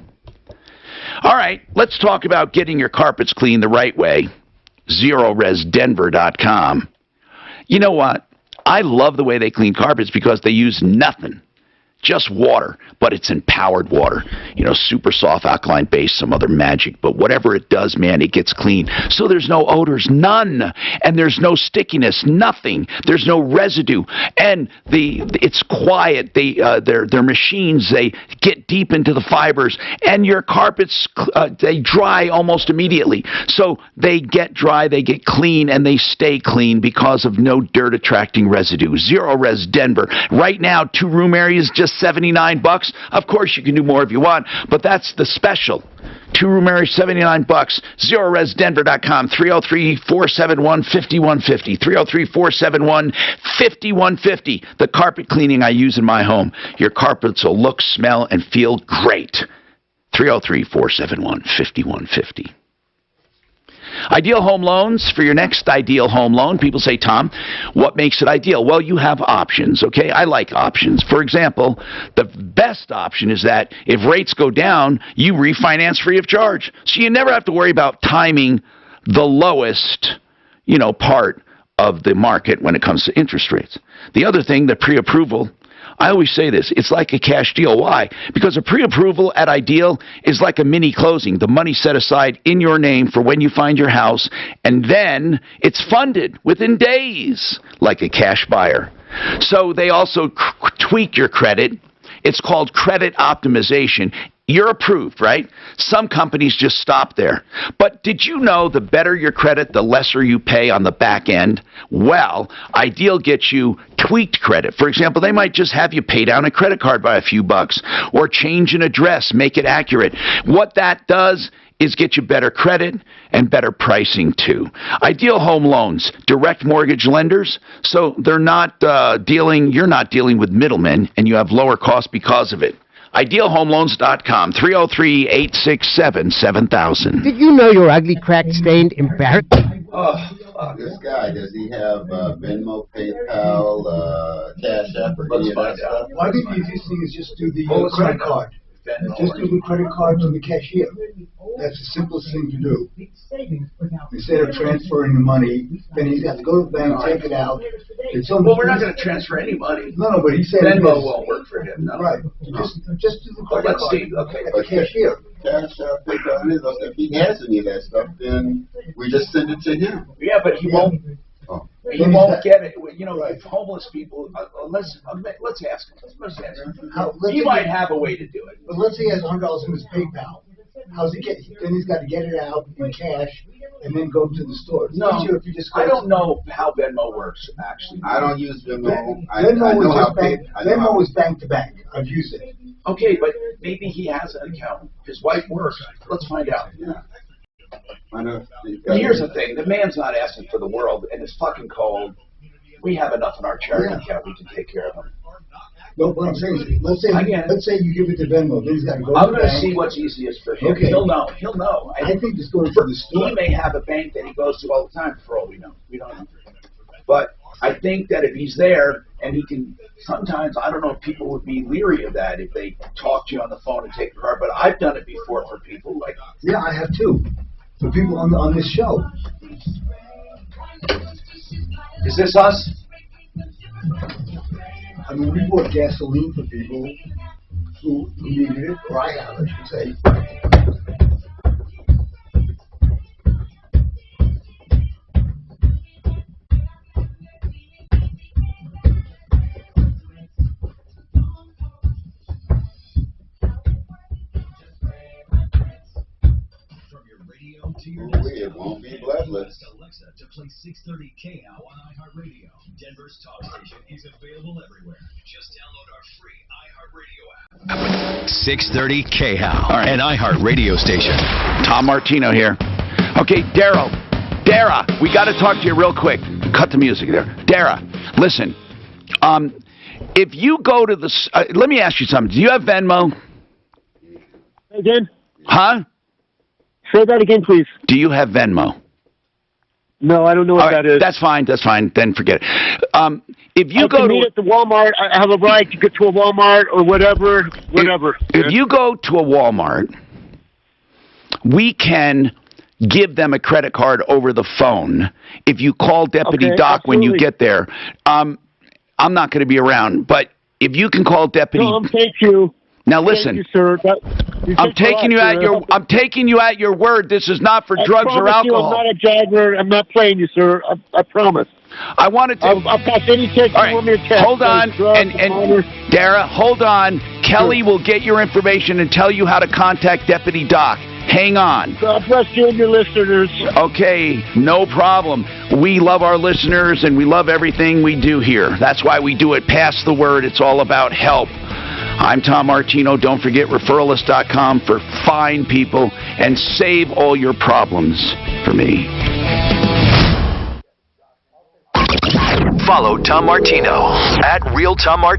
All right, let's talk about getting your carpets cleaned the right way. ZeroResDenver.com. You know what? I love the way they clean carpets because they use nothing. Just water, but it's empowered water. You know, super soft, alkaline base, some other magic. But whatever it does, man, it gets clean. So there's no odors, none. And there's no stickiness, nothing. There's no residue. And it's quiet. Their machines, they get deep into the fibers. And your carpets, they dry almost immediately. So they get dry, they get clean, and they stay clean because of no dirt-attracting residue. Zero Res Denver. Right now, 2-room areas, just $79. Of course, you can do more if you want, but that's the special. 2-room area, $79. ZeroResDenver.com. 303-471-5150. 303-471-5150. The carpet cleaning I use in my home. Your carpets will look, smell, and feel great. 303-471-5150. Ideal Home Loans, for your next ideal home loan. People say, Tom, what makes it ideal? Well, you have options, okay? I like options. For example, the best option is that if rates go down, you refinance free of charge. So you never have to worry about timing the lowest, part of the market when it comes to interest rates. The other thing, the pre-approval, I always say this, it's like a cash deal. Why? Because a pre-approval at Ideal is like a mini closing. The money set aside in your name for when you find your house, and then it's funded within days like a cash buyer. So they also tweak your credit. It's called credit optimization. You're approved, right? Some companies just stop there. But did you know the better your credit, the lesser you pay on the back end? Well, Ideal gets you tweaked credit. For example, they might just have you pay down a credit card by a few bucks or change an address, make it accurate. What that does is get you better credit and better pricing too. Ideal Home Loans, direct mortgage lenders, so you're not dealing with middlemen, and you have lower costs because of it. IdealHomeLoans.com, 303-867-7000. Did you know your ugly, cracked, stained, embarrassed? This guy, does he have Venmo, PayPal, Cash App, or any of that stuff? Why didn't you just do the credit card? Venmo. Just give the credit card to the cashier. That's the simplest thing to do. Instead of transferring the money, then he's got to go to the bank, take it out. Well, we're not going to transfer any money. No, but he said Venmo won't work for him. No. Right. Just do the credit Let's card see. Okay. at the cashier. Cash App, PayPal, if he has any of that stuff, then we just send it to him. Yeah, but he won't. He won't get it. You know, if homeless people. Let's ask him. Let's ask him. He might have a way to do it. But let's say he has $100 in his PayPal. How's he get? Then he's got to get it out in cash and then go to the store. It's easier if you just go. I don't know how Venmo works actually. I don't use Venmo. Venmo is bank to bank. I've used it. Okay, but maybe he has an account. His wife works. Let's find out. Yeah. Here's the thing: the man's not asking for the world, and it's fucking cold. We have enough in our charity account. We can take care of him. No, what I'm saying is, let's say you give it to Venmo. Then he's got to go. I'm going to see what's easiest for him. Okay. He'll know. He'll know. I think just going to the store. He may have a bank that he goes to all the time. For all we know, we don't know. But I think that if he's there and he can, sometimes I don't know if people would be leery of that if they talk to you on the phone and take a card. But I've done it before for people. Like yeah, I have too. For people on this show. Is this us? I mean, we bought gasoline for people who needed it, or I have, I should say. It won't be bloodless. Alexa to play 630 KHOW on iHeartRadio. Denver's talk station is available everywhere. Just download our free iHeartRadio app. 630 KHOW, an iHeart radio station. Tom Martino here. Okay, Dara, we got to talk to you real quick. Cut the music there. Dara, listen. If you go to the... let me ask you something. Do you have Venmo? Again? Huh? Say that again, please. Do you have Venmo? No, I don't know what that is. That's fine. Then forget it. If you go to meet at the Walmart, I have a right to get to a Walmart or whatever. If you go to a Walmart, we can give them a credit card over the phone. If you call Deputy Doc when you get there, I'm not going to be around. But if you can call Deputy, thank you. Now listen, thank you, sir. I'm taking you at your word. This is not for drugs or alcohol. I'm not a driver. I'm not playing you, sir. I promise. I wanted to. I'll pass any text you want me to text. Hold on, and Dara, hold on. Kelly will get your information and tell you how to contact Deputy Doc. Hang on. God bless you and your listeners. Okay, no problem. We love our listeners and we love everything we do here. That's why we do it. Pass the word. It's all about help. I'm Tom Martino. Don't forget referralist.com for fine people and save all your problems for me. Follow Tom Martino at Real Tom Martino.